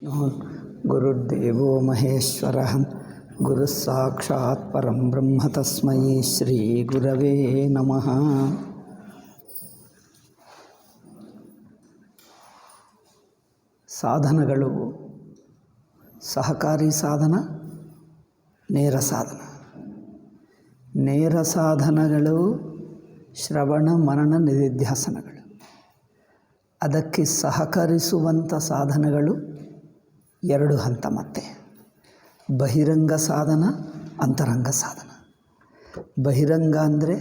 ಗುರುರ್ದೇವೋ ಮಹೇಶ್ವರಃ ಗುರುಸ್ಸಾಕ್ಷಾತ್ ಪರಂ ಬ್ರಹ್ಮ ತಸ್ಮೈ ಶ್ರೀ ಗುರವೇ ನಮಃ. ಸಾಧನಗಳು ಸಹಕಾರಿ ಸಾಧನ, ನೇರ ಸಾಧನ. ನೇರ ಸಾಧನಗಳು ಶ್ರವಣ ಮನನ ನಿಧಿಧ್ಯಾಸನಗಳು. ಅದಕ್ಕೆ ಸಹಕರಿಸುವಂಥ ಸಾಧನಗಳು ಎರಡು ಹಂತ. ಮತ್ತೆ ಬಹಿರಂಗ ಸಾಧನ, ಅಂತರಂಗ ಸಾಧನ. ಬಹಿರಂಗ ಅಂದರೆ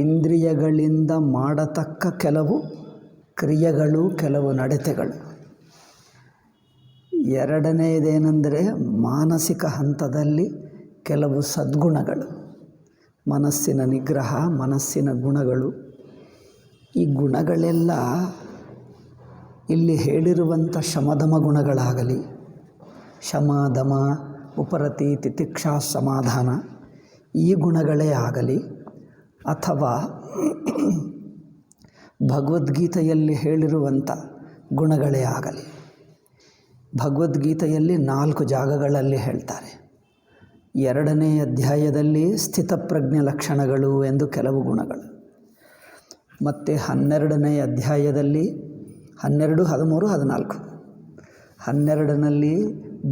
ಇಂದ್ರಿಯಗಳಿಂದ ಮಾಡತಕ್ಕ ಕೆಲವು ಕ್ರಿಯೆಗಳು, ಕೆಲವು ನಡತೆಗಳು. ಎರಡನೆಯದೇನೆಂದರೆ ಮಾನಸಿಕ ಹಂತದಲ್ಲಿ ಕೆಲವು ಸದ್ಗುಣಗಳು, ಮನಸ್ಸಿನ ನಿಗ್ರಹ, ಮನಸ್ಸಿನ ಗುಣಗಳು. ಈ ಗುಣಗಳೆಲ್ಲ ಇಲ್ಲಿ ಹೇಳಿರುವಂಥ ಶಮದಮ ಗುಣಗಳಾಗಲಿ, ಶಮ ದಮ ಉಪರತಿ ತಿತಿಕ್ಷಾ ಸಮಾಧಾನ, ಈ ಗುಣಗಳೇ ಆಗಲಿ, ಅಥವಾ ಭಗವದ್ಗೀತೆಯಲ್ಲಿ ಹೇಳಿರುವಂಥ ಗುಣಗಳೇ ಆಗಲಿ. ಭಗವದ್ಗೀತೆಯಲ್ಲಿ 4 ಜಾಗಗಳಲ್ಲಿ ಹೇಳ್ತಾರೆ. 2ನೇ ಅಧ್ಯಾಯದಲ್ಲಿ ಸ್ಥಿತಪ್ರಜ್ಞ ಲಕ್ಷಣಗಳು ಎಂದು ಕೆಲವು ಗುಣಗಳು, ಮತ್ತು 12ನೇ ಅಧ್ಯಾಯದಲ್ಲಿ 12, 13, 14, 12ನಲ್ಲಿ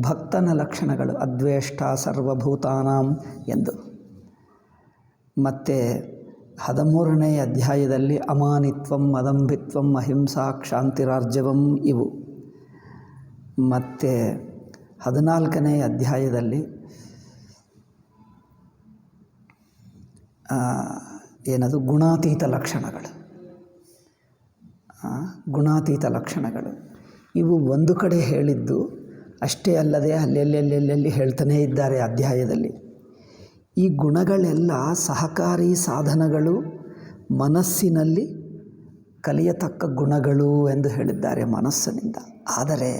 ಭಕ್ತನ ಲಕ್ಷಣಗಳು, ಅದ್ವೇಷ್ಟ ಸರ್ವಭೂತಾನಾಂ ಎಂದು. ಮತ್ತು 13ನೇ ಅಧ್ಯಾಯದಲ್ಲಿ ಅಮಾನಿತ್ವಂ ಅದಂಭಿತ್ವಂ ಅಹಿಂಸಾ ಕ್ಷಾಂತಿರಾರ್ಜವಂ ಇವು. ಮತ್ತು 14ನೇ ಅಧ್ಯಾಯದಲ್ಲಿ ಏನದು ಗುಣಾತೀತ ಲಕ್ಷಣಗಳು. ಗುಣಾತೀತ ಲಕ್ಷಣಗಳು ಇವು ಒಂದು ಕಡೆ ಹೇಳಿದ್ದು ಅಷ್ಟೇ ಅಲ್ಲದೆ ಅಲ್ಲೆಲ್ಲೆಲ್ಲೆಲ್ಲಿ ಹೇಳ್ತಾನೇ ಇದ್ದಾರೆ ಅಧ್ಯಾಯದಲ್ಲಿ. ಈ ಗುಣಗಳೆಲ್ಲ ಸಹಕಾರಿ ಸಾಧನಗಳು, ಮನಸ್ಸಿನಲ್ಲಿ ಕಲಿಯತಕ್ಕ ಗುಣಗಳು ಎಂದು ಹೇಳಿದ್ದಾರೆ ಮನಸ್ಸಿನಿಂದ. ಆದರೆ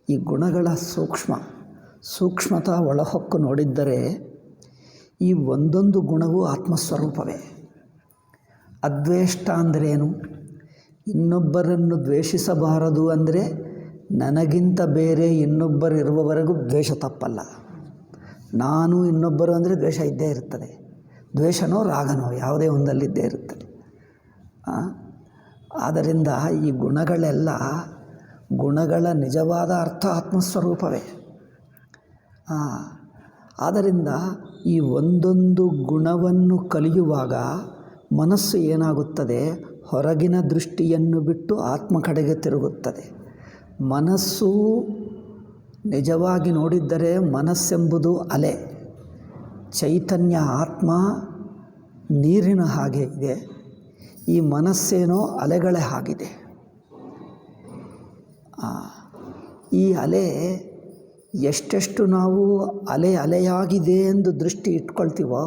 ಈ ಗುಣಗಳ ಸೂಕ್ಷ್ಮತ ಒಳಹೊಕ್ಕು ನೋಡಿದ್ದರೆ ಈ ಒಂದೊಂದು ಗುಣವೂ ಆತ್ಮಸ್ವರೂಪವೇ. ಅದ್ವೇಷ್ಟ ಅಂದ್ರೇನು? ಇನ್ನೊಬ್ಬರನ್ನು ದ್ವೇಷಿಸಬಾರದು ಅಂದರೆ ನನಗಿಂತ ಬೇರೆ ಇನ್ನೊಬ್ಬರಿರುವವರೆಗೂ ದ್ವೇಷ ತಪ್ಪಲ್ಲ. ನಾನು ಇನ್ನೊಬ್ಬರು ಅಂದರೆ ದ್ವೇಷ ಇದ್ದೇ ಇರ್ತದೆ. ದ್ವೇಷನೋ ರಾಗನೋ ಯಾವುದೇ ಒಂದಲ್ಲಿದ್ದೇ ಇರುತ್ತದೆ. ಆದ್ದರಿಂದ ಈ ಗುಣಗಳೆಲ್ಲ, ಗುಣಗಳ ನಿಜವಾದ ಅರ್ಥ ಆತ್ಮಸ್ವರೂಪವೇ. ಆದ್ದರಿಂದ ಈ ಒಂದೊಂದು ಗುಣವನ್ನು ಕಲಿಯುವಾಗ ಮನಸ್ಸು ಏನಾಗುತ್ತದೆ? ಹೊರಗಿನ ದೃಷ್ಟಿಯನ್ನು ಬಿಟ್ಟು ಆತ್ಮ ಕಡೆಗೆ ತಿರುಗುತ್ತದೆ. ಮನಸ್ಸು ನಿಜವಾಗಿ ನೋಡಿದ್ದರೆ ಮನಸ್ಸೆಂಬುದು ಅಲೆ, ಚೈತನ್ಯ ಆತ್ಮ ನೀರಿನ ಹಾಗೆ ಇದೆ. ಈ ಮನಸ್ಸೇನೋ ಅಲೆಗಳ ಹಾಗಿದೆ. ಈ ಅಲೆ ಎಷ್ಟೆಷ್ಟು ನಾವು ಅಲೆಯಾಗಿದೆ ಎಂದು ದೃಷ್ಟಿ ಇಟ್ಕೊಳ್ತೀವೋ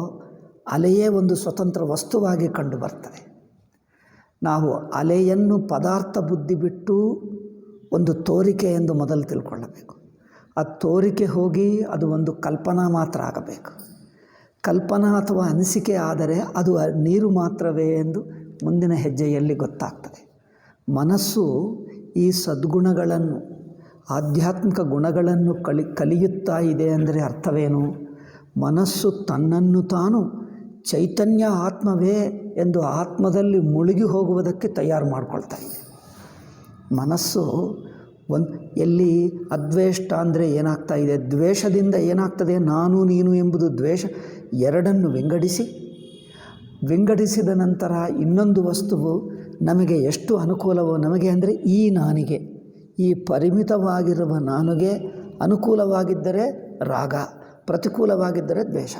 ಅಲೆಯೇ ಒಂದು ಸ್ವತಂತ್ರ ವಸ್ತುವಾಗಿ ಕಂಡು ಬರ್ತದೆ. ನಾವು ಅಲೆಯನ್ನು ಪದಾರ್ಥ ಬುದ್ಧಿ ಬಿಟ್ಟು ಒಂದು ತೋರಿಕೆ ಎಂದು ಮೊದಲು ತಿಳ್ಕೊಳ್ಳಬೇಕು. ಆ ತೋರಿಕೆ ಹೋಗಿ ಅದು ಒಂದು ಕಲ್ಪನಾ ಮಾತ್ರ ಆಗಬೇಕು. ಕಲ್ಪನಾ ಅಥವಾ ಅನಿಸಿಕೆ ಆದರೆ ಅದು ನೀರು ಮಾತ್ರವೇ ಎಂದು ಮುಂದಿನ ಹೆಜ್ಜೆಯಲ್ಲಿ ಗೊತ್ತಾಗ್ತದೆ. ಮನಸ್ಸು ಈ ಸದ್ಗುಣಗಳನ್ನು, ಆಧ್ಯಾತ್ಮಿಕ ಗುಣಗಳನ್ನು ಕಲಿಯುತ್ತಾ ಇದೆ ಅಂದರೆ ಅರ್ಥವೇನು? ಮನಸ್ಸು ತನ್ನನ್ನು ತಾನು ಚೈತನ್ಯ ಆತ್ಮವೇ ಎಂದು ಆತ್ಮದಲ್ಲಿ ಮುಳುಗಿ ಹೋಗುವುದಕ್ಕೆ ತಯಾರು ಮಾಡಿಕೊಳ್ತಾ ಇದೆ. ಮನಸ್ಸು ಎಲ್ಲಿ ಅದ್ವೇಷ್ಟ ಅಂದರೆ ಏನಾಗ್ತಾ ಇದೆ? ದ್ವೇಷದಿಂದ ಏನಾಗ್ತದೆ? ನಾನು ನೀನು ಎಂಬುದು ದ್ವೇಷ. ಎರಡನ್ನು ವಿಂಗಡಿಸಿದ ನಂತರ ಇನ್ನೊಂದು ವಸ್ತುವು ನಮಗೆ ಎಷ್ಟು ಅನುಕೂಲವೋ ನಮಗೆ ಅಂದರೆ ಈ ನಾನಿಗೆ, ಈ ಪರಿಮಿತವಾಗಿರುವ ನಾನಿಗೆ ಅನುಕೂಲವಾಗಿದ್ದರೆ ರಾಗ, ಪ್ರತಿಕೂಲವಾಗಿದ್ದರೆ ದ್ವೇಷ.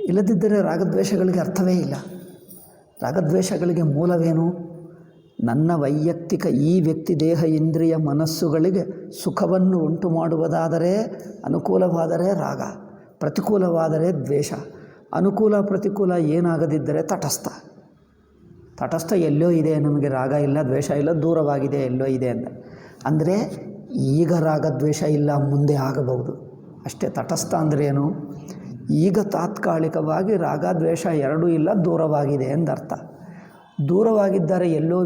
ಇಲ್ಲದಿದ್ದರೆ ರಾಗದ್ವೇಷಗಳಿಗೆ ಅರ್ಥವೇ ಇಲ್ಲ. ರಾಗದ್ವೇಷಗಳಿಗೆ ಮೂಲವೇನು? ನನ್ನ ವೈಯಕ್ತಿಕ ಈ ವ್ಯಕ್ತಿ ದೇಹ ಇಂದ್ರಿಯ ಮನಸ್ಸುಗಳಿಗೆ ಸುಖವನ್ನು ಉಂಟು ಮಾಡುವುದಾದರೆ, ಅನುಕೂಲವಾದರೆ ರಾಗ, ಪ್ರತಿಕೂಲವಾದರೆ ದ್ವೇಷ. ಅನುಕೂಲ ಪ್ರತಿಕೂಲ ಏನಾಗದಿದ್ದರೆ ತಟಸ್ಥ ಎಲ್ಲೋ ಇದೆ, ನಮಗೆ ರಾಗ ಇಲ್ಲ ದ್ವೇಷ ಇಲ್ಲ, ದೂರವಾಗಿದೆ ಎಲ್ಲೋ ಇದೆ ಅಂದರೆ ಈಗ ರಾಗದ್ವೇಷ ಇಲ್ಲ, ಮುಂದೆ ಆಗಬಹುದು ಅಷ್ಟೇ. ತಟಸ್ಥ ಅಂದ್ರೇನು? ಈಗ ತಾತ್ಕಾಲಿಕವಾಗಿ ರಾಗ ದ್ವೇಷ ಎರಡೂ ಇಲ್ಲ, ದೂರವಾಗಿದೆ ಎಂದರ್ಥ. ದೂರವಾಗಿದ್ದಾರೆ, ಎಲ್ಲೋ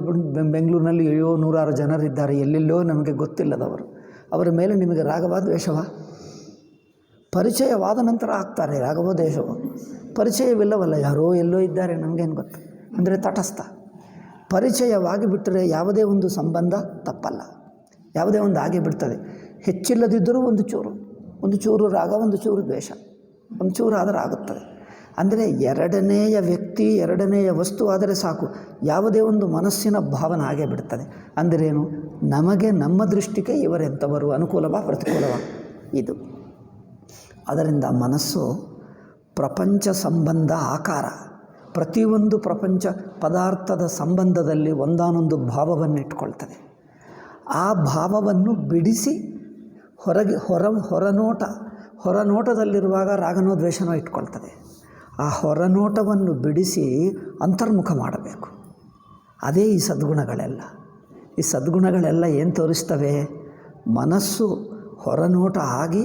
ಬೆಂಗಳೂರಿನಲ್ಲಿ 100 ಜನರಿದ್ದಾರೆ, ಎಲ್ಲೆಲ್ಲೋ ನಮಗೆ ಗೊತ್ತಿಲ್ಲದವರು. ಅವರ ಮೇಲೆ ನಿಮಗೆ ರಾಗವ ದ್ವೇಷವ? ಪರಿಚಯವಾದ ನಂತರ ಆಗ್ತಾರೆ ರಾಗವೋ ದ್ವೇಷವೋ. ಪರಿಚಯವಿಲ್ಲವಲ್ಲ, ಯಾರೋ ಎಲ್ಲೋ ಇದ್ದಾರೆ, ನಮಗೇನು ಗೊತ್ತು ಅಂದರೆ ತಟಸ್ಥ. ಪರಿಚಯವಾಗಿ ಬಿಟ್ಟರೆ ಯಾವುದೇ ಒಂದು ಸಂಬಂಧ ತಪ್ಪಲ್ಲ, ಯಾವುದೇ ಒಂದು ಹಾಗೆ ಬಿಡ್ತದೆ. ಹೆಚ್ಚಿಲ್ಲದಿದ್ದರೂ ಒಂದು ಚೂರು ರಾಗ, ಒಂದು ಚೂರು ದ್ವೇಷ, ಒಂದು ಚೂರು ಆದರೆ ಆಗುತ್ತದೆ. ಅಂದರೆ ಎರಡನೆಯ ವ್ಯಕ್ತಿ, ಎರಡನೆಯ ವಸ್ತು ಆದರೆ ಸಾಕು, ಯಾವುದೇ ಒಂದು ಮನಸ್ಸಿನ ಭಾವನೆ ಹಾಗೆ ಬಿಡ್ತದೆ. ಅಂದರೇನು? ನಮಗೆ ನಮ್ಮ ದೃಷ್ಟಿಗೆ ಇವರೆಂಥವರು, ಅನುಕೂಲವಾ ಪ್ರತಿಕೂಲವಾ ಇದು. ಅದರಿಂದ ಮನಸ್ಸು ಪ್ರಪಂಚ ಸಂಬಂಧ ಆಕಾರ, ಪ್ರತಿಯೊಂದು ಪ್ರಪಂಚ ಪದಾರ್ಥದ ಸಂಬಂಧದಲ್ಲಿ ಒಂದಾನೊಂದು ಭಾವವನ್ನು ಇಟ್ಕೊಳ್ತದೆ. ಆ ಭಾವವನ್ನು ಬಿಡಿಸಿ ಹೊರನೋಟದಲ್ಲಿರುವಾಗ ರಾಗನೋ ದ್ವೇಷನೋ ಇಟ್ಕೊಳ್ತದೆ. ಆ ಹೊರನೋಟವನ್ನು ಬಿಡಿಸಿ ಅಂತರ್ಮುಖ ಮಾಡಬೇಕು. ಅದೇ ಈ ಸದ್ಗುಣಗಳೆಲ್ಲ. ಈ ಸದ್ಗುಣಗಳೆಲ್ಲ ಏನು ತೋರಿಸ್ತವೆ? ಮನಸ್ಸು ಹೊರನೋಟ ಆಗಿ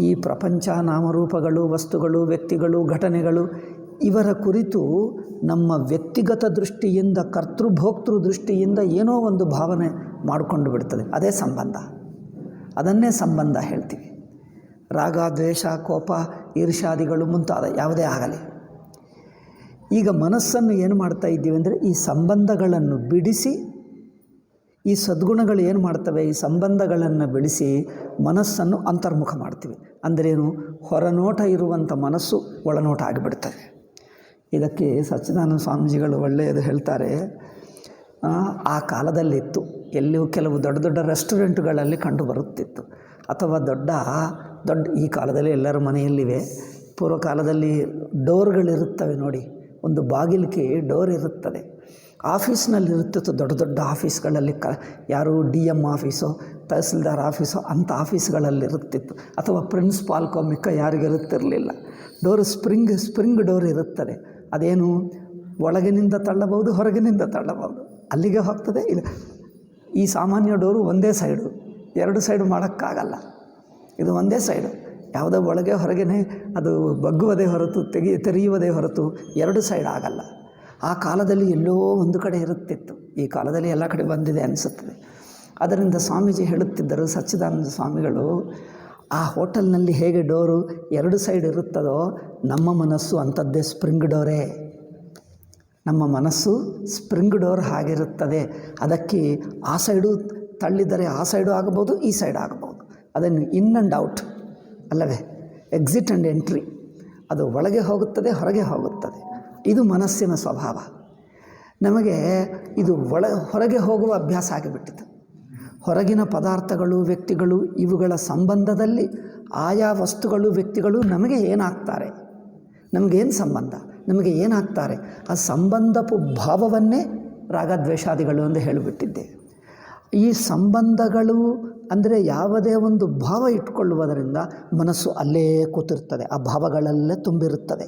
ಈ ಪ್ರಪಂಚ, ನಾಮರೂಪಗಳು, ವಸ್ತುಗಳು, ವ್ಯಕ್ತಿಗಳು, ಘಟನೆಗಳು ಇವರ ಕುರಿತು ನಮ್ಮ ವ್ಯಕ್ತಿಗತ ದೃಷ್ಟಿಯಿಂದ, ಕರ್ತೃಭೋಕ್ತೃ ದೃಷ್ಟಿಯಿಂದ ಏನೋ ಒಂದು ಭಾವನೆ ಮಾಡಿಕೊಂಡು ಬಿಡ್ತದೆ. ಅದೇ ಸಂಬಂಧ, ಅದನ್ನೇ ಸಂಬಂಧ ಹೇಳ್ತೀವಿ. ರಾಗ, ದ್ವೇಷ, ಕೋಪ, ಈರ್ಷ್ಯಾದಿಗಳು ಮುಂತಾದ ಯಾವುದೇ ಆಗಲಿ. ಈಗ ಮನಸ್ಸನ್ನು ಏನು ಮಾಡ್ತಾ ಇದ್ದೀವಿ ಅಂದರೆ, ಈ ಸಂಬಂಧಗಳನ್ನು ಬಿಡಿಸಿ, ಈ ಸದ್ಗುಣಗಳು ಏನು ಮಾಡ್ತವೆ? ಈ ಸಂಬಂಧಗಳನ್ನು ಬಿಡಿಸಿ ಮನಸ್ಸನ್ನು ಅಂತರ್ಮುಖ ಮಾಡ್ತೀವಿ. ಅಂದ್ರೇನು? ಹೊರನೋಟ ಇರುವಂಥ ಮನಸ್ಸು ಒಳನೋಟ ಆಗಿಬಿಡ್ತದೆ. ಇದಕ್ಕೆ ಸಚ್ಚಿದಾನಂದ ಸ್ವಾಮೀಜಿಗಳು ಒಳ್ಳೆಯದು ಹೇಳ್ತಾರೆ. ಆ ಕಾಲದಲ್ಲಿತ್ತು, ಎಲ್ಲಿಯೂ ಕೆಲವು ದೊಡ್ಡ ದೊಡ್ಡ ರೆಸ್ಟೋರೆಂಟ್ಗಳಲ್ಲಿ ಕಂಡು ಬರುತ್ತಿತ್ತು, ಅಥವಾ ದೊಡ್ಡ ಈ ಕಾಲದಲ್ಲಿ ಎಲ್ಲರ ಮನೆಯಲ್ಲಿವೆ. ಪೂರ್ವ ಕಾಲದಲ್ಲಿ ಡೋರ್ಗಳಿರುತ್ತವೆ ನೋಡಿ, ಒಂದು ಬಾಗಿಲಿಗೆ ಡೋರ್ ಇರುತ್ತದೆ. ಆಫೀಸ್ನಲ್ಲಿ ಇರುತ್ತಿತ್ತು, ದೊಡ್ಡ ದೊಡ್ಡ ಆಫೀಸ್ಗಳಲ್ಲಿ ಯಾರು DM ಆಫೀಸೋ, ತಹಸೀಲ್ದಾರ್ ಆಫೀಸೋ ಅಂಥ ಆಫೀಸ್ಗಳಲ್ಲಿ ಇರುತ್ತಿತ್ತು. ಅಥವಾ ಪ್ರಿನ್ಸಿಪಾಲ್ಕೋ ಮಿಕ್ಕ ಯಾರಿಗಿರುತ್ತಿರಲಿಲ್ಲ. ಡೋರು ಸ್ಪ್ರಿಂಗ್ ಡೋರ್ ಇರುತ್ತದೆ. ಅದೇನು, ಒಳಗಿನಿಂದ ತಳ್ಳಬಹುದು, ಹೊರಗಿನಿಂದ ತಳ್ಳಬಹುದು, ಅಲ್ಲಿಗೆ ಹೋಗ್ತದೆ. ಇಲ್ಲ, ಈ ಸಾಮಾನ್ಯ ಡೋರು ಒಂದೇ ಸೈಡು, 2 ಸೈಡು ಮಾಡೋಕ್ಕಾಗಲ್ಲ. ಇದು ಒಂದೇ ಸೈಡು, ಯಾವುದೋ ಒಳಗೆ ಹೊರಗೇ ಅದು ಬಗ್ಗುವುದೇ ಹೊರತು ತೆರೆಯುವುದೇ ಹೊರತು 2 ಸೈಡ್ ಆಗಲ್ಲ. ಆ ಕಾಲದಲ್ಲಿ ಎಲ್ಲೋ ಒಂದು ಕಡೆ ಇರುತ್ತಿತ್ತು, ಈ ಕಾಲದಲ್ಲಿ ಎಲ್ಲ ಕಡೆ ಬಂದಿದೆ ಅನಿಸುತ್ತದೆ. ಅದರಿಂದ ಸ್ವಾಮೀಜಿ ಹೇಳುತ್ತಿದ್ದರು, ಸಚ್ಚಿದಾನಂದ ಸ್ವಾಮಿಗಳು, ಆ ಹೋಟೆಲ್ನಲ್ಲಿ ಹೇಗೆ ಡೋರು 2 ಸೈಡ್ ಇರುತ್ತದೋ, ನಮ್ಮ ಮನಸ್ಸು ಅಂಥದ್ದೇ ಸ್ಪ್ರಿಂಗ್ ಡೋರೇ. ನಮ್ಮ ಮನಸ್ಸು ಸ್ಪ್ರಿಂಗ್ ಡೋರ್ ಆಗಿರುತ್ತದೆ. ಅದಕ್ಕೆ ಆ ಸೈಡು ತಳ್ಳಿದರೆ ಆ ಸೈಡು ಆಗಬಹುದು, ಈ ಸೈಡ್ ಆಗಬಹುದು. ಅದನ್ನು ಇನ್ ಆ್ಯಂಡ್ ಔಟ್ ಅಲ್ಲವೇ, ಎಕ್ಸಿಟ್ ಆ್ಯಂಡ್ ಎಂಟ್ರಿ, ಅದು ಒಳಗೆ ಹೋಗುತ್ತದೆ, ಹೊರಗೆ ಹೋಗುತ್ತದೆ. ಇದು ಮನಸ್ಸಿನ ಸ್ವಭಾವ. ನಮಗೆ ಇದು ಹೊರಗೆ ಹೋಗುವ ಅಭ್ಯಾಸ ಆಗಿಬಿಟ್ಟಿತು. ಹೊರಗಿನ ಪದಾರ್ಥಗಳು, ವ್ಯಕ್ತಿಗಳು, ಇವುಗಳ ಸಂಬಂಧದಲ್ಲಿ ಆಯಾ ವಸ್ತುಗಳು, ವ್ಯಕ್ತಿಗಳು ನಮಗೆ ಏನಾಗ್ತಾರೆ, ನಮಗೇನು ಸಂಬಂಧ, ನಮಗೆ ಏನಾಗ್ತಾರೆ, ಆ ಸಂಬಂಧಪು ಭಾವವನ್ನೇ ರಾಗದ್ವೇಷಾದಿಗಳು ಎಂದು ಹೇಳಿಬಿಟ್ಟಿದ್ದೆ. ಈ ಸಂಬಂಧಗಳು ಅಂದರೆ ಯಾವುದೇ ಒಂದು ಭಾವ ಇಟ್ಕೊಳ್ಳುವುದರಿಂದ ಮನಸ್ಸು ಅಲ್ಲೇ ಕೂತಿರ್ತದೆ, ಆ ಭಾವಗಳಲ್ಲೇ ತುಂಬಿರುತ್ತದೆ,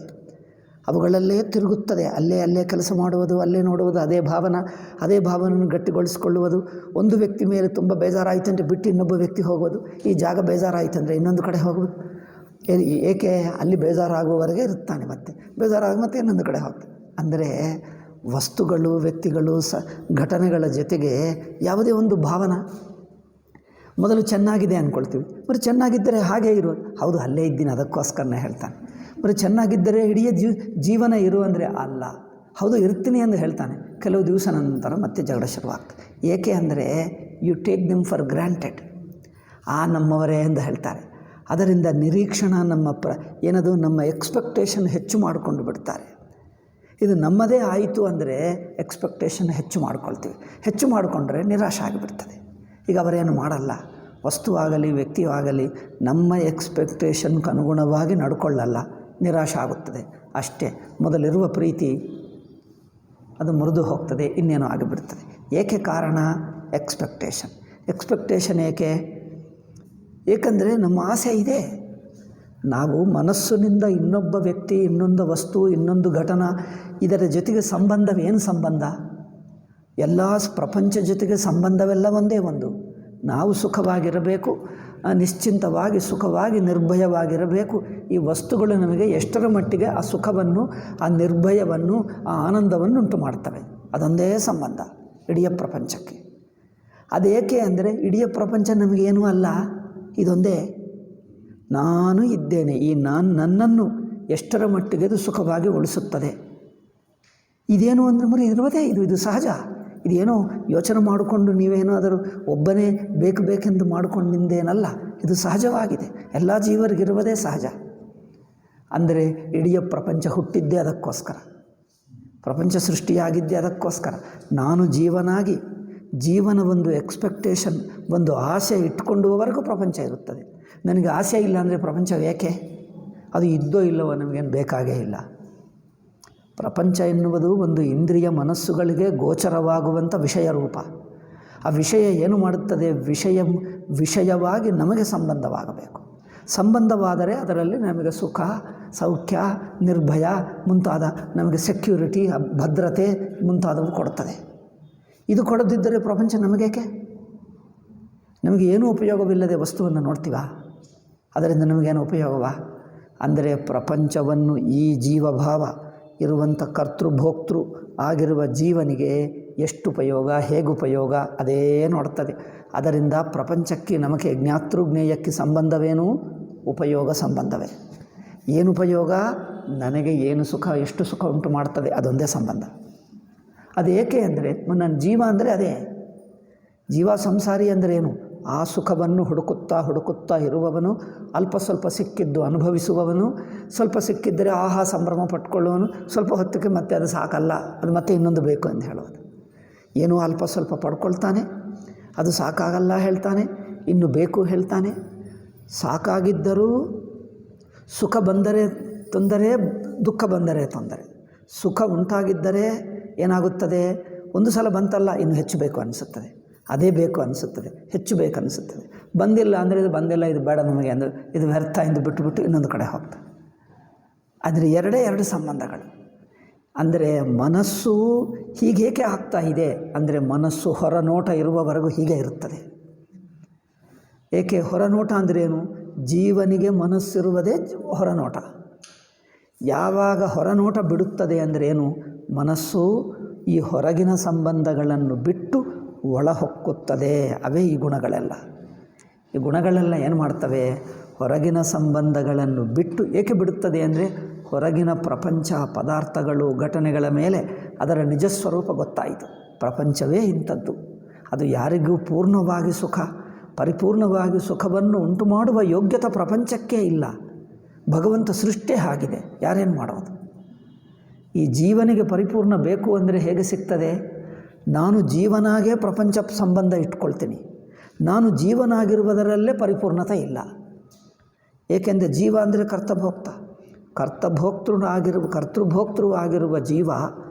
ಅವುಗಳಲ್ಲೇ ತಿರುಗುತ್ತದೆ, ಅಲ್ಲೇ ಕೆಲಸ ಮಾಡುವುದು, ಅಲ್ಲೇ ನೋಡುವುದು, ಅದೇ ಭಾವನೆಯನ್ನು ಗಟ್ಟಿಗೊಳಿಸಿಕೊಳ್ಳುವುದು. ಒಂದು ವ್ಯಕ್ತಿ ಮೇಲೆ ತುಂಬ ಬೇಜಾರಾಯಿತು ಅಂದರೆ ಬಿಟ್ಟು ಇನ್ನೊಬ್ಬ ವ್ಯಕ್ತಿ ಹೋಗೋದು, ಈ ಜಾಗ ಬೇಜಾರಾಯಿತು ಅಂದರೆ ಇನ್ನೊಂದು ಕಡೆ ಹೋಗೋದು. ಏಕೆ? ಅಲ್ಲಿ ಬೇಜಾರಾಗುವವರೆಗೆ ಇರುತ್ತಾನೆ, ಮತ್ತೆ ಬೇಜಾರಾಗಿ ಮತ್ತೆ ಇನ್ನೊಂದು ಕಡೆ ಹೋಗ್ತಾನೆ. ಅಂದರೆ ವಸ್ತುಗಳು, ವ್ಯಕ್ತಿಗಳು, ಘಟನೆಗಳ ಜೊತೆಗೆ ಯಾವುದೇ ಒಂದು ಭಾವನೆ ಮೊದಲು ಚೆನ್ನಾಗಿದೆ ಅಂದ್ಕೊಳ್ತೀವಿ. ಬರೀ ಚೆನ್ನಾಗಿದ್ದರೆ ಹಾಗೇ ಇರೋದು, ಹೌದು ಅಲ್ಲೇ ಇದ್ದೀನಿ ಅದಕ್ಕೋಸ್ಕರನೇ ಹೇಳ್ತಾನೆ. ಬರೀ ಚೆನ್ನಾಗಿದ್ದರೆ ಇಡೀ ಜೀವನ ಇರು ಅಂದರೆ ಅಲ್ಲ, ಹೌದು ಇರ್ತೀನಿ ಎಂದು ಹೇಳ್ತಾನೆ. ಕೆಲವು ದಿವಸ ನಂತರ ಮತ್ತೆ ಜಗಳ ಶುರುವಾಗ್ತದೆ. ಏಕೆ ಅಂದರೆ you take them for granted, ನಮ್ಮವರೇ ಎಂದು ಹೇಳ್ತಾರೆ. ಅದರಿಂದ ನಿರೀಕ್ಷಣಾ ಏನದು ನಮ್ಮ ಎಕ್ಸ್ಪೆಕ್ಟೇಷನ್ ಹೆಚ್ಚು ಮಾಡಿಕೊಂಡು ಬಿಡ್ತಾರೆ. ಇದು ನಮ್ಮದೇ ಆಯಿತು ಅಂದರೆ ಎಕ್ಸ್ಪೆಕ್ಟೇಷನ್ ಹೆಚ್ಚು ಮಾಡ್ಕೊಳ್ತೀವಿ. ಹೆಚ್ಚು ಮಾಡಿಕೊಂಡ್ರೆ ನಿರಾಶೆ ಆಗಿಬಿಡ್ತದೆ. ಈಗ ಅವರೇನು ಮಾಡಲ್ಲ, ವಸ್ತುವಾಗಲಿ ವ್ಯಕ್ತಿಯಾಗಲಿ ನಮ್ಮ ಎಕ್ಸ್ಪೆಕ್ಟೇಷನ್ಗೆ ಅನುಗುಣವಾಗಿ ನಡ್ಕೊಳ್ಳಲ್ಲ, ನಿರಾಶೆ ಆಗುತ್ತದೆ ಅಷ್ಟೇ. ಮೊದಲಿರುವ ಪ್ರೀತಿ ಅದು ಮುರಿದು ಹೋಗ್ತದೆ, ಇನ್ನೇನೋ ಆಗಿಬಿಡ್ತದೆ. ಏಕೆ ಕಾರಣ? ಎಕ್ಸ್ಪೆಕ್ಟೇಷನ್ ಏಕೆಂದರೆ ನಮ್ಮ ಆಸೆ ಇದೆ. ನಾವು ಮನಸ್ಸಿನಿಂದ ಇನ್ನೊಬ್ಬ ವ್ಯಕ್ತಿ, ಇನ್ನೊಂದು ವಸ್ತು, ಇನ್ನೊಂದು ಘಟನಾ, ಇದರ ಜೊತೆಗೆ ಸಂಬಂಧವೇನು ಸಂಬಂಧ? ಎಲ್ಲ ಪ್ರಪಂಚ ಜೊತೆಗೆ ಸಂಬಂಧವೆಲ್ಲ ಒಂದೇ ಒಂದು. ನಾವು ಸುಖವಾಗಿರಬೇಕು, ನಿಶ್ಚಿಂತವಾಗಿ ಸುಖವಾಗಿ ನಿರ್ಭಯವಾಗಿರಬೇಕು. ಈ ವಸ್ತುಗಳು ನಮಗೆ ಎಷ್ಟರ ಮಟ್ಟಿಗೆ ಆ ಸುಖವನ್ನು, ಆ ನಿರ್ಭಯವನ್ನು, ಆ ಆನಂದವನ್ನು ಉಂಟು ಮಾಡ್ತವೆ. ಅದೊಂದೇ ಸಂಬಂಧ ಇಡೀ ಪ್ರಪಂಚಕ್ಕೆ. ಅದೇಕೆ ಅಂದರೆ ಇಡೀ ಪ್ರಪಂಚ ನಮಗೇನೂ ಅಲ್ಲ, ಇದೊಂದೇ. ನಾನು ಇದ್ದೇನೆ, ಈ ನನ್ನನ್ನು ಎಷ್ಟರ ಮಟ್ಟಿಗೆ ಇದು ಸುಖವಾಗಿ ಉಳಿಸುತ್ತದೆ. ಇದೇನು ಅಂದರೆ ಮರಿ ಇರುವುದೇ ಇದು ಸಹಜ. ಇದೇನೋ ಯೋಚನೆ ಮಾಡಿಕೊಂಡು ನೀವೇನಾದರೂ ಒಬ್ಬನೇ ಬೇಕೆಂದು ಮಾಡಿಕೊಂಡಿದ್ದೇನಲ್ಲ, ಇದು ಸಹಜವಾಗಿದೆ. ಎಲ್ಲ ಜೀವರಿಗಿರುವುದೇ ಸಹಜ. ಅಂದರೆ ಇಡೀ ಪ್ರಪಂಚ ಹುಟ್ಟಿದ್ದೇ ಅದಕ್ಕೋಸ್ಕರ, ಪ್ರಪಂಚ ಸೃಷ್ಟಿಯಾಗಿದ್ದೇ ಅದಕ್ಕೋಸ್ಕರ. ನಾನು ಜೀವನಾಗಿ ಜೀವನ ಒಂದು ಎಕ್ಸ್ಪೆಕ್ಟೇಷನ್, ಒಂದು ಆಸೆ ಇಟ್ಕೊಂಡುವವರೆಗೂ ಪ್ರಪಂಚ ಇರುತ್ತದೆ. ನನಗೆ ಆಸೆ ಇಲ್ಲ ಅಂದರೆ ಪ್ರಪಂಚ ಏಕೆ? ಅದು ಇದ್ದೋ ಇಲ್ಲವೋ ನಮಗೇನು ಬೇಕಾಗೇ ಇಲ್ಲ. ಪ್ರಪಂಚ ಎನ್ನುವುದು ಒಂದು ಇಂದ್ರಿಯ ಮನಸ್ಸುಗಳಿಗೆ ಗೋಚರವಾಗುವಂಥ ವಿಷಯ ರೂಪ. ಆ ವಿಷಯ ಏನು ಮಾಡುತ್ತದೆ? ವಿಷಯವಾಗಿ ನಮಗೆ ಸಂಬಂಧವಾಗಬೇಕು. ಸಂಬಂಧವಾದರೆ ಅದರಲ್ಲಿ ನಮಗೆ ಸುಖ, ಸೌಖ್ಯ, ನಿರ್ಭಯ ಮುಂತಾದ ನಮಗೆ ಸೆಕ್ಯೂರಿಟಿ, ಭದ್ರತೆ ಮುಂತಾದವು ಕೊಡುತ್ತದೆ. ಇದು ಕೊಡದಿದ್ದರೆ ಪ್ರಪಂಚ ನಮಗೇಕೆ? ನಮಗೆ ಏನೂ ಉಪಯೋಗವಿಲ್ಲದೆ ವಸ್ತುವನ್ನು ನೋಡ್ತೀವ, ಅದರಿಂದ ನಮಗೇನು ಉಪಯೋಗವಾ? ಅಂದರೆ ಪ್ರಪಂಚವನ್ನು ಈ ಜೀವಭಾವ ಇರುವಂಥ ಕರ್ತೃಭೋಕ್ತೃ ಆಗಿರುವ ಜೀವನಿಗೆ ಎಷ್ಟು ಉಪಯೋಗ, ಹೇಗೆ ಉಪಯೋಗ ಅದೇ ನೋಡ್ತದೆ. ಅದರಿಂದ ಪ್ರಪಂಚಕ್ಕೆ ನಮಗೆ ಜ್ಞಾತೃಜ್ಞೇಯಕ್ಕೆ ಸಂಬಂಧವೇನು? ಉಪಯೋಗ ಸಂಬಂಧವೇ. ಏನು ಉಪಯೋಗ? ನನಗೆ ಏನು ಸುಖ, ಎಷ್ಟು ಸುಖ ಉಂಟು ಮಾಡ್ತದೆ, ಅದೊಂದೇ ಸಂಬಂಧ. ಅದೇಕೆ ಅಂದರೆ ನನ್ನ ಜೀವ ಅಂದರೆ ಅದೇ. ಜೀವ ಸಂಸಾರಿ ಅಂದರೆ ಏನು? ಆ ಸುಖವನ್ನು ಹುಡುಕುತ್ತಾ ಇರುವವನು, ಅಲ್ಪ ಸ್ವಲ್ಪ ಸಿಕ್ಕಿದ್ದು ಅನುಭವಿಸುವವನು, ಸ್ವಲ್ಪ ಸಿಕ್ಕಿದ್ದರೆ ಆಹಾ ಸಂಭ್ರಮ ಪಟ್ಕೊಳ್ಳುವನು, ಸ್ವಲ್ಪ ಹೊತ್ತಿಗೆ ಮತ್ತೆ ಅದು ಸಾಕಲ್ಲ, ಅದು ಮತ್ತೆ ಇನ್ನೊಂದು ಬೇಕು ಎಂದು ಹೇಳೋದು. ಏನೋ ಅಲ್ಪ ಸ್ವಲ್ಪ ಪಡ್ಕೊಳ್ತಾನೆ, ಅದು ಸಾಕಾಗಲ್ಲ ಹೇಳ್ತಾನೆ, ಇನ್ನು ಬೇಕು ಹೇಳ್ತಾನೆ. ಸಾಕಾಗಿದ್ದರೂ ಸುಖ ಬಂದರೆ ತೊಂದರೆ, ದುಃಖ ಬಂದರೆ ತೊಂದರೆ. ಸುಖ ಉಂಟಾಗಿದ್ದರೆ ಏನಾಗುತ್ತದೆ? ಒಂದು ಸಲ ಬಂತಲ್ಲ, ಇನ್ನು ಹೆಚ್ಚು ಬೇಕು ಅನಿಸುತ್ತದೆ, ಅದೇ ಬೇಕು ಅನಿಸುತ್ತದೆ, ಹೆಚ್ಚು ಬೇಕು ಅನಿಸುತ್ತದೆ. ಬಂದಿಲ್ಲ ಅಂದರೆ ಇದು ಬಂದಿಲ್ಲ, ಇದು ಬೇಡ ನಮಗೆ ಅಂದರೆ ಇದು ವ್ಯರ್ಥ ಎಂದು ಬಿಟ್ಟುಬಿಟ್ಟು ಇನ್ನೊಂದು ಕಡೆ ಹೋಗ್ತದೆ. ಆದರೆ ಎರಡು ಸಂಬಂಧಗಳು. ಅಂದರೆ ಮನಸ್ಸು ಹೀಗೇಕೆ ಆಗ್ತಾ ಇದೆ ಅಂದರೆ ಮನಸ್ಸು ಹೊರನೋಟ ಇರುವವರೆಗೂ ಹೀಗೆ ಇರುತ್ತದೆ. ಏಕೆ? ಹೊರನೋಟ ಅಂದ್ರೇನು? ಜೀವನಿಗೆ ಮನಸ್ಸಿರುವುದೇ ಹೊರನೋಟ. ಯಾವಾಗ ಹೊರನೋಟ ಬಿಡುತ್ತದೆ ಅಂದ್ರೇನು? ಮನಸ್ಸು ಈ ಹೊರಗಿನ ಸಂಬಂಧಗಳನ್ನು ಬಿಟ್ಟು ಒಳ ಹೊಕ್ಕುತ್ತದೆ. ಅವೇ ಈ ಗುಣಗಳೆಲ್ಲ. ಈ ಗುಣಗಳೆಲ್ಲ ಏನು ಮಾಡ್ತವೆ? ಹೊರಗಿನ ಸಂಬಂಧಗಳನ್ನು ಬಿಟ್ಟು ಏಕೆ ಬಿಡುತ್ತದೆ ಅಂದರೆ ಹೊರಗಿನ ಪ್ರಪಂಚ, ಪದಾರ್ಥಗಳು, ಘಟನೆಗಳ ಮೇಲೆ ಅದರ ನಿಜ ಸ್ವರೂಪ ಗೊತ್ತಾಯಿತು. ಪ್ರಪಂಚವೇ ಇಂಥದ್ದು, ಅದು ಯಾರಿಗೂ ಪೂರ್ಣವಾಗಿ ಸುಖ, ಪರಿಪೂರ್ಣವಾಗಿ ಸುಖವನ್ನು ಉಂಟು ಮಾಡುವ ಯೋಗ್ಯತೆ ಪ್ರಪಂಚಕ್ಕೇ ಇಲ್ಲ. ಭಗವಂತ ಸೃಷ್ಟಿ ಆಗಿದೆ, ಯಾರೇನು ಮಾಡೋದು? ಈ ಜೀವನಿಗೆ ಪರಿಪೂರ್ಣ ಬೇಕು ಅಂದರೆ ಹೇಗೆ ಸಿಗ್ತದೆ? ನಾನು ಜೀವನಾಗೇ ಪ್ರಪಂಚ ಸಂಬಂಧ ಇಟ್ಕೊಳ್ತೀನಿ. ನಾನು ಜೀವನಾಗಿರುವುದರಲ್ಲೇ ಪರಿಪೂರ್ಣತೆ ಇಲ್ಲ. ಏಕೆಂದರೆ ಜೀವ ಅಂದರೆ ಕರ್ತೃಭೋಕ್ತೃ ಆಗಿರುವ ಜೀವ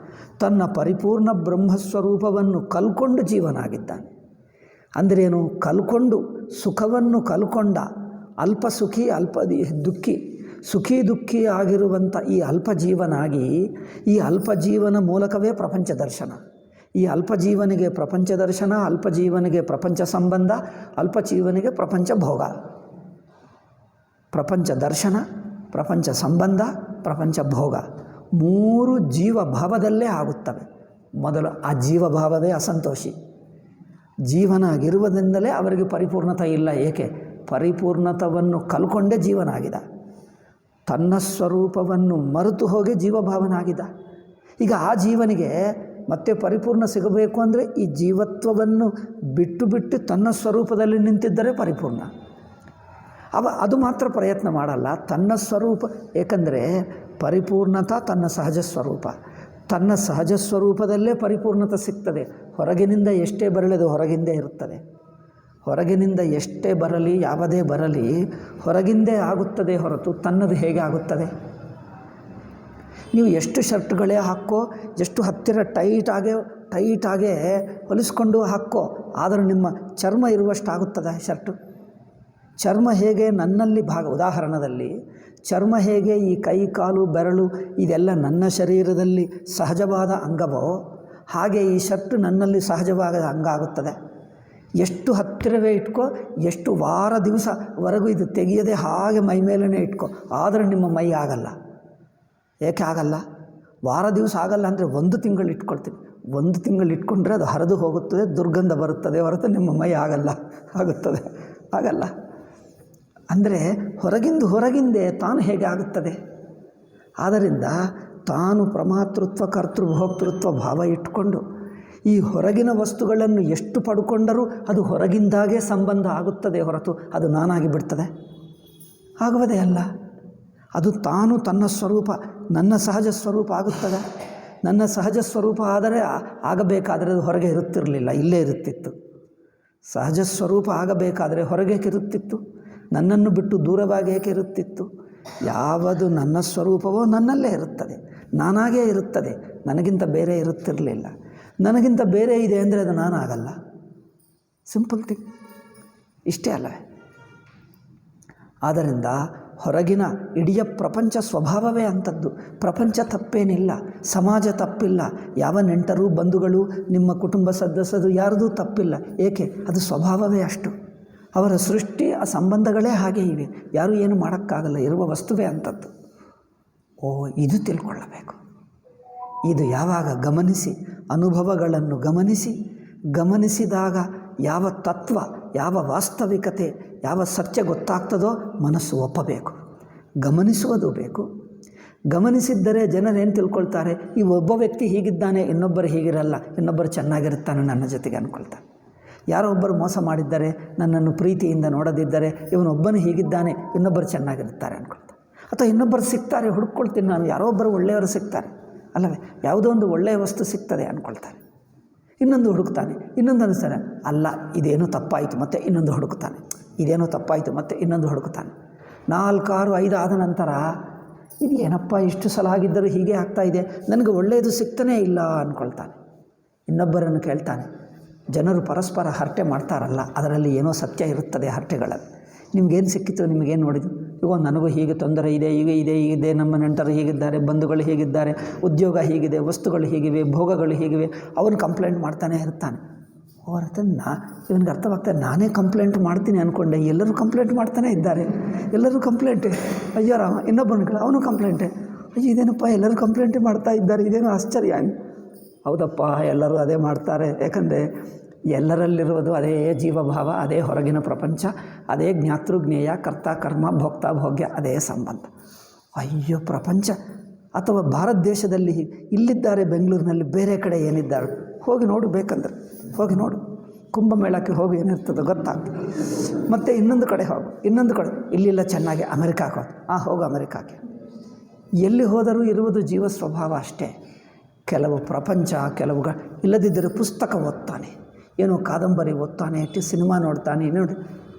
ತನ್ನ ಪರಿಪೂರ್ಣ ಬ್ರಹ್ಮಸ್ವರೂಪವನ್ನು ಕಲ್ಕೊಂಡು ಜೀವನಾಗಿದ್ದಾನೆ. ಅಂದ್ರೇನು? ಕಲ್ಕೊಂಡು ಸುಖವನ್ನು ಕಲ್ಕೊಂಡ ಅಲ್ಪ ಸುಖಿ, ಅಲ್ಪ ದುಃಖಿ, ಸುಖಿ ದುಃಖಿ ಆಗಿರುವಂಥ ಈ ಅಲ್ಪ ಜೀವನಾಗಿ, ಈ ಅಲ್ಪ ಜೀವನ ಮೂಲಕವೇ ಪ್ರಪಂಚ ದರ್ಶನ. ಈ ಅಲ್ಪ ಜೀವನಿಗೆ ಪ್ರಪಂಚ ದರ್ಶನ, ಅಲ್ಪ ಜೀವನಿಗೆ ಪ್ರಪಂಚ ಸಂಬಂಧ, ಅಲ್ಪ ಜೀವನಿಗೆ ಪ್ರಪಂಚ ಭೋಗ. ಪ್ರಪಂಚ ದರ್ಶನ, ಪ್ರಪಂಚ ಸಂಬಂಧ, ಪ್ರಪಂಚ ಭೋಗ, ಮೂರು ಜೀವಭಾವದಲ್ಲೇ ಆಗುತ್ತವೆ. ಮೊದಲು ಆ ಜೀವಭಾವವೇ ಅಸಂತೋಷಿ. ಜೀವನಾಗಿರುವುದರಿಂದಲೇ ಅವರಿಗೆ ಪರಿಪೂರ್ಣತೆ ಇಲ್ಲ. ಏಕೆ? ಪರಿಪೂರ್ಣತವನ್ನು ಕಲ್ಕೊಂಡೇ ಜೀವನಾಗಿದ. ತನ್ನ ಸ್ವರೂಪವನ್ನು ಮರೆತು ಹೋಗಿ ಜೀವಭಾವನಾಗಿದ್ದ. ಈಗ ಆ ಜೀವನಿಗೆ ಮತ್ತೆ ಪರಿಪೂರ್ಣ ಸಿಗಬೇಕು ಅಂದರೆ ಈ ಜೀವತ್ವವನ್ನು ಬಿಟ್ಟು ತನ್ನ ಸ್ವರೂಪದಲ್ಲಿ ನಿಂತಿದ್ದರೆ ಪರಿಪೂರ್ಣ. ಅದು ಮಾತ್ರ ಪ್ರಯತ್ನ ಮಾಡಲ್ಲ, ತನ್ನ ಸ್ವರೂಪ. ಏಕೆಂದರೆ ಪರಿಪೂರ್ಣತ ತನ್ನ ಸಹಜ ಸ್ವರೂಪ. ತನ್ನ ಸಹಜ ಸ್ವರೂಪದಲ್ಲೇ ಪರಿಪೂರ್ಣತೆ ಸಿಗ್ತದೆ. ಹೊರಗಿನಿಂದ ಎಷ್ಟೇ ಬರಲಿ ಅದು ಹೊರಗಿಂದೇ ಇರುತ್ತದೆ. ಹೊರಗಿನಿಂದ ಎಷ್ಟೇ ಬರಲಿ, ಯಾವುದೇ ಬರಲಿ, ಹೊರಗಿಂದೇ ಆಗುತ್ತದೆ ಹೊರತು ತನ್ನದು ಹೇಗೆ ಆಗುತ್ತದೆ? ನೀವು ಎಷ್ಟು ಶರ್ಟ್ಗಳೇ ಹಾಕೋ, ಎಷ್ಟು ಹತ್ತಿರ ಟೈಟಾಗೆ ಹೊಲಿಸ್ಕೊಂಡು ಹಾಕೋ, ಆದರೂ ನಿಮ್ಮ ಚರ್ಮ ಇರುವಷ್ಟು ಆಗುತ್ತದೆ ಶರ್ಟು. ಚರ್ಮ ಹೇಗೆ ನನ್ನಲ್ಲಿ ಉದಾಹರಣದಲ್ಲಿ ಚರ್ಮ ಹೇಗೆ ಈ ಕೈ, ಕಾಲು, ಬೆರಳು ಇದೆಲ್ಲ ನನ್ನ ಶರೀರದಲ್ಲಿ ಸಹಜವಾದ ಅಂಗವೋ, ಹಾಗೆ ಈ ಶರ್ಟು ನನ್ನಲ್ಲಿ ಸಹಜವಾದ ಅಂಗ ಆಗುತ್ತದೆ. ಎಷ್ಟು ಹತ್ತಿರವೇ ಇಟ್ಕೋ, ಎಷ್ಟು ವಾರ ದಿವಸವರೆಗೂ ಇದು ತೆಗೆಯದೆ ಹಾಗೆ ಮೈ ಮೇಲೇ ಇಟ್ಕೋ, ಆದರೆ ನಿಮ್ಮ ಮೈ ಆಗಲ್ಲ. ಏಕೆ ಆಗಲ್ಲ? ವಾರ ದಿವಸ ಆಗಲ್ಲ ಅಂದರೆ 1 ತಿಂಗಳು ಇಟ್ಕೊಳ್ತೀನಿ. 1 ತಿಂಗಳು ಇಟ್ಕೊಂಡ್ರೆ ಅದು ಹರಿದು ಹೋಗುತ್ತದೆ, ದುರ್ಗಂಧ ಬರುತ್ತದೆ ಹೊರತು ನಿಮ್ಮ ಮೈ ಆಗಲ್ಲ. ಅಂದರೆ ಹೊರಗಿಂದೇ ತಾನು ಹೇಗೆ ಆಗುತ್ತದೆ? ಆದ್ದರಿಂದ ತಾನು ಪ್ರಮಾತೃತ್ವ ಕರ್ತೃಭೋಕ್ತೃತ್ವ ಭಾವ ಇಟ್ಕೊಂಡು ಈ ಹೊರಗಿನ ವಸ್ತುಗಳನ್ನು ಎಷ್ಟು ಪಡ್ಕೊಂಡರೂ ಅದು ಹೊರಗಿಂದಾಗೇ ಸಂಬಂಧ ಆಗುತ್ತದೆ ಹೊರತು ಅದು ನಾನಾಗಿ ಬಿಡ್ತದೆ? ಆಗುವುದೇ ಅಲ್ಲ. ಅದು ತಾನು ತನ್ನ ಸ್ವರೂಪ, ನನ್ನ ಸಹಜ ಸ್ವರೂಪ ಆಗುತ್ತದೆ. ನನ್ನ ಸಹಜ ಸ್ವರೂಪ ಆದರೆ ಆಗಬೇಕಾದರೆ ಅದು ಹೊರಗೆ ಇರುತ್ತಿರಲಿಲ್ಲ, ಇಲ್ಲೇ ಇರುತ್ತಿತ್ತು. ಸಹಜ ಸ್ವರೂಪ ಆಗಬೇಕಾದರೆ ಹೊರಗೆ ಇರುತ್ತಿತ್ತು, ನನ್ನನ್ನು ಬಿಟ್ಟು ದೂರವಾಗಿ ಏಕೆ ಇರುತ್ತಿತ್ತು? ಯಾವುದು ನನ್ನ ಸ್ವರೂಪವೋ ನನ್ನಲ್ಲೇ ಇರುತ್ತದೆ, ನಾನಾಗೇ ಇರುತ್ತದೆ, ನನಗಿಂತ ಬೇರೆ ಇರುತ್ತಿರಲಿಲ್ಲ. ನನಗಿಂತ ಬೇರೆ ಇದೆ ಅಂದರೆ ಅದು ನಾನಾಗಲ್ಲ. ಸಿಂಪಲ್ ಥಿಂಗ್, ಇಷ್ಟೇ ಅಲ್ಲವೇ? ಆದ್ದರಿಂದ ಹೊರಗಿನ ಇಡೀ ಪ್ರಪಂಚ ಸ್ವಭಾವವೇ ಅಂಥದ್ದು. ಪ್ರಪಂಚ ತಪ್ಪೇನಿಲ್ಲ, ಸಮಾಜ ತಪ್ಪಿಲ್ಲ, ಯಾವ ನೆಂಟರು ಬಂಧುಗಳು ನಿಮ್ಮ ಕುಟುಂಬ ಸದಸ್ಯರು ಯಾರದೂ ತಪ್ಪಿಲ್ಲ. ಏಕೆ? ಅದು ಸ್ವಭಾವವೇ ಅಷ್ಟು. ಅವರ ಸೃಷ್ಟಿ, ಆ ಸಂಬಂಧಗಳೇ ಹಾಗೆ ಇವೆ, ಯಾರೂ ಏನು ಮಾಡೋಕ್ಕಾಗಲ್ಲ, ಇರುವ ವಸ್ತುವೇ ಅಂಥದ್ದು. ಇದು ತಿಳ್ಕೊಳ್ಳಬೇಕು. ಇದು ಯಾವಾಗ ಗಮನಿಸಿ, ಅನುಭವಗಳನ್ನು ಗಮನಿಸಿದಾಗ ಯಾವ ತತ್ವ, ಯಾವ ವಾಸ್ತವಿಕತೆ, ಯಾವ ಸತ್ಯ ಗೊತ್ತಾಗ್ತದೋ ಮನಸ್ಸು ಒಪ್ಪಬೇಕು, ಗಮನಿಸುವುದು ಬೇಕು. ಗಮನಿಸಿದ್ದರೆ ಜನರೇನು ತಿಳ್ಕೊಳ್ತಾರೆ? ಈ ಒಬ್ಬ ವ್ಯಕ್ತಿ ಹೀಗಿದ್ದಾನೆ, ಇನ್ನೊಬ್ಬರು ಹೀಗಿರಲ್ಲ, ಇನ್ನೊಬ್ಬರು ಚೆನ್ನಾಗಿರುತ್ತಾನೆ ನನ್ನ ಜೊತೆಗೆ ಅಂದ್ಕೊಳ್ತಾನೆ. ಯಾರೋ ಒಬ್ಬರು ಮೋಸ ಮಾಡಿದ್ದಾರೆ, ನನ್ನನ್ನು ಪ್ರೀತಿಯಿಂದ ನೋಡದಿದ್ದರೆ ಇವನೊಬ್ಬನು ಹೀಗಿದ್ದಾನೆ, ಇನ್ನೊಬ್ಬರು ಚೆನ್ನಾಗಿರ್ತಾರೆ ಅಂದ್ಕೊಳ್ತಾನೆ. ಅಥವಾ ಇನ್ನೊಬ್ಬರು ಸಿಗ್ತಾರೆ, ಹುಡುಕ್ಕೊಳ್ತೀನಿ ನಾನು, ಯಾರೋ ಒಬ್ಬರು ಒಳ್ಳೆಯವರು ಸಿಗ್ತಾರೆ ಅಲ್ಲವೇ, ಯಾವುದೋ ಒಂದು ಒಳ್ಳೆಯ ವಸ್ತು ಸಿಗ್ತದೆ ಅಂದ್ಕೊಳ್ತಾನೆ. ಇನ್ನೊಂದು ಹುಡುಕ್ತಾನೆ, ಇನ್ನೊಂದು ಅನ್ನಿಸ್ತಾನೆ, ಅಲ್ಲ ಇದೇನೋ ತಪ್ಪಾಯಿತು, ಮತ್ತು ಇನ್ನೊಂದು ಹುಡುಕ್ತಾನೆ, ಇದೇನೋ ತಪ್ಪಾಯಿತು, ಮತ್ತು ಇನ್ನೊಂದು ಹುಡುಕ್ತಾನೆ. 4, 6, 5 ಆದ ನಂತರ ಇದು ಏನಪ್ಪ ಇಷ್ಟು ಸಲ ಆಗಿದ್ದರೂ ಹೀಗೆ ಆಗ್ತಾಯಿದೆ, ನನಗೆ ಒಳ್ಳೆಯದು ಸಿಗ್ತಾನೇ ಇಲ್ಲ ಅಂದ್ಕೊಳ್ತಾನೆ. ಇನ್ನೊಬ್ಬರನ್ನು ಕೇಳ್ತಾನೆ. ಜನರು ಪರಸ್ಪರ ಹರಟೆ ಮಾಡ್ತಾರಲ್ಲ, ಅದರಲ್ಲಿ ಏನೋ ಸತ್ಯ ಇರುತ್ತದೆ ಹರಟೆಗಳಲ್ಲಿ. ನಿಮಗೇನು ಸಿಕ್ಕಿತು, ನಿಮಗೇನು ನೋಡಿದ್ದು? ಇವಾಗ ನನಗೂ ಹೀಗೆ ತೊಂದರೆ ಇದೆ, ಹೀಗಿದೆ, ನಮ್ಮ ನೆಂಟರು ಹೀಗಿದ್ದಾರೆ, ಬಂಧುಗಳು ಹೀಗಿದ್ದಾರೆ, ಉದ್ಯೋಗ ಹೀಗಿದೆ, ವಸ್ತುಗಳು ಹೀಗಿವೆ, ಭೋಗಗಳು ಹೀಗಿವೆ, ಅವನು ಕಂಪ್ಲೇಂಟ್ ಮಾಡ್ತಾನೆ ಇರ್ತಾನೆ. ಇವನಿಗೆ ಅರ್ಥವಾಗ್ತದೆ, ನಾನೇ ಕಂಪ್ಲೇಂಟ್ ಮಾಡ್ತೀನಿ ಅಂದ್ಕೊಂಡೆ, ಎಲ್ಲರೂ ಕಂಪ್ಲೇಂಟ್ ಮಾಡ್ತಾನೆ ಇದ್ದಾರೆ, ಎಲ್ಲರೂ ಕಂಪ್ಲೇಂಟೇ. ಅಯ್ಯೋ ರಾಮ, ಇನ್ನೊಬ್ಬನ ಅವನು ಕಂಪ್ಲೇಂಟೇ. ಅಯ್ಯೋ ಇದೇನಪ್ಪ ಎಲ್ಲರೂ ಕಂಪ್ಲೇಂಟೇ ಮಾಡ್ತಾ ಇದ್ದಾರೆ, ಇದೇನೋ ಆಶ್ಚರ್ಯ. ಹೌದಪ್ಪ, ಎಲ್ಲರೂ ಅದೇ ಮಾಡ್ತಾರೆ. ಯಾಕಂದರೆ ಎಲ್ಲರಲ್ಲಿರುವುದು ಅದೇ ಜೀವಭಾವ, ಅದೇ ಹೊರಗಿನ ಪ್ರಪಂಚ, ಅದೇ ಜ್ಞಾತೃಜ್ಞೇಯ, ಕರ್ತ ಕರ್ಮ, ಭೋಕ್ತ ಭೋಗ್ಯ, ಅದೇ ಸಂಬಂಧ. ಅಯ್ಯೋ ಪ್ರಪಂಚ ಅಥವಾ ಭಾರತ ದೇಶದಲ್ಲಿ ಇಲ್ಲಿದ್ದಾರೆ, ಬೆಂಗಳೂರಿನಲ್ಲಿ ಬೇರೆ ಕಡೆ ಏನಿದ್ದಾರೆ ಹೋಗಿ ನೋಡು, ಬೇಕಂದ್ರೆ ಹೋಗಿ ನೋಡು, ಕುಂಭಮೇಳಕ್ಕೆ ಹೋಗಿ ಏನಿರ್ತದೆ ಗೊತ್ತಾಗ್ತದೆ. ಮತ್ತು ಇನ್ನೊಂದು ಕಡೆ ಹೋಗು, ಇನ್ನೊಂದು ಕಡೆ, ಇಲ್ಲಿಲ್ಲ ಚೆನ್ನಾಗಿ ಅಮೆರಿಕಾಕ್ಕೆ ಹೋಗು ಅಮೆರಿಕಾಕ್ಕೆ. ಎಲ್ಲಿ ಹೋದರೂ ಇರುವುದು ಜೀವ ಸ್ವಭಾವ ಅಷ್ಟೇ. ಕೆಲವು ಪ್ರಪಂಚ, ಕೆಲವು ಇಲ್ಲದಿದ್ದರೆ ಪುಸ್ತಕ ಓದ್ತಾನೆ, ಏನೋ ಕಾದಂಬರಿ ಓದ್ತಾನೆ, ಸಿನಿಮಾ ನೋಡ್ತಾನೆ, ನೋಡಿ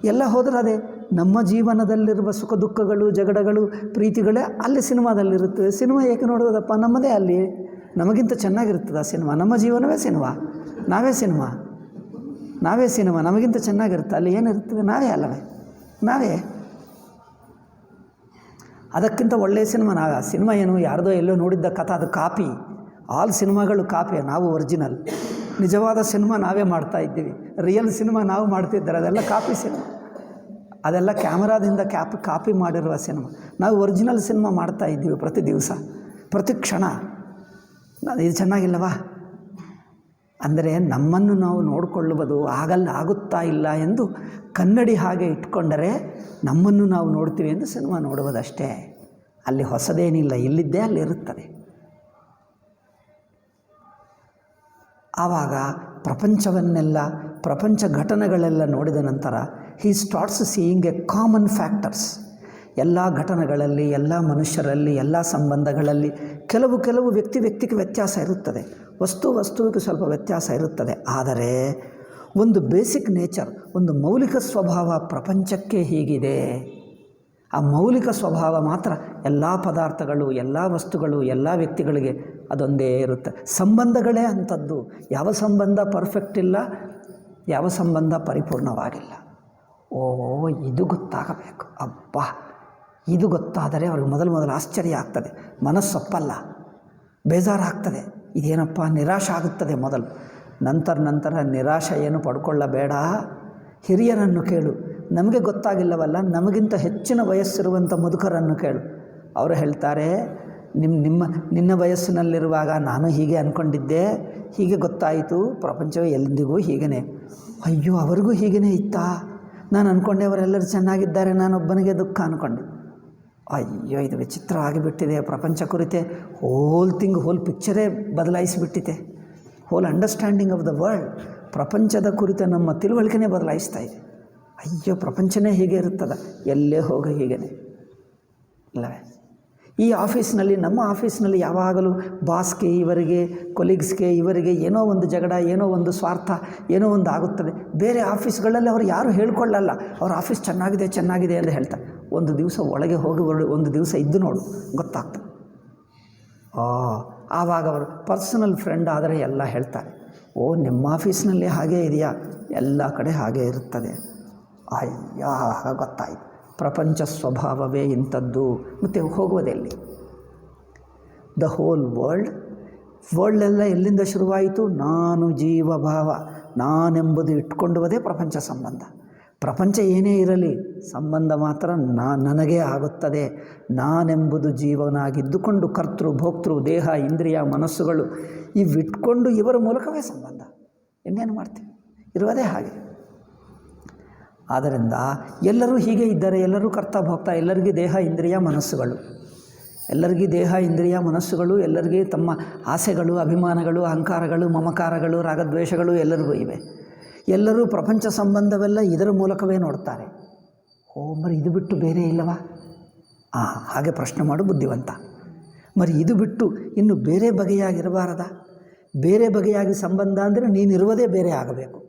ಎಲ್ಲ ಹೋದ್ರೆ ಅದೇ ನಮ್ಮ ಜೀವನದಲ್ಲಿರುವ ಸುಖ ದುಃಖಗಳು, ಜಗಳಗಳು, ಪ್ರೀತಿಗಳೇ ಅಲ್ಲಿ ಸಿನಿಮಾದಲ್ಲಿರುತ್ತದೆ. ಸಿನಿಮಾ ಏಕೆ ನೋಡೋದಪ್ಪ? ನಮ್ಮದೇ ಅಲ್ಲಿ, ನಮಗಿಂತ ಚೆನ್ನಾಗಿರ್ತದೆ ಆ ಸಿನಿಮಾ. ನಮ್ಮ ಜೀವನವೇ ಸಿನಿಮಾ, ನಾವೇ ಸಿನಿಮಾ, ನಮಗಿಂತ ಚೆನ್ನಾಗಿರುತ್ತೆ. ಅಲ್ಲಿ ಏನಿರ್ತದೆ? ನಾವೇ ಅಲ್ಲವೇ, ನಾವೇ. ಅದಕ್ಕಿಂತ ಒಳ್ಳೆಯ ಸಿನಿಮಾ ನಾವೇ. ಆ ಸಿನಿಮಾ ಏನು ಯಾರ್ದೋ ಎಲ್ಲೋ ನೋಡಿದ್ದ ಕಥೆ, ಅದು ಕಾಪಿ. ಆಲ್ ಸಿನಿಮಾಗಳು ಕಾಪಿ, ನಾವು ಒರಿಜಿನಲ್. ನಿಜವಾದ ಸಿನಿಮಾ ನಾವೇ ಮಾಡ್ತಾ ಇದ್ದೀವಿ, ರಿಯಲ್ ಸಿನಿಮಾ ನಾವು ಮಾಡ್ತಿದ್ದಾರೆ, ಅದೆಲ್ಲ ಕಾಪಿ ಸಿನಿಮಾ, ಅದೆಲ್ಲ ಕ್ಯಾಮರಾದಿಂದ ಕಾಪಿ ಮಾಡಿರುವ ಸಿನಿಮಾ. ನಾವು ಒರಿಜಿನಲ್ ಸಿನಿಮಾ ಮಾಡ್ತಾ ಇದ್ದೀವಿ ಪ್ರತಿ ದಿವಸ, ಪ್ರತಿ ಕ್ಷಣ. ಇದು ಚೆನ್ನಾಗಿಲ್ಲವಾ? ಅಂದರೆ ನಮ್ಮನ್ನು ನಾವು ನೋಡಿಕೊಳ್ಳುವುದು ಆಗುತ್ತಾ ಇಲ್ಲ ಎಂದು ಕನ್ನಡಿ ಹಾಗೆ ಇಟ್ಕೊಂಡರೆ ನಮ್ಮನ್ನು ನಾವು ನೋಡ್ತೀವಿ ಎಂದು ಸಿನಿಮಾ ನೋಡುವುದಷ್ಟೇ. ಅಲ್ಲಿ ಹೊಸದೇನಿಲ್ಲ, ಇಲ್ಲಿದ್ದೇ ಅಲ್ಲಿರುತ್ತದೆ. ಆವಾಗ ಪ್ರಪಂಚ ಘಟನೆಗಳೆಲ್ಲ ನೋಡಿದ ನಂತರ he starts seeing a common factors. ಎಲ್ಲ ಘಟನೆಗಳಲ್ಲಿ, ಎಲ್ಲ ಮನುಷ್ಯರಲ್ಲಿ, ಎಲ್ಲ ಸಂಬಂಧಗಳಲ್ಲಿ ಕೆಲವು ವ್ಯಕ್ತಿಗೆ ವ್ಯತ್ಯಾಸ ಇರುತ್ತದೆ, ವಸ್ತುವಿಗೆ ಸ್ವಲ್ಪ ವ್ಯತ್ಯಾಸ ಇರುತ್ತದೆ. ಆದರೆ ಒಂದು ಬೇಸಿಕ್ ನೇಚರ್, ಒಂದು ಮೌಲಿಕ ಸ್ವಭಾವ ಪ್ರಪಂಚಕ್ಕೆ ಹೀಗಿದೆ. ಆ ಮೌಲಿಕ ಸ್ವಭಾವ ಮಾತ್ರ ಎಲ್ಲ ಪದಾರ್ಥಗಳು, ಎಲ್ಲ ವಸ್ತುಗಳು, ಎಲ್ಲ ವ್ಯಕ್ತಿಗಳಿಗೆ ಅದೊಂದೇ ಇರುತ್ತೆ. ಸಂಬಂಧಗಳೇ ಅಂಥದ್ದು. ಯಾವ ಸಂಬಂಧ ಪರ್ಫೆಕ್ಟ್ ಇಲ್ಲ, ಯಾವ ಸಂಬಂಧ ಪರಿಪೂರ್ಣವಾಗಿಲ್ಲ. ಇದು ಗೊತ್ತಾಗಬೇಕು. ಅಬ್ಬಾ, ಇದು ಗೊತ್ತಾದರೆ ಅವ್ರಿಗೆ ಮೊದಲು ಆಶ್ಚರ್ಯ ಆಗ್ತದೆ, ಮನಸ್ಸೊಪ್ಪಲ್ಲ, ಬೇಜಾರಾಗ್ತದೆ, ಇದೇನಪ್ಪ, ನಿರಾಶೆ ಆಗುತ್ತದೆ ಮೊದಲು. ನಂತರ ನಿರಾಶೆ ಏನು ಪಡ್ಕೊಳ್ಳಬೇಡ, ಹಿರಿಯರನ್ನು ಕೇಳು. ನಮಗೆ ಗೊತ್ತಾಗಿಲ್ಲವಲ್ಲ, ನಮಗಿಂತ ಹೆಚ್ಚಿನ ವಯಸ್ಸಿರುವಂಥ ಮುದುಕರನ್ನು ಕೇಳು. ಅವರು ಹೇಳ್ತಾರೆ, ನಿನ್ನ ವಯಸ್ಸಿನಲ್ಲಿರುವಾಗ ನಾನು ಹೀಗೆ ಅಂದ್ಕೊಂಡಿದ್ದೆ, ಹೀಗೆ ಗೊತ್ತಾಯಿತು ಪ್ರಪಂಚವು ಎಂದಿಗೂ ಹೀಗೇ. ಅಯ್ಯೋ ಅವರಿಗೂ ಹೀಗೇ ಇತ್ತಾ? ನಾನು ಅಂದ್ಕೊಂಡೆ ಅವರೆಲ್ಲರೂ ಚೆನ್ನಾಗಿದ್ದಾರೆ, ನಾನೊಬ್ಬನಿಗೆ ದುಃಖ ಅಂದ್ಕೊಂಡೆ. ಅಯ್ಯೋ ಇದು ವಿಚಿತ್ರ ಆಗಿಬಿಟ್ಟಿದೆ. ಪ್ರಪಂಚ ಕುರಿತೆ ಹೋಲ್ ಪಿಕ್ಚರೇ ಬದಲಾಯಿಸಿಬಿಟ್ಟಿದೆ. Whole understanding of the world, ಪ್ರಪಂಚದ ಕುರಿತ ನಮ್ಮ ತಿಳುವಳಿಕೆನೇ ಬದಲಾಯಿಸ್ತಾ ಇದೆ. ಅಯ್ಯೋ ಪ್ರಪಂಚನೇ ಹೀಗೆ ಇರುತ್ತದೆ, ಎಲ್ಲೇ ಹೋಗೋ ಹೀಗೇ ಅಲ್ಲವೇ? ಈ ಆಫೀಸ್ನಲ್ಲಿ, ನಮ್ಮ ಆಫೀಸ್ನಲ್ಲಿ ಯಾವಾಗಲೂ ಬಾಸ್ಗೆ ಇವರಿಗೆ, ಕೊಲೀಗ್ಸ್ಗೆ ಇವರಿಗೆ ಏನೋ ಒಂದು ಜಗಳ, ಏನೋ ಒಂದು ಸ್ವಾರ್ಥ, ಏನೋ ಒಂದು ಆಗುತ್ತದೆ. ಬೇರೆ ಆಫೀಸ್ಗಳಲ್ಲಿ ಅವರು ಯಾರು ಹೇಳ್ಕೊಳ್ಳಲ್ಲ, ಅವ್ರ ಆಫೀಸ್ ಚೆನ್ನಾಗಿದೆ ಅಂತ ಹೇಳ್ತಾರೆ. ಒಂದು ದಿವಸ ಒಳಗೆ ಹೋಗಿ ಒಂದು ದಿವಸ ಇದ್ದು ನೋಡು, ಗೊತ್ತಾಗ್ತದೆ. ಆವಾಗ ಅವರು ಪರ್ಸನಲ್ ಫ್ರೆಂಡ್ ಆದರೆ ಎಲ್ಲ ಹೇಳ್ತಾರೆ, ಓ ನಿಮ್ಮ ಆಫೀಸ್ನಲ್ಲಿ ಹಾಗೇ ಇದೆಯಾ, ಎಲ್ಲ ಕಡೆ ಹಾಗೇ ಇರುತ್ತದೆ. ಅಯ್ಯೋ ಗೊತ್ತಾಯಿತು, ಪ್ರಪಂಚ ಸ್ವಭಾವವೇ ಇಂಥದ್ದು. ಮತ್ತು ಹೋಗುವುದೆಲ್ಲಿ? ದ ಹೋಲ್ ವರ್ಲ್ಡೆಲ್ಲ ಎಲ್ಲಿಂದ ಶುರುವಾಯಿತು? ನಾನು ಜೀವಭಾವ, ನಾನೆಂಬುದು ಇಟ್ಕೊಂಡುವುದೇ ಪ್ರಪಂಚ ಸಂಬಂಧ. ಪ್ರಪಂಚ ಏನೇ ಇರಲಿ, ಸಂಬಂಧ ಮಾತ್ರ ನನಗೇ ಆಗುತ್ತದೆ. ನಾನೆಂಬುದು ಜೀವನಾಗಿದ್ದುಕೊಂಡು ಕರ್ತೃ ಭೋಕ್ತೃ ದೇಹ ಇಂದ್ರಿಯ ಮನಸ್ಸುಗಳು ಇವಿಟ್ಕೊಂಡು ಇವರ ಮೂಲಕವೇ ಸಂಬಂಧ. ಇನ್ನೇನು ಮಾಡ್ತೀವಿ? ಇರುವುದೇ ಹಾಗೆ. ಆದ್ದರಿಂದ ಎಲ್ಲರೂ ಹೀಗೆ ಇದ್ದಾರೆ, ಎಲ್ಲರೂ ಕರ್ತ ಭೋಕ್ತ, ಎಲ್ಲರಿಗೂ ದೇಹ ಇಂದ್ರಿಯ ಮನಸ್ಸುಗಳು, ಎಲ್ಲರಿಗೂ ತಮ್ಮ ಆಸೆಗಳು, ಅಭಿಮಾನಗಳು, ಅಹಂಕಾರಗಳು, ಮಮಕಾರಗಳು, ರಾಗದ್ವೇಷಗಳು ಎಲ್ಲರಿಗೂ ಇವೆ. ಎಲ್ಲರೂ ಪ್ರಪಂಚ ಸಂಬಂಧವೆಲ್ಲ ಇದರ ಮೂಲಕವೇ ನೋಡ್ತಾರೆ. ಮರಿ ಇದು ಬಿಟ್ಟು ಬೇರೆ ಇಲ್ಲವಾ? ಹಾಗೆ ಪ್ರಶ್ನೆ ಮಾಡು ಬುದ್ಧಿವಂತ. ಮರಿ ಇದು ಬಿಟ್ಟು ಇನ್ನು ಬೇರೆ ಬಗೆಯಾಗಿರಬಾರದ? ಬೇರೆ ಬಗೆಯಾಗಿ ಸಂಬಂಧ ಅಂದರೆ ನೀನಿರುವುದೇ ಬೇರೆ ಆಗಬೇಕು.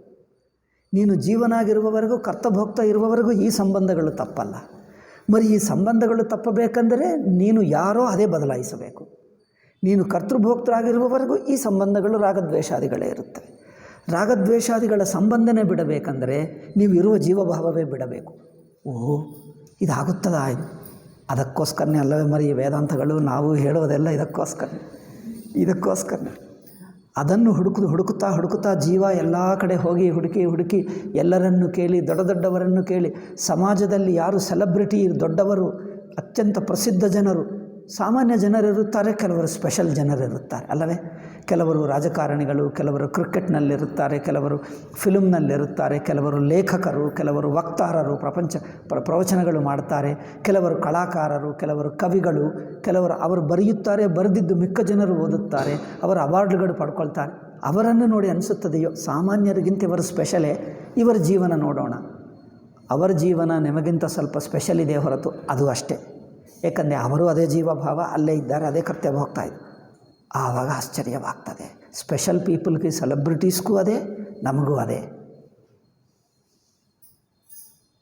ನೀನು ಜೀವನಾಗಿರುವವರೆಗೂ, ಕರ್ತಭೋಕ್ತ ಇರುವವರೆಗೂ ಈ ಸಂಬಂಧಗಳು ತಪ್ಪಲ್ಲ. ಮರಿ ಈ ಸಂಬಂಧಗಳು ತಪ್ಪಬೇಕೆಂದರೆ ನೀನು ಯಾರೋ ಅದೇ ಬದಲಾಯಿಸಬೇಕು. ನೀನು ಕರ್ತೃಭೋಕ್ತರಾಗಿರುವವರೆಗೂ ಈ ಸಂಬಂಧಗಳು ರಾಗದ್ವೇಷಾದಿಗಳೇ ಇರುತ್ತವೆ. ರಾಗದ್ವೇಷಾದಿಗಳ ಸಂಬಂಧನೇ ಬಿಡಬೇಕಂದರೆ ನೀವು ಇರುವ ಜೀವಭಾವವೇ ಬಿಡಬೇಕು. ಇದಾಗುತ್ತದಾ? ಅದಕ್ಕೋಸ್ಕರನೇ ಅಲ್ಲವೇ ಮರಿ ವೇದಾಂತಗಳು, ನಾವು ಹೇಳೋದೆಲ್ಲ ಇದಕ್ಕೋಸ್ಕರನೇ. ಅದನ್ನು ಹುಡುಕುತ್ತಾ ಜೀವ ಎಲ್ಲ ಕಡೆ ಹೋಗಿ ಹುಡುಕಿ ಎಲ್ಲರನ್ನು ಕೇಳಿ, ದೊಡ್ಡವರನ್ನು ಕೇಳಿ, ಸಮಾಜದಲ್ಲಿ ಯಾರು ಸೆಲೆಬ್ರಿಟಿ, ದೊಡ್ಡವರು, ಅತ್ಯಂತ ಪ್ರಸಿದ್ಧ ಜನರು, ಸಾಮಾನ್ಯ ಜನರಿರುತ್ತಾರೆ, ಕೆಲವರು ಸ್ಪೆಷಲ್ ಜನರಿರುತ್ತಾರೆ ಅಲ್ಲವೇ? ಕೆಲವರು ರಾಜಕಾರಣಿಗಳು, ಕೆಲವರು ಕ್ರಿಕೆಟ್ನಲ್ಲಿರುತ್ತಾರೆ, ಕೆಲವರು ಫಿಲ್ಮ್ನಲ್ಲಿರುತ್ತಾರೆ, ಕೆಲವರು ಲೇಖಕರು, ಕೆಲವರು ವಕ್ತಾರರು, ಪ್ರವಚನಗಳು ಮಾಡ್ತಾರೆ, ಕೆಲವರು ಕಲಾಕಾರರು, ಕೆಲವರು ಕವಿಗಳು, ಕೆಲವರು ಅವರು ಬರೆಯುತ್ತಾರೆ, ಬರೆದಿದ್ದು ಮಿಕ್ಕ ಜನರು ಓದುತ್ತಾರೆ, ಅವರ ಅವಾರ್ಡ್ಗಳು ಪಡ್ಕೊಳ್ತಾರೆ. ಅವರನ್ನು ನೋಡಿ ಅನಿಸುತ್ತದೆಯೋ ಸಾಮಾನ್ಯರಿಗಿಂತ ಇವರು ಸ್ಪೆಷಲೇ, ಇವರ ಜೀವನ ನೋಡೋಣ. ಅವರ ಜೀವನ ನಿಮಗಿಂತ ಸ್ವಲ್ಪ ಸ್ಪೆಷಲ್ ಇದೆ ಹೊರತು ಅದು ಅಷ್ಟೇ. ಏಕೆಂದರೆ ಅವರು ಅದೇ ಜೀವಭಾವ, ಅಲ್ಲೇ ಇದ್ದಾರೆ, ಅದೇ ಕರ್ತವ್ಯ ಹೋಗ್ತಾ ಇದೆ. ಆವಾಗ ಆಶ್ಚರ್ಯವಾಗ್ತದೆ. ಸ್ಪೆಷಲ್ ಪೀಪಲ್ಗೆ, ಸೆಲೆಬ್ರಿಟೀಸ್ಗೂ ಅದೇ, ನಮಗೂ ಅದೇ.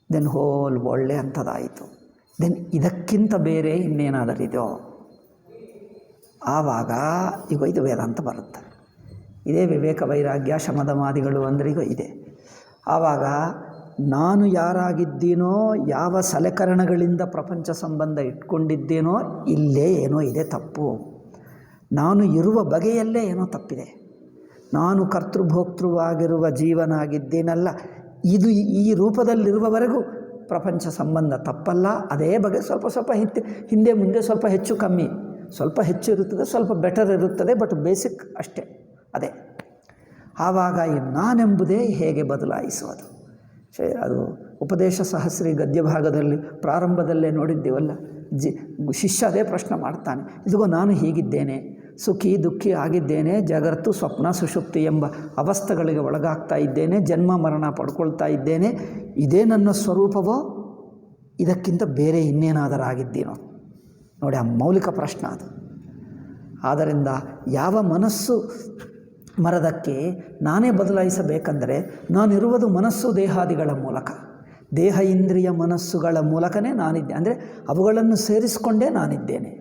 ದೆನ್ ಹೋಲ್ ಒಳ್ಳೆ ಅಂಥದ್ದಾಯಿತು. ದೆನ್ ಇದಕ್ಕಿಂತ ಬೇರೆ ಇನ್ನೇನಾದರೂ ಇದೋ? ಆವಾಗ ಈಗ ಇದು ವೇದಾಂತ ಬರುತ್ತೆ. ಇದೇ ವಿವೇಕ ವೈರಾಗ್ಯ ಶಮದಮಾದಿಗಳು ಅಂದ್ರಿಗೂ ಇದೆ. ಆವಾಗ ನಾನು ಯಾರಾಗಿದ್ದೀನೋ, ಯಾವ ಸಲಕರಣೆಗಳಿಂದ ಪ್ರಪಂಚ ಸಂಬಂಧ ಇಟ್ಕೊಂಡಿದ್ದೇನೋ, ಇಲ್ಲೇ ಏನೋ ಇದೆ ತಪ್ಪು. ನಾನು ಇರುವ ಬಗೆಯಲ್ಲೇ ಏನೋ ತಪ್ಪಿದೆ. ನಾನು ಕರ್ತೃಭೋಕ್ತೃವಾಗಿರುವ ಜೀವನಾಗಿದ್ದೇನಲ್ಲ, ಇದು ಈ ರೂಪದಲ್ಲಿರುವವರೆಗೂ ಪ್ರಪಂಚ ಸಂಬಂಧ ತಪ್ಪಲ್ಲ. ಅದೇ ಬಗೆ ಸ್ವಲ್ಪ ಹಿಂದೆ ಮುಂದೆ ಸ್ವಲ್ಪ ಹೆಚ್ಚು ಕಮ್ಮಿ, ಸ್ವಲ್ಪ ಹೆಚ್ಚು ಇರುತ್ತದೆ, ಸ್ವಲ್ಪ ಬೆಟರ್ ಇರುತ್ತದೆ, ಬಟ್ ಬೇಸಿಕ್ ಅಷ್ಟೇ ಅದೇ. ಆವಾಗ ಈ ನಾನೆಂಬುದೇ ಹೇಗೆ ಬದಲಾಯಿಸುವುದು? ಅದು ಉಪದೇಶ ಸಹಸ್ರಿ ಗದ್ಯ ಭಾಗದಲ್ಲಿ ಪ್ರಾರಂಭದಲ್ಲೇ ನೋಡಿದ್ದೀವಲ್ಲ, ಶಿಷ್ಯ ಅದೇ ಪ್ರಶ್ನೆ ಮಾಡ್ತಾನೆ. ಇದಿಗೋ ನಾನು ಹೀಗಿದ್ದೇನೆ, ಸುಖಿ ದುಃಖಿ ಆಗಿದ್ದೇನೆ, ಜಗತ್ತು ಸ್ವಪ್ನ ಸುಷುಪ್ತಿ ಎಂಬ ಅವಸ್ಥೆಗಳಿಗೆ ಒಳಗಾಗ್ತಾ ಇದ್ದೇನೆ, ಜನ್ಮ ಮರಣ ಪಡ್ಕೊಳ್ತಾ ಇದ್ದೇನೆ, ಇದೇ ನನ್ನ ಸ್ವರೂಪವೋ, ಇದಕ್ಕಿಂತ ಬೇರೆ ಇನ್ನೇನಾದರೂ ಆಗಿದ್ದೀನೋ? ನೋಡಿ, ಆ ಮೌಲಿಕ ಪ್ರಶ್ನೆ ಅದು. ಆದ್ದರಿಂದ ಯಾವ ಮನಸ್ಸು ಮರದಕ್ಕೆ ನಾನೇ ಬದಲಾಯಿಸಬೇಕಂದರೆ, ನಾನಿರುವುದು ಮನಸ್ಸು ದೇಹಾದಿಗಳ ಮೂಲಕ, ದೇಹ ಇಂದ್ರಿಯ ಮನಸ್ಸುಗಳ ಮೂಲಕನೇ ನಾನಿದ್ದೆ. ಅಂದರೆ ಅವುಗಳನ್ನು ಸೇರಿಸಿಕೊಂಡೇ ನಾನಿದ್ದೇನೆ.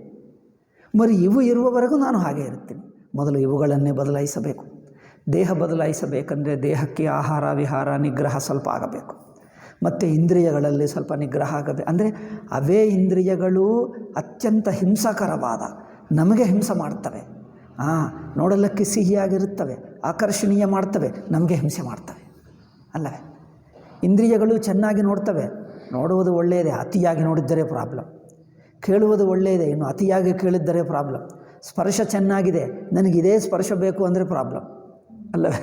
ಮರಿ ಇವು ಇರುವವರೆಗೂ ನಾನು ಹಾಗೆ ಇರ್ತೀನಿ. ಮೊದಲು ಇವುಗಳನ್ನೇ ಬದಲಾಯಿಸಬೇಕು. ದೇಹ ಬದಲಾಯಿಸಬೇಕಂದ್ರೆ ದೇಹಕ್ಕೆ ಆಹಾರ ವಿಹಾರ ನಿಗ್ರಹ ಸ್ವಲ್ಪ ಆಗಬೇಕು. ಮತ್ತು ಇಂದ್ರಿಯಗಳಲ್ಲಿ ಸ್ವಲ್ಪ ನಿಗ್ರಹ ಆಗಬೇಕು. ಅಂದರೆ ಅವೇ ಇಂದ್ರಿಯಗಳು ಅತ್ಯಂತ ಹಿಂಸಕರವಾದ, ನಮಗೆ ಹಿಂಸೆ ಮಾಡ್ತವೆ. ನೋಡಲಿಕ್ಕೆ ಸಿಹಿಯಾಗಿರುತ್ತವೆ, ಆಕರ್ಷಣೀಯ ಮಾಡ್ತವೆ, ನಮಗೆ ಹಿಂಸೆ ಮಾಡ್ತವೆ ಅಲ್ಲವೇ? ಇಂದ್ರಿಯಗಳು ಚೆನ್ನಾಗಿ ನೋಡ್ತವೆ, ನೋಡುವುದು ಒಳ್ಳೆಯದೇ, ಅತಿಯಾಗಿ ನೋಡಿದ್ದರೆ ಪ್ರಾಬ್ಲಮ್. ಕೇಳುವುದು ಒಳ್ಳೆಯದೇ, ಇನ್ನು ಅತಿಯಾಗಿ ಕೇಳಿದ್ದರೆ ಪ್ರಾಬ್ಲಮ್. ಸ್ಪರ್ಶ ಚೆನ್ನಾಗಿದೆ, ನನಗಿದೇ ಸ್ಪರ್ಶ ಬೇಕು ಅಂದರೆ ಪ್ರಾಬ್ಲಮ್ ಅಲ್ಲವೇ?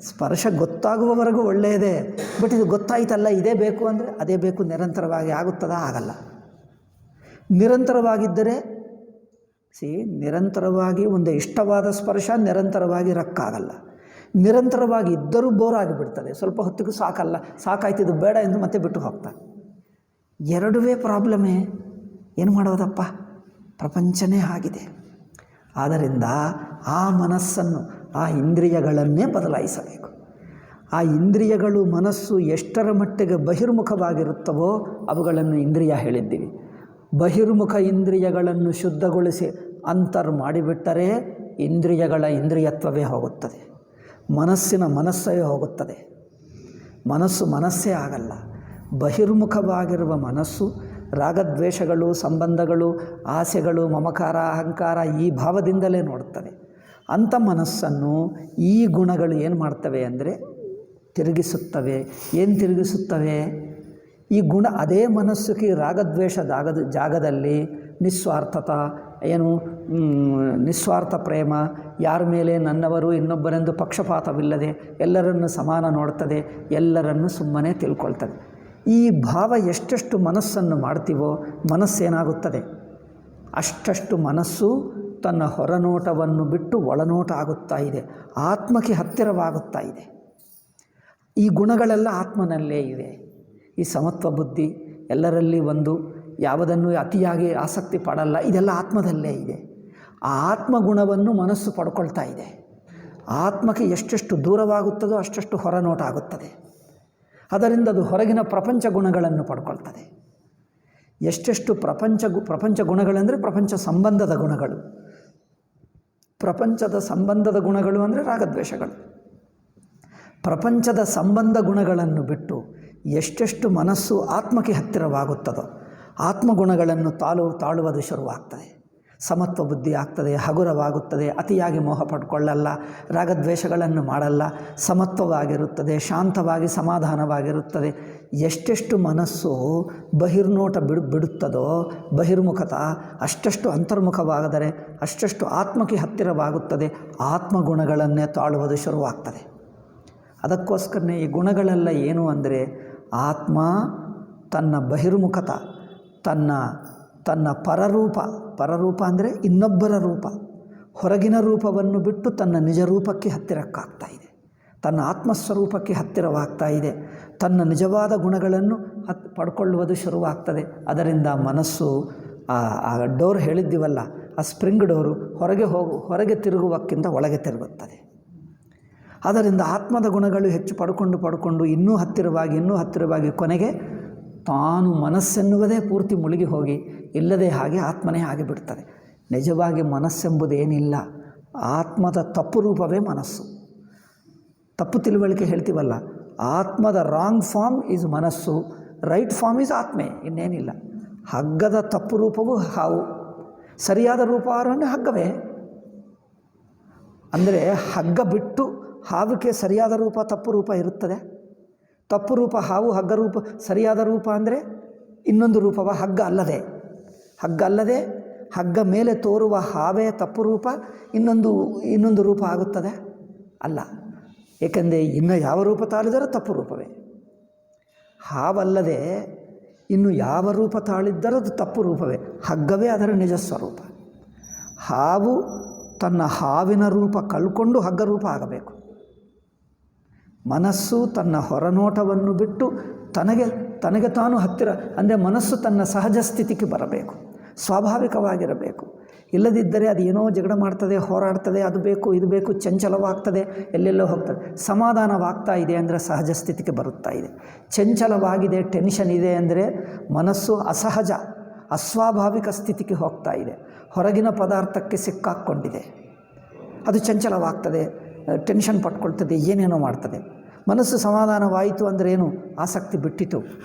ಸ್ಪರ್ಶ ಗೊತ್ತಾಗುವವರೆಗೂ ಒಳ್ಳೆಯದೇ, ಬಟ್ ಇದು ಗೊತ್ತಾಯ್ತಲ್ಲ ಇದೇ ಬೇಕು ಅಂದರೆ ಅದೇ ಬೇಕು ನಿರಂತರವಾಗಿ ಆಗುತ್ತದಾ? ಆಗಲ್ಲ. ನಿರಂತರವಾಗಿದ್ದರೆ ನಿರಂತರವಾಗಿ ಒಂದು ಇಷ್ಟವಾದ ಸ್ಪರ್ಶ ನಿರಂತರವಾಗಿ ರಕ್ಕಾಗಲ್ಲ. ನಿರಂತರವಾಗಿ ಇದ್ದರೂ ಬೋರ್ ಆಗಿಬಿಡ್ತದೆ, ಸ್ವಲ್ಪ ಹೊತ್ತಿಗೂ ಸಾಕಲ್ಲ, ಸಾಕಾಯ್ತಿದ್ದು ಬೇಡ ಎಂದು ಮತ್ತೆ ಬಿಟ್ಟು ಹೋಗ್ತಾನೆ. ಎರಡುವೇ ಪ್ರಾಬ್ಲಮೇ. ಏನು ಮಾಡೋದಪ್ಪ? ಪ್ರಪಂಚನೇ ಆಗಿದೆ. ಆದ್ದರಿಂದ ಆ ಮನಸ್ಸನ್ನು, ಆ ಇಂದ್ರಿಯಗಳನ್ನೇ ಬದಲಾಯಿಸಬೇಕು. ಆ ಇಂದ್ರಿಯಗಳು, ಮನಸ್ಸು ಎಷ್ಟರ ಮಟ್ಟಿಗೆ ಬಹಿರ್ಮುಖವಾಗಿರುತ್ತವೋ ಅವುಗಳನ್ನು ಇಂದ್ರಿಯ ಹೇಳಿದ್ದೀವಿ. ಬಹಿರ್ಮುಖ ಇಂದ್ರಿಯಗಳನ್ನು ಶುದ್ಧಗೊಳಿಸಿ ಅಂತರ್ ಮಾಡಿಬಿಟ್ಟರೆ ಇಂದ್ರಿಯಗಳ ಇಂದ್ರಿಯತ್ವವೇ ಹೋಗುತ್ತದೆ, ಮನಸ್ಸಿನ ಮನಸ್ಸೇ ಹೋಗುತ್ತದೆ. ಮನಸ್ಸು ಮನಸ್ಸೇ ಆಗಲ್ಲ. ಬಹಿರ್ಮುಖವಾಗಿರುವ ಮನಸ್ಸು ರಾಗದ್ವೇಷಗಳು, ಸಂಬಂಧಗಳು, ಆಸೆಗಳು, ಮಮಕಾರ, ಅಹಂಕಾರ ಈ ಭಾವದಿಂದಲೇ ನೋಡುತ್ತದೆ. ಅಂಥ ಮನಸ್ಸನ್ನು ಈ ಗುಣಗಳು ಏನು ಮಾಡ್ತವೆ ಅಂದರೆ ತಿರುಗಿಸುತ್ತವೆ. ಏನು ತಿರುಗಿಸುತ್ತವೆ? ಈ ಗುಣ ಅದೇ ಮನಸ್ಸಿಗೆ ರಾಗದ್ವೇಷ ಜಾಗದಲ್ಲಿ ನಿಸ್ವಾರ್ಥತ, ಏನು ನಿಸ್ವಾರ್ಥ ಪ್ರೇಮ, ಯಾರ ಮೇಲೆ ನನ್ನವರು ಇನ್ನೊಬ್ಬರೆಂದು ಪಕ್ಷಪಾತವಿಲ್ಲದೆ ಎಲ್ಲರನ್ನು ಸಮಾನ ನೋಡ್ತದೆ, ಎಲ್ಲರನ್ನು ಸುಮ್ಮನೆ ತಿಳ್ಕೊಳ್ತದೆ. ಈ ಭಾವ ಎಷ್ಟೆಷ್ಟು ಮನಸ್ಸನ್ನು ಮಾಡ್ತೀವೋ ಮನಸ್ಸೇನಾಗುತ್ತದೆ? ಅಷ್ಟಷ್ಟು ಮನಸ್ಸು ತನ್ನ ಹೊರನೋಟವನ್ನು ಬಿಟ್ಟು ಒಳನೋಟ ಆಗುತ್ತಾ ಇದೆ, ಆತ್ಮಕ್ಕೆ ಹತ್ತಿರವಾಗುತ್ತಾ ಇದೆ. ಈ ಗುಣಗಳೆಲ್ಲ ಆತ್ಮನಲ್ಲೇ ಇವೆ. ಈ ಸಮತ್ವ ಬುದ್ಧಿ, ಎಲ್ಲರಲ್ಲಿ ಒಂದು, ಯಾವುದನ್ನು ಅತಿಯಾಗಿ ಆಸಕ್ತಿ ಪಡಲ್ಲ, ಇದೆಲ್ಲ ಆತ್ಮದಲ್ಲೇ ಇದೆ. ಆ ಆತ್ಮಗುಣವನ್ನು ಮನಸ್ಸು ಪಡ್ಕೊಳ್ತಾ ಇದೆ. ಆತ್ಮಕ್ಕೆ ಎಷ್ಟೆಷ್ಟು ದೂರವಾಗುತ್ತದೋ ಅಷ್ಟಷ್ಟು ಹೊರನೋಟ ಆಗುತ್ತದೆ. ಅದರಿಂದ ಅದು ಹೊರಗಿನ ಪ್ರಪಂಚ ಗುಣಗಳನ್ನು ಪಡ್ಕೊಳ್ತದೆ. ಎಷ್ಟೆಷ್ಟು ಪ್ರಪಂಚ ಗುಣಗಳೆಂದರೆ ಪ್ರಪಂಚ ಸಂಬಂಧದ ಗುಣಗಳು. ಪ್ರಪಂಚದ ಸಂಬಂಧದ ಗುಣಗಳು ಅಂದರೆ ರಾಗದ್ವೇಷಗಳು. ಪ್ರಪಂಚದ ಸಂಬಂಧ ಗುಣಗಳನ್ನು ಬಿಟ್ಟು ಎಷ್ಟೆಷ್ಟು ಮನಸ್ಸು ಆತ್ಮಕ್ಕೆ ಹತ್ತಿರವಾಗುತ್ತದೋ ಆತ್ಮಗುಣಗಳನ್ನು ತಾಳುವುದು ಶುರುವಾಗ್ತದೆ. ಸಮತ್ವ ಬುದ್ಧಿ ಆಗ್ತದೆ, ಹಗುರವಾಗುತ್ತದೆ, ಅತಿಯಾಗಿ ಮೋಹ ಪಡ್ಕೊಳ್ಳಲ್ಲ, ರಾಗದ್ವೇಷಗಳನ್ನು ಮಾಡಲ್ಲ, ಸಮತ್ವವಾಗಿರುತ್ತದೆ, ಶಾಂತವಾಗಿ ಸಮಾಧಾನವಾಗಿರುತ್ತದೆ. ಎಷ್ಟೆಷ್ಟು ಮನಸ್ಸು ಬಹಿರ್ನೋಟ ಬಿಡುತ್ತದೋ ಬಹಿರ್ಮುಖತ, ಅಷ್ಟಷ್ಟು ಅಂತರ್ಮುಖವಾದರೆ ಅಷ್ಟಷ್ಟು ಆತ್ಮಕ್ಕೆ ಹತ್ತಿರವಾಗುತ್ತದೆ, ಆತ್ಮಗುಣಗಳನ್ನೇ ತಾಳುವುದು ಶುರುವಾಗ್ತದೆ. ಅದಕ್ಕೋಸ್ಕರನೇ ಈ ಗುಣಗಳೆಲ್ಲ ಏನು ಅಂದರೆ ಆತ್ಮ ತನ್ನ ಬಹಿರ್ಮುಖತ, ತನ್ನ ಪರರೂಪ ಅಂದರೆ ಇನ್ನೊಬ್ಬರ ರೂಪ, ಹೊರಗಿನ ರೂಪವನ್ನು ಬಿಟ್ಟು ತನ್ನ ನಿಜ ರೂಪಕ್ಕೆ ಹತ್ತಿರಕ್ಕಾಗ್ತಾ ಇದೆ, ತನ್ನ ಆತ್ಮಸ್ವರೂಪಕ್ಕೆ ಹತ್ತಿರವಾಗ್ತಾ ಇದೆ, ತನ್ನ ನಿಜವಾದ ಗುಣಗಳನ್ನು ಪಡ್ಕೊಳ್ಳುವುದು ಶುರುವಾಗ್ತದೆ. ಅದರಿಂದ ಮನಸ್ಸು ಆ ಡೋರ್ ಹೇಳಿದ್ದೀವಲ್ಲ, ಆ ಸ್ಪ್ರಿಂಗ್ ಡೋರು ಹೊರಗೆ ತಿರುಗುವಕ್ಕಿಂತ ಒಳಗೆ ತಿರುಗುತ್ತದೆ. ಅದರಿಂದ ಆತ್ಮದ ಗುಣಗಳು ಹೆಚ್ಚು ಪಡ್ಕೊಂಡು ಇನ್ನೂ ಹತ್ತಿರವಾಗಿ ಕೊನೆಗೆ ತಾನು ಮನಸ್ಸೆನ್ನುವುದೇ ಪೂರ್ತಿ ಮುಳುಗಿ ಹೋಗಿ ಇಲ್ಲದೆ ಹಾಗೆ ಆತ್ಮನೇ ಆಗಿಬಿಡ್ತದೆ. ನಿಜವಾಗಿ ಮನಸ್ಸೆಂಬುದೇನಿಲ್ಲ, ಆತ್ಮದ ತಪ್ಪು ರೂಪವೇ ಮನಸ್ಸು. ತಪ್ಪು ತಿಳುವಳಿಕೆ ಹೇಳ್ತೀವಲ್ಲ, ಆತ್ಮದ ರಾಂಗ್ ಫಾರ್ಮ್ ಈಸ್ ಮನಸ್ಸು, ರೈಟ್ ಫಾರ್ಮ್ ಈಸ್ ಆತ್ಮೆ, ಇನ್ನೇನಿಲ್ಲ. ಹಗ್ಗದ ತಪ್ಪು ರೂಪವು ಹಾವು, ಸರಿಯಾದ ರೂಪ ಅಂದರೆ ಹಗ್ಗವೇ. ಅಂದರೆ ಹಗ್ಗ ಬಿಟ್ಟು ಹಾವಿಗೆ ಸರಿಯಾದ ರೂಪ ತಪ್ಪು ರೂಪ ಇರುತ್ತದೆ. ತಪ್ಪು ರೂಪ ಹಾವು, ಹಗ್ಗ ರೂಪ ಸರಿಯಾದ ರೂಪ ಅಂದರೆ ಇನ್ನೊಂದು ರೂಪವ, ಹಗ್ಗ ಅಲ್ಲದೆ ಹಗ್ಗ ಮೇಲೆ ತೋರುವ ಹಾವೇ ತಪ್ಪು ರೂಪ, ಇನ್ನೊಂದು ರೂಪ ಆಗುತ್ತದೆ ಅಲ್ಲ. ಏಕೆಂದರೆ ಇನ್ನು ಯಾವ ರೂಪ ತಾಳಿದರೂ ತಪ್ಪು ರೂಪವೇ. ಹಾವಲ್ಲದೆ ಇನ್ನು ಯಾವ ರೂಪ ತಾಳಿದ್ದರೂ ಅದು ತಪ್ಪು ರೂಪವೇ, ಹಗ್ಗವೇ ಅದರ ನಿಜ ಸ್ವರೂಪ. ಹಾವು ತನ್ನ ಹಾವಿನ ರೂಪ ಕಳ್ಕೊಂಡು ಹಗ್ಗ ರೂಪ ಆಗಬೇಕು. ಮನಸ್ಸು ತನ್ನ ಹೊರನೋಟವನ್ನು ಬಿಟ್ಟು ತನಗೆ ತಾನು ಹತ್ತಿರ, ಅಂದರೆ ಮನಸ್ಸು ತನ್ನ ಸಹಜ ಸ್ಥಿತಿಗೆ ಬರಬೇಕು, ಸ್ವಾಭಾವಿಕವಾಗಿರಬೇಕು. ಇಲ್ಲದಿದ್ದರೆ ಅದು ಏನೋ ಜಗಳ ಮಾಡ್ತದೆ, ಹೋರಾಡ್ತದೆ, ಅದು ಬೇಕು ಇದು ಬೇಕು, ಚಂಚಲವಾಗ್ತದೆ, ಎಲ್ಲೆಲ್ಲೋ ಹೋಗ್ತದೆ. ಸಮಾಧಾನವಾಗ್ತಾ ಇದೆ ಅಂದರೆ ಸಹಜ ಸ್ಥಿತಿಗೆ ಬರುತ್ತಾ ಇದೆ. ಚಂಚಲವಾಗಿದೆ, ಟೆನ್ಷನ್ ಇದೆ ಅಂದರೆ ಮನಸ್ಸು ಅಸಹಜ, ಅಸ್ವಾಭಾವಿಕ ಸ್ಥಿತಿಗೆ ಹೋಗ್ತಾ ಇದೆ, ಹೊರಗಿನ ಪದಾರ್ಥಕ್ಕೆ ಸಿಕ್ಕಾಕ್ಕೊಂಡಿದೆ, ಅದು ಚಂಚಲವಾಗ್ತದೆ, ಟೆನ್ಷನ್ ಪಟ್ಕೊಳ್ತದೆ, ಏನೇನೋ ಮಾಡ್ತದೆ. ಮನಸ್ಸು ಸಮಾಧಾನವಾಯಿತು ಅಂದರೆ ಏನು? ಆಸಕ್ತಿ ಬಿಟ್ಟಿತು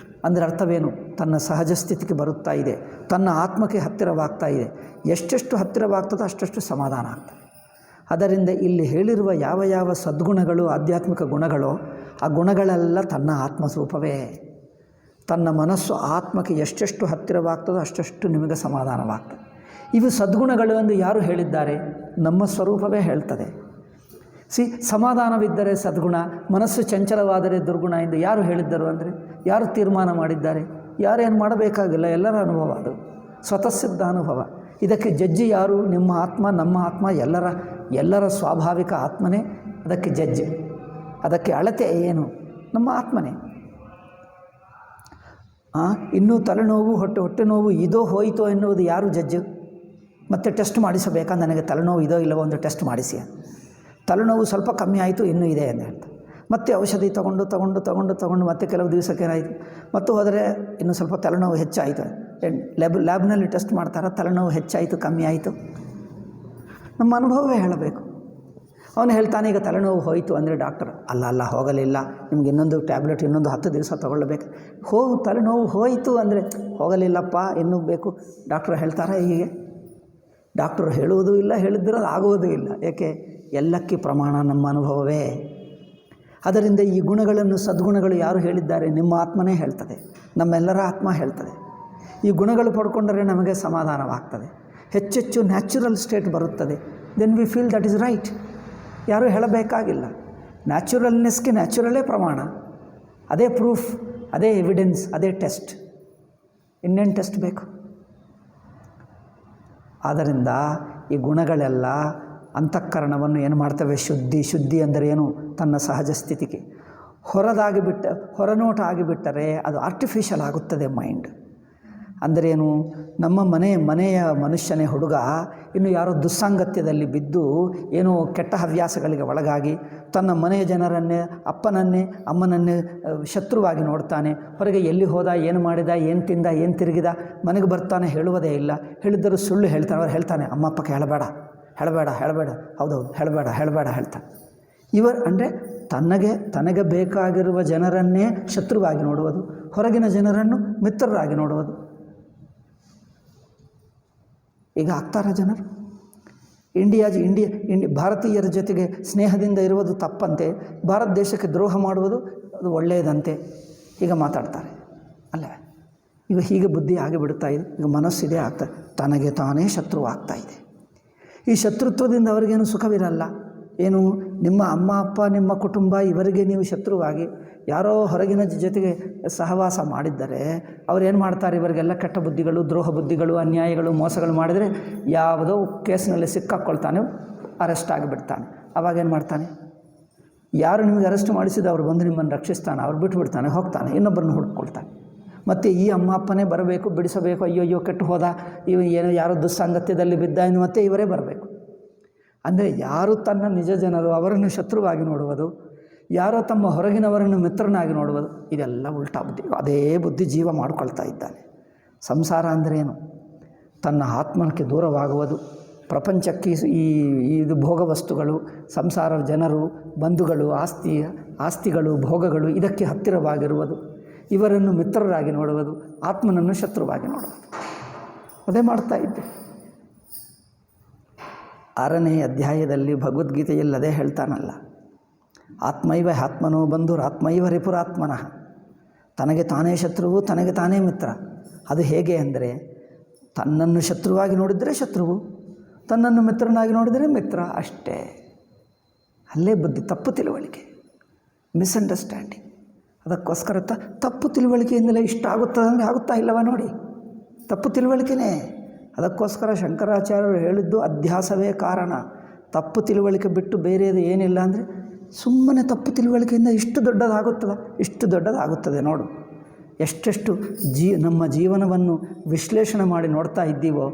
ಅಂದರೆ ಅರ್ಥವೇನು? ತನ್ನ ಸಹಜ ಸ್ಥಿತಿಗೆ ಬರುತ್ತಾ ಇದೆ, ತನ್ನ ಆತ್ಮಕ್ಕೆ ಹತ್ತಿರವಾಗ್ತಾ ಇದೆ. ಎಷ್ಟೆಷ್ಟು ಹತ್ತಿರವಾಗ್ತದೋ ಅಷ್ಟಷ್ಟು ಸಮಾಧಾನ ಆಗ್ತದೆ. ಅದರಿಂದ ಇಲ್ಲಿ ಹೇಳಿರುವ ಯಾವ ಸದ್ಗುಣಗಳು, ಆಧ್ಯಾತ್ಮಿಕ ಗುಣಗಳು, ಆ ಗುಣಗಳೆಲ್ಲ ತನ್ನ ಆತ್ಮಸ್ವರೂಪವೇ. ತನ್ನ ಮನಸ್ಸು ಆತ್ಮಕ್ಕೆ ಎಷ್ಟೆಷ್ಟು ಹತ್ತಿರವಾಗ್ತದೋ ಅಷ್ಟೆಷ್ಟು ನಿಮಗೆ ಸಮಾಧಾನವಾಗ್ತದೆ. ಇವು ಸದ್ಗುಣಗಳು ಎಂದು ಯಾರು ಹೇಳಿದ್ದಾರೆ? ನಮ್ಮ ಸ್ವರೂಪವೇ ಹೇಳ್ತದೆ. ಸಮಾಧಾನವಿದ್ದರೆ ಸದ್ಗುಣ, ಮನಸ್ಸು ಚಂಚಲವಾದರೆ ದುರ್ಗುಣ ಎಂದು ಯಾರು ಹೇಳಿದ್ದರು ಅಂದರೆ ಯಾರು ತೀರ್ಮಾನ ಮಾಡಿದ್ದಾರೆ? ಯಾರೇನು ಮಾಡಬೇಕಾಗಿಲ್ಲ, ಎಲ್ಲರ ಅನುಭವ ಅದು, ಸ್ವತಃಸಿದ್ಧ ಅನುಭವ. ಇದಕ್ಕೆ ಜಡ್ಜಿ ಯಾರು? ನಿಮ್ಮ ಆತ್ಮ, ನಮ್ಮ ಆತ್ಮ, ಎಲ್ಲರ ಸ್ವಾಭಾವಿಕ ಆತ್ಮನೇ ಅದಕ್ಕೆ ಜಡ್ಜ್. ಅದಕ್ಕೆ ಅಳತೆ ಏನು? ನಮ್ಮ ಆತ್ಮನೇ. ಇನ್ನೂ ತಲೆನೋವು, ಹೊಟ್ಟೆ ನೋವು ಇದೋ ಹೋಯಿತೋ ಎನ್ನುವುದು ಯಾರು ಜಡ್ಜು? ಮತ್ತೆ ಟೆಸ್ಟ್ ಮಾಡಿಸಬೇಕಾ? ನನಗೆ ತಲೆನೋವು ಇದೋ ಇಲ್ಲವೋ ಒಂದು ಟೆಸ್ಟ್ ಮಾಡಿಸಿ. ತಲೆನೋವು ಸ್ವಲ್ಪ ಕಮ್ಮಿ ಆಯಿತು, ಇನ್ನೂ ಇದೆ ಅಂತ ಹೇಳ್ತಾರೆ. ಮತ್ತೆ ಔಷಧಿ ತಗೊಂಡು ಮತ್ತೆ ಕೆಲವು ದಿವಸಕ್ಕೆ ಏನಾಯಿತು, ಮತ್ತು ಹೋದರೆ ಇನ್ನೂ ಸ್ವಲ್ಪ ತಲೆನೋವು ಹೆಚ್ಚಾಯಿತು. ಲ್ಯಾಬ್ನಲ್ಲಿ ಟೆಸ್ಟ್ ಮಾಡ್ತಾರೆ, ತಲೆನೋವು ಹೆಚ್ಚಾಯಿತು ಕಮ್ಮಿ ಆಯಿತು. ನಮ್ಮ ಅನುಭವವೇ ಹೇಳಬೇಕು. ಅವನು ಹೇಳ್ತಾನೆ, ಈಗ ತಲೆನೋವು ಹೋಯಿತು ಅಂದರೆ ಡಾಕ್ಟರ್ ಅಲ್ಲ ಹೋಗಲಿಲ್ಲ, ನಿಮ್ಗೆ ಇನ್ನೊಂದು ಟ್ಯಾಬ್ಲೆಟ್ ಇನ್ನೊಂದು 10 ದಿವಸ ತೊಗೊಳ್ಬೇಕು. ತಲೆನೋವು ಹೋಯಿತು ಅಂದರೆ ಹೋಗಲಿಲ್ಲಪ್ಪ, ಇನ್ನೂ ಬೇಕು. ಡಾಕ್ಟರ್ ಹೇಳ್ತಾರೆ ಹೀಗೆ. ಡಾಕ್ಟರ್ ಹೇಳುವುದೂ ಇಲ್ಲ, ಹೇಳಿದ್ದಿರೋದು ಆಗುವುದೂ ಇಲ್ಲ. ಏಕೆ? ಎಲ್ಲಕ್ಕೆ ಪ್ರಮಾಣ ನಮ್ಮ ಅನುಭವವೇ. ಅದರಿಂದ ಈ ಗುಣಗಳನ್ನು, ಸದ್ಗುಣಗಳು ಯಾರು ಹೇಳಿದ್ದಾರೆ? ನಿಮ್ಮ ಆತ್ಮನೇ ಹೇಳ್ತದೆ, ನಮ್ಮೆಲ್ಲರ ಆತ್ಮ ಹೇಳ್ತದೆ. ಈ ಗುಣಗಳು ಪಡ್ಕೊಂಡರೆ ನಮಗೆ ಸಮಾಧಾನವಾಗ್ತದೆ, ಹೆಚ್ಚೆಚ್ಚು ನ್ಯಾಚುರಲ್ ಸ್ಟೇಟ್ ಬರುತ್ತದೆ. Then we feel that is right. ಯಾರೂ ಹೇಳಬೇಕಾಗಿಲ್ಲ. ನ್ಯಾಚುರಲ್ನೆಸ್ಗೆ ನ್ಯಾಚುರಲೇ ಪ್ರಮಾಣ, ಅದೇ ಪ್ರೂಫ್, ಅದೇ ಎವಿಡೆನ್ಸ್, ಅದೇ ಟೆಸ್ಟ್. ಇನ್ನೇನು ಟೆಸ್ಟ್ ಬೇಕು? ಆದ್ದರಿಂದ ಈ ಗುಣಗಳೆಲ್ಲ ಅಂತಃಕರಣವನ್ನು ಏನು ಮಾಡ್ತವೆ? ಶುದ್ಧಿ ಅಂದರೆ ಏನು? ತನ್ನ ಸಹಜ ಸ್ಥಿತಿಗೆ ಹೊರನೋಟ ಆಗಿಬಿಟ್ಟರೆ ಅದು ಆರ್ಟಿಫಿಷಿಯಲ್ ಆಗುತ್ತದೆ ಮೈಂಡ್. ಅಂದರೇನು? ನಮ್ಮ ಮನೆಯ ಮನುಷ್ಯನೇ ಹುಡುಗ ಇನ್ನು ಯಾರೋ ದುಸ್ಸಾಂಗತ್ಯದಲ್ಲಿ ಬಿದ್ದು ಏನೋ ಕೆಟ್ಟ ಹವ್ಯಾಸಗಳಿಗೆ ಒಳಗಾಗಿ ತನ್ನ ಮನೆಯ ಜನರನ್ನೇ, ಅಪ್ಪನನ್ನೇ ಅಮ್ಮನನ್ನೇ ಶತ್ರುವಾಗಿ ನೋಡ್ತಾನೆ. ಹೊರಗೆ ಎಲ್ಲಿ ಹೋದ, ಏನು ಮಾಡಿದ, ಏನು ತಿಂದ, ಏನು ತಿರುಗಿದ, ಮನೆಗೆ ಬರ್ತಾನೆ, ಹೇಳುವುದೇ ಇಲ್ಲ. ಹೇಳಿದ್ದರೂ ಸುಳ್ಳು ಹೇಳ್ತಾನೆ. ಅವ್ರು ಹೇಳ್ತಾನೆ, ಅಮ್ಮ ಅಪ್ಪಕ್ಕೆ ಹೇಳಬೇಡ, ಹೌದೌದು ಹೇಳಬೇಡ ಹೇಳ್ತಾನೆ. ಅಂದರೆ ತನಗೆ ಬೇಕಾಗಿರುವ ಜನರನ್ನೇ ಶತ್ರುವಾಗಿ ನೋಡುವುದು, ಹೊರಗಿನ ಜನರನ್ನು ಮಿತ್ರರಾಗಿ ನೋಡುವುದು. ಈಗ ಆಗ್ತಾರ ಜನರು? ಭಾರತೀಯರ ಜೊತೆಗೆ ಸ್ನೇಹದಿಂದ ಇರುವುದು ತಪ್ಪಂತೆ, ಭಾರತ ದೇಶಕ್ಕೆ ದ್ರೋಹ ಮಾಡುವುದು ಅದು ಒಳ್ಳೆಯದಂತೆ, ಈಗ ಮಾತಾಡ್ತಾರೆ ಅಲ್ಲವೇ? ಈಗ ಹೀಗೆ ಬುದ್ಧಿ ಆಗಿಬಿಡ್ತಾ ಇದೆ. ಈಗ ಮನಸ್ಸಿದೆ ಆಗ್ತದೆ, ತನಗೆ ತಾನೇ ಶತ್ರು ಆಗ್ತಾ ಇದೆ. ಈ ಶತ್ರುತ್ವದಿಂದ ಅವರಿಗೇನು ಸುಖವಿರಲ್ಲ. ಏನು? ನಿಮ್ಮ ಅಮ್ಮ ಅಪ್ಪ, ನಿಮ್ಮ ಕುಟುಂಬ, ಇವರಿಗೆ ನೀವು ಶತ್ರುವಾಗಿ ಯಾರೋ ಹೊರಗಿನ ಜೊತೆಗೆ ಸಹವಾಸ ಮಾಡಿದ್ದರೆ ಅವ್ರೇನು ಮಾಡ್ತಾರೆ? ಇವರಿಗೆಲ್ಲ ಕೆಟ್ಟ ಬುದ್ಧಿಗಳು, ದ್ರೋಹ ಬುದ್ಧಿಗಳು, ಅನ್ಯಾಯಗಳು, ಮೋಸಗಳು ಮಾಡಿದರೆ ಯಾವುದೋ ಕೇಸ್ನಲ್ಲಿ ಸಿಕ್ಕಾಕ್ಕೊಳ್ತಾನೆ, ಅರೆಸ್ಟ್ ಆಗಿಬಿಡ್ತಾನೆ. ಅವಾಗೇನು ಮಾಡ್ತಾನೆ? ಯಾರು ನಿಮಗೆ ಅರೆಸ್ಟ್ ಮಾಡಿಸಿದ ಅವ್ರು ಬಂದು ನಿಮ್ಮನ್ನು ರಕ್ಷಿಸ್ತಾನೆ, ಅವ್ರು ಬಿಟ್ಟುಬಿಡ್ತಾನೆ, ಹೋಗ್ತಾನೆ, ಇನ್ನೊಬ್ಬರನ್ನು ಹುಡುಕೊಳ್ತಾನೆ. ಮತ್ತು ಈ ಅಮ್ಮ ಅಪ್ಪನೇ ಬರಬೇಕು, ಬಿಡಿಸಬೇಕು. ಅಯ್ಯೋ ಕೆಟ್ಟು ಹೋದ, ಯಾರೋ ದುಸ್ಸಾಂಗತ್ಯದಲ್ಲಿ ಬಿದ್ದ, ಇನ್ನು ಮತ್ತೆ ಇವರೇ ಬರಬೇಕು. ಅಂದರೆ ಯಾರು ತನ್ನ ನಿಜ ಜನರು ಅವರನ್ನು ಶತ್ರುವಾಗಿ ನೋಡುವುದು, ಯಾರೋ ತಮ್ಮ ಹೊರಗಿನವರನ್ನು ಮಿತ್ರನಾಗಿ ನೋಡುವುದು, ಇದೆಲ್ಲ ಉಲ್ಟಾ ಬುದ್ಧಿ. ಅದೇ ಬುದ್ಧಿ ಜೀವ ಮಾಡ್ಕೊಳ್ತಾ ಇದ್ದಾನೆ. ಸಂಸಾರ ಅಂದ್ರೇನು? ತನ್ನ ಆತ್ಮಕ್ಕೆ ದೂರವಾಗುವುದು, ಪ್ರಪಂಚಕ್ಕೆ ಇದು ಭೋಗ ವಸ್ತುಗಳು, ಸಂಸಾರ, ಜನರು, ಬಂಧುಗಳು, ಆಸ್ತಿಗಳು, ಭೋಗಗಳು, ಇದಕ್ಕೆ ಹತ್ತಿರವಾಗಿರುವುದು, ಇವರನ್ನು ಮಿತ್ರರಾಗಿ ನೋಡುವುದು, ಆತ್ಮನನ್ನು ಶತ್ರುವಾಗಿ ನೋಡುವುದು. ಅದೇ ಮಾಡ್ತಾ ಇದ್ದೆ. 6ನೇ ಅಧ್ಯಾಯದಲ್ಲಿ ಭಗವದ್ಗೀತೆಯಲ್ಲಿ ಅದೇ ಹೇಳ್ತಾನಲ್ಲ, ಆತ್ಮೈವ ಆತ್ಮನೋ ಬಂಧುರಾತ್ಮೈವ ರಿಪುರಾತ್ಮನಃ. ತನಗೆ ತಾನೇ ಶತ್ರುವು, ತನಗೆ ತಾನೇ ಮಿತ್ರ. ಅದು ಹೇಗೆ ಅಂದರೆ, ತನ್ನನ್ನು ಶತ್ರುವಾಗಿ ನೋಡಿದರೆ ಶತ್ರುವು, ತನ್ನನ್ನು ಮಿತ್ರನಾಗಿ ನೋಡಿದರೆ ಮಿತ್ರ, ಅಷ್ಟೇ. ಅಲ್ಲೇ ಬುದ್ಧಿ, ತಪ್ಪು ತಿಳುವಳಿಕೆ, ಮಿಸ್ಅಂಡರ್ಸ್ಟ್ಯಾಂಡಿಂಗ್. ಅದಕ್ಕೋಸ್ಕರ ತಪ್ಪು ತಿಳುವಳಿಕೆಯಿಂದಲೇ ಇಷ್ಟ ಆಗುತ್ತದೆ ಅಂದರೆ ಆಗುತ್ತಾ ಇಲ್ಲವ ನೋಡಿ, ತಪ್ಪು ತಿಳುವಳಿಕೆನೇ. ಅದಕ್ಕೋಸ್ಕರ ಶಂಕರಾಚಾರ್ಯರು ಹೇಳಿದ್ದು ಅಧ್ಯಾಸವೇ ಕಾರಣ. ತಪ್ಪು ತಿಳುವಳಿಕೆ ಬಿಟ್ಟು ಬೇರೆಯದು ಏನಿಲ್ಲ ಅಂದರೆ, ಸುಮ್ಮನೆ ತಪ್ಪು ತಿಳುವಳಿಕೆಯಿಂದ ಇಷ್ಟು ದೊಡ್ಡದಾಗುತ್ತದೆ ನೋಡು. ಎಷ್ಟೆಷ್ಟು ನಮ್ಮ ಜೀವನವನ್ನು ವಿಶ್ಲೇಷಣೆ ಮಾಡಿ ನೋಡ್ತಾ ಇದ್ದೀವೋ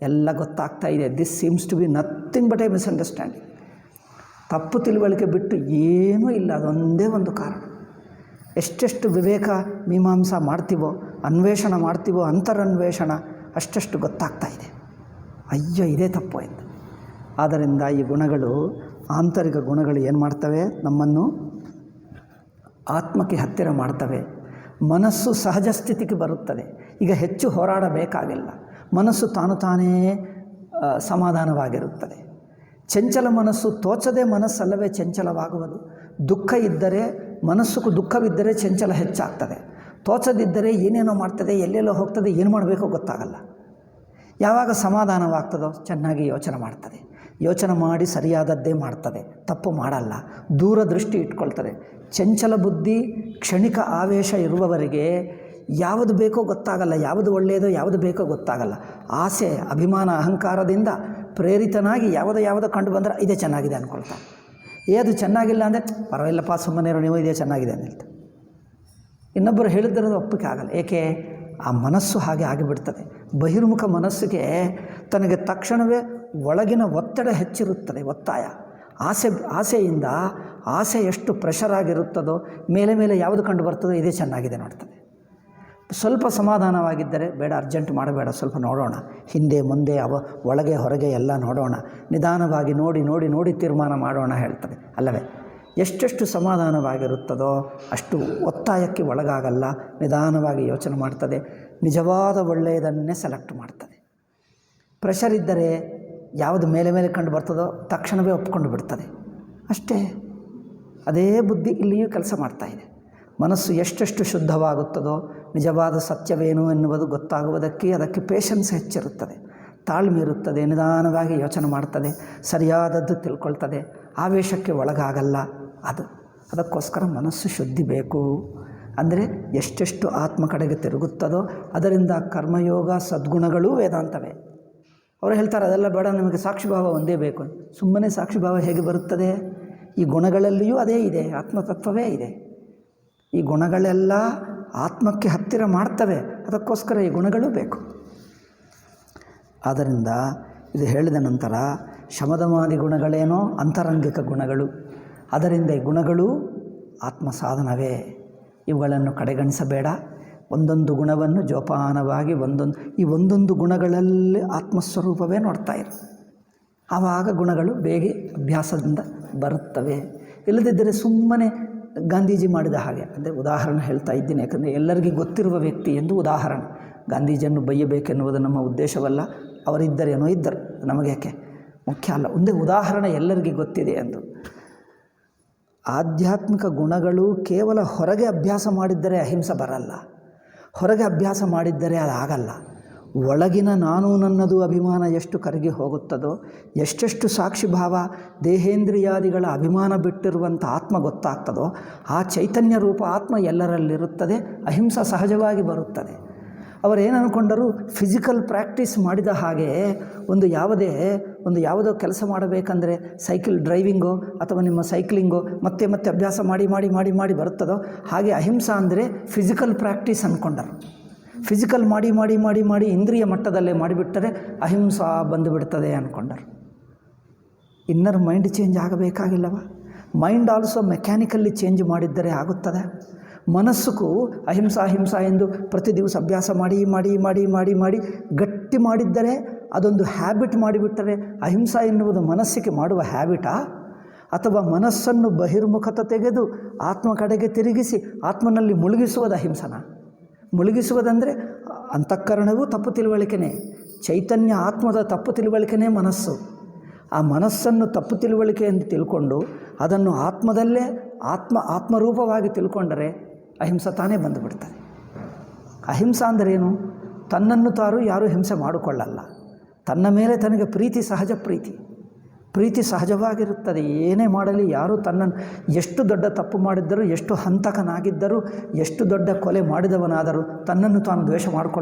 ಎಲ್ಲ ಗೊತ್ತಾಗ್ತಾ ಇದೆ. This seems to be nothing but a misunderstanding. ತಪ್ಪು ತಿಳುವಳಿಕೆ ಬಿಟ್ಟು ಏನೂ ಇಲ್ಲ, ಅದೊಂದೇ ಒಂದು ಕಾರಣ. ಎಷ್ಟೆಷ್ಟು ವಿವೇಕ ಮೀಮಾಂಸಾ ಮಾಡ್ತೀವೋ, ಅನ್ವೇಷಣ ಮಾಡ್ತೀವೋ, ಅಂತರನ್ವೇಷಣ, ಅಷ್ಟೆಷ್ಟು ಗೊತ್ತಾಗ್ತಾ ಇದೆ, ಅಯ್ಯೋ ಇದೇ ತಪ್ಪು ಎಂದು. ಆದ್ದರಿಂದ ಈ ಗುಣಗಳು, ಆಂತರಿಕ ಗುಣಗಳು ಏನು ಮಾಡ್ತವೆ? ನಮ್ಮನ್ನು ಆತ್ಮಕ್ಕೆ ಹತ್ತಿರ ಮಾಡ್ತವೆ. ಮನಸ್ಸು ಸಹಜ ಸ್ಥಿತಿಗೆ ಬರುತ್ತದೆ. ಈಗ ಹೆಚ್ಚು ಹೋರಾಡಬೇಕಾಗಿಲ್ಲ, ಮನಸ್ಸು ತಾನೇ ಸಮಾಧಾನವಾಗಿರುತ್ತದೆ. ಚಂಚಲ ಮನಸ್ಸು, ತೋಚದೆ ಮನಸ್ಸಲ್ಲವೇ ಚಂಚಲವಾಗುವುದು. ದುಃಖವಿದ್ದರೆ, ಮನಸ್ಸು ದುಃಖವಿದ್ದರೆ ಚಂಚಲ ಹೆಚ್ಚಾಗ್ತದೆ. ತೋಚದಿದ್ದರೆ ಏನೇನೋ ಮಾಡ್ತದೆ, ಎಲ್ಲೆಲ್ಲೋ ಹೋಗ್ತದೆ, ಏನು ಮಾಡಬೇಕೋ ಗೊತ್ತಾಗಲ್ಲ. ಯಾವಾಗ ಸಮಾಧಾನವಾಗ್ತದೋ ಚೆನ್ನಾಗಿ ಯೋಚನೆ ಮಾಡ್ತದೆ, ಯೋಚನೆ ಮಾಡಿ ಸರಿಯಾದದ್ದೇ ಮಾಡ್ತದೆ, ತಪ್ಪು ಮಾಡಲ್ಲ, ದೂರದೃಷ್ಟಿ ಇಟ್ಕೊಳ್ತದೆ. ಚಂಚಲ ಬುದ್ಧಿ, ಕ್ಷಣಿಕ ಆವೇಶ ಇರುವವರಿಗೆ ಯಾವುದು ಬೇಕೋ ಗೊತ್ತಾಗಲ್ಲ, ಯಾವುದು ಒಳ್ಳೆಯದೋ ಯಾವುದು ಬೇಕೋ ಗೊತ್ತಾಗಲ್ಲ. ಆಸೆ, ಅಭಿಮಾನ, ಅಹಂಕಾರದಿಂದ ಪ್ರೇರಿತನಾಗಿ ಯಾವುದೋ ಕಂಡು ಬಂದರೆ ಇದೇ ಚೆನ್ನಾಗಿದೆ ಅಂದ್ಕೊಳ್ತಾರೆ. ಅದು ಚೆನ್ನಾಗಿಲ್ಲ ಅಂದರೆ ಪರವಾಗಿಲ್ಲಪ್ಪ ಸುಮ್ಮನೆ ನೀವು ಇದೇ ಚೆನ್ನಾಗಿದೆ ಅಂತ ಇನ್ನೊಬ್ಬರು ಹೇಳಿದ್ರದು ಒಪ್ಪಿಗೆ ಆಗಲ್ಲ. ಏಕೆ? ಆ ಮನಸ್ಸು ಹಾಗೆ ಆಗಿಬಿಡ್ತದೆ. ಬಹಿರ್ಮುಖ ಮನಸ್ಸಿಗೆ ತನಗೆ ತಕ್ಷಣವೇ ಒಳಗಿನ ಒತ್ತಡ ಹೆಚ್ಚಿರುತ್ತದೆ, ಒತ್ತಾಯ. ಆಸೆಯಿಂದ ಆಸೆ ಎಷ್ಟು ಪ್ರೆಷರ್ ಆಗಿರುತ್ತದೋ ಮೇಲೆ ಮೇಲೆ ಯಾವುದು ಕಂಡು ಬರ್ತದೋ ಇದೇ ಚೆನ್ನಾಗಿದೆ ನೋಡ್ತದೆ. ಸ್ವಲ್ಪ ಸಮಾಧಾನವಾಗಿದ್ದರೆ ಬೇಡ, ಅರ್ಜೆಂಟ್ ಮಾಡಬೇಡ, ಸ್ವಲ್ಪ ನೋಡೋಣ, ಹಿಂದೆ ಮುಂದೆ ಒಳಗೆ ಹೊರಗೆ ಎಲ್ಲ ನೋಡೋಣ, ನಿಧಾನವಾಗಿ ನೋಡಿ ತೀರ್ಮಾನ ಮಾಡೋಣ ಹೇಳ್ತದೆ ಅಲ್ಲವೇ? ಎಷ್ಟೆಷ್ಟು ಸಮಾಧಾನವಾಗಿರುತ್ತದೋ ಅಷ್ಟು ಒತ್ತಾಯಕ್ಕೆ ಒಳಗಾಗಲ್ಲ, ನಿಧಾನವಾಗಿ ಯೋಚನೆ ಮಾಡ್ತದೆ, ನಿಜವಾದ ಒಳ್ಳೆಯದನ್ನೇ ಸೆಲೆಕ್ಟ್ ಮಾಡ್ತದೆ. ಪ್ರೆಷರ್ ಇದ್ದರೆ ಯಾವುದು ಮೇಲೆ ಕಂಡು ಬರ್ತದೋ ತಕ್ಷಣವೇ ಒಪ್ಕೊಂಡು ಬಿಡ್ತದೆ ಅಷ್ಟೇ. ಅದೇ ಬುದ್ಧಿ ಇಲ್ಲಿಯೂ ಕೆಲಸ ಮಾಡ್ತಾಯಿದೆ. ಮನಸ್ಸು ಎಷ್ಟೆಷ್ಟು ಶುದ್ಧವಾಗುತ್ತದೋ, ನಿಜವಾದ ಸತ್ಯವೇನು ಎನ್ನುವುದು ಗೊತ್ತಾಗುವುದಕ್ಕೆ ಅದಕ್ಕೆ ಪೇಷನ್ಸ್ ಹೆಚ್ಚಿರುತ್ತದೆ, ತಾಳ್ಮೆ ಇರುತ್ತದೆ, ನಿಧಾನವಾಗಿ ಯೋಚನೆ ಮಾಡ್ತದೆ, ಸರಿಯಾದದ್ದು ತಿಳ್ಕೊಳ್ತದೆ, ಆವೇಶಕ್ಕೆ ಒಳಗಾಗಲ್ಲ. ಅದಕ್ಕೋಸ್ಕರ ಮನಸ್ಸು ಶುದ್ಧಿ ಬೇಕು. ಅಂದರೆ ಎಷ್ಟೆಷ್ಟು ಆತ್ಮ ಕಡೆಗೆ ತಿರುಗುತ್ತದೋ ಅದರಿಂದ ಕರ್ಮಯೋಗ, ಸದ್ಗುಣಗಳೂ ವೇದಾಂತವೇ. ಅವರು ಹೇಳ್ತಾರೆ ಅದೆಲ್ಲ ಬೇಡ, ನಮಗೆ ಸಾಕ್ಷಿಭಾವ ಒಂದೇ ಬೇಕು. ಸುಮ್ಮನೆ ಸಾಕ್ಷಿಭಾವ ಹೇಗೆ ಬರುತ್ತದೆ? ಈ ಗುಣಗಳಲ್ಲಿಯೂ ಅದೇ ಇದೆ, ಆತ್ಮತತ್ವವೇ ಇದೆ. ಈ ಗುಣಗಳೆಲ್ಲ ಆತ್ಮಕ್ಕೆ ಹತ್ತಿರ ಮಾಡ್ತವೆ, ಅದಕ್ಕೋಸ್ಕರ ಈ ಗುಣಗಳು ಬೇಕು. ಆದ್ದರಿಂದ ಇದು ಹೇಳಿದ ನಂತರ ಶಮದಮಾದಿ ಗುಣಗಳೇನೋ ಅಂತರಂಗಿಕ ಗುಣಗಳು, ಅದರಿಂದ ಈ ಗುಣಗಳು ಆತ್ಮ ಸಾಧನವೇ. ಇವುಗಳನ್ನು ಕಡೆಗಣಿಸಬೇಡ. ಒಂದೊಂದು ಗುಣವನ್ನು ಜೋಪಾನವಾಗಿ ಒಂದೊಂದು ಗುಣಗಳಲ್ಲಿ ಆತ್ಮಸ್ವರೂಪವೇ ನೋಡ್ತಾ ಇರು. ಆವಾಗ ಗುಣಗಳು ಬೇಗ ಅಭ್ಯಾಸದಿಂದ ಬರುತ್ತವೆ. ಇಲ್ಲದಿದ್ದರೆ ಸುಮ್ಮನೆ ಗಾಂಧೀಜಿ ಮಾಡಿದ ಹಾಗೆ, ಅಂದರೆ ಉದಾಹರಣೆ ಹೇಳ್ತಾ ಇದ್ದೀನಿ, ಯಾಕಂದರೆ ಎಲ್ಲರಿಗೂ ಗೊತ್ತಿರುವ ವ್ಯಕ್ತಿ ಎಂದು ಉದಾಹರಣೆ. ಗಾಂಧೀಜಿಯನ್ನು ಬಯ್ಯಬೇಕೆನ್ನುವುದು ನಮ್ಮ ಉದ್ದೇಶವಲ್ಲ, ಅವರಿದ್ದರೇನೋ ಇದ್ದರು, ನಮಗೆ ಯಾಕೆ ಮುಖ್ಯ ಅಲ್ಲ. ಒಂದೇ ಉದಾಹರಣೆ ಎಲ್ಲರಿಗೂ ಗೊತ್ತಿದೆ ಎಂದು. ಆಧ್ಯಾತ್ಮಿಕ ಗುಣಗಳು ಕೇವಲ ಹೊರಗೆ ಅಭ್ಯಾಸ ಮಾಡಿದ್ದರೆ ಅಹಿಂಸೆ ಬರಲ್ಲ, ಹೊರಗೆ ಅಭ್ಯಾಸ ಮಾಡಿದ್ದರೆ ಅದಾಗಲ್ಲ. ಒಳಗಿನ ನಾನು ನನ್ನದು ಅಭಿಮಾನ ಎಷ್ಟು ಕರಗಿ ಹೋಗುತ್ತದೋ, ಎಷ್ಟೆಷ್ಟು ಸಾಕ್ಷಿಭಾವ, ದೇಹೇಂದ್ರಿಯಾದಿಗಳ ಅಭಿಮಾನ ಬಿಟ್ಟಿರುವಂಥ ಆತ್ಮ ಗೊತ್ತಾಗ್ತದೋ, ಆ ಚೈತನ್ಯ ರೂಪ ಆತ್ಮ ಎಲ್ಲರಲ್ಲಿರುತ್ತದೆ, ಅಹಿಂಸೆ ಸಹಜವಾಗಿ ಬರುತ್ತದೆ. ಅವರೇನು ಅಂದ್ಕೊಂಡರು, ಫಿಸಿಕಲ್ ಪ್ರಾಕ್ಟೀಸ್ ಮಾಡಿದ ಹಾಗೆ ಯಾವುದೋ ಕೆಲಸ ಮಾಡಬೇಕಂದ್ರೆ ಸೈಕಲ್ ಡ್ರೈವಿಂಗೋ ಅಥವಾ ನಿಮ್ಮ ಸೈಕ್ಲಿಂಗೋ ಮತ್ತೆ ಅಭ್ಯಾಸ ಮಾಡಿ ಬರುತ್ತದೋ ಹಾಗೆ ಅಹಿಂಸಾ ಅಂದರೆ ಫಿಸಿಕಲ್ ಪ್ರಾಕ್ಟೀಸ್ ಅಂದ್ಕೊಂಡರು. ಫಿಸಿಕಲ್ ಮಾಡಿ ಇಂದ್ರಿಯ ಮಟ್ಟದಲ್ಲೇ ಮಾಡಿಬಿಟ್ಟರೆ ಅಹಿಂಸಾ ಬಂದುಬಿಡ್ತದೆ ಅಂದ್ಕೊಂಡರು. ಇನ್ನರ್ ಮೈಂಡ್ ಚೇಂಜ್ ಆಗಬೇಕಾಗಿಲ್ಲವ? ಮೈಂಡ್ ಆಲ್ಸೋ ಮೆಕ್ಯಾನಿಕಲ್ಲಿ ಚೇಂಜ್ ಮಾಡಿದ್ದರೆ ಆಗುತ್ತದೆ. ಮನಸ್ಸು ಅಹಿಂಸಾ ಎಂದು ಪ್ರತಿ ದಿವಸ ಅಭ್ಯಾಸ ಮಾಡಿ ಗಟ್ಟಿ ಮಾಡಿದ್ದರೆ, ಅದೊಂದು ಹ್ಯಾಬಿಟ್ ಮಾಡಿಬಿಟ್ಟರೆ, ಅಹಿಂಸಾ ಎನ್ನುವುದು ಮನಸ್ಸಿಗೆ ಮಾಡುವ ಹ್ಯಾಬಿಟಾ? ಅಥವಾ ಮನಸ್ಸನ್ನು ಬಹಿರ್ಮುಖತೆ ತೆಗೆದು ಆತ್ಮ ಕಡೆಗೆ ತಿರುಗಿಸಿ ಆತ್ಮನಲ್ಲಿ ಮುಳುಗಿಸುವುದು ಅಹಿಂಸನ? ಮುಳುಗಿಸುವುದಂದರೆ ಅಂತಃಕರಣವೂ ತಪ್ಪು ತಿಳುವಳಿಕೆನೇ, ಚೈತನ್ಯ ಆತ್ಮದ ತಪ್ಪು ತಿಳುವಳಿಕೆನೇ ಮನಸ್ಸು. ಆ ಮನಸ್ಸನ್ನು ತಪ್ಪು ತಿಳುವಳಿಕೆ ಎಂದು ತಿಳ್ಕೊಂಡು ಅದನ್ನು ಆತ್ಮದಲ್ಲೇ ಆತ್ಮರೂಪವಾಗಿ ತಿಳ್ಕೊಂಡರೆ ಅಹಿಂಸೆ ತಾನೇ ಬಂದುಬಿಡ್ತದೆ. ಅಹಿಂಸಾ ಅಂದರೇನು? ತನ್ನನ್ನು ತಾರು ಯಾರೂ ಹಿಂಸೆ ಮಾಡಿಕೊಳ್ಳಲ್ಲ. ತನ್ನ ಮೇಲೆ ತನಗೆ ಪ್ರೀತಿ ಸಹಜವಾಗಿರುತ್ತದೆ. ಏನೇ ಮಾಡಲಿ, ಯಾರೂ ತನ್ನನ್ನು ಎಷ್ಟು ದೊಡ್ಡ ತಪ್ಪು ಮಾಡಿದ್ದರೂ, ಎಷ್ಟು ಹಂತಕನಾಗಿದ್ದರೂ, ಎಷ್ಟು ದೊಡ್ಡ ಕೊಲೆ ಮಾಡಿದವನಾದರೂ ತನ್ನನ್ನು ತಾನು ದ್ವೇಷ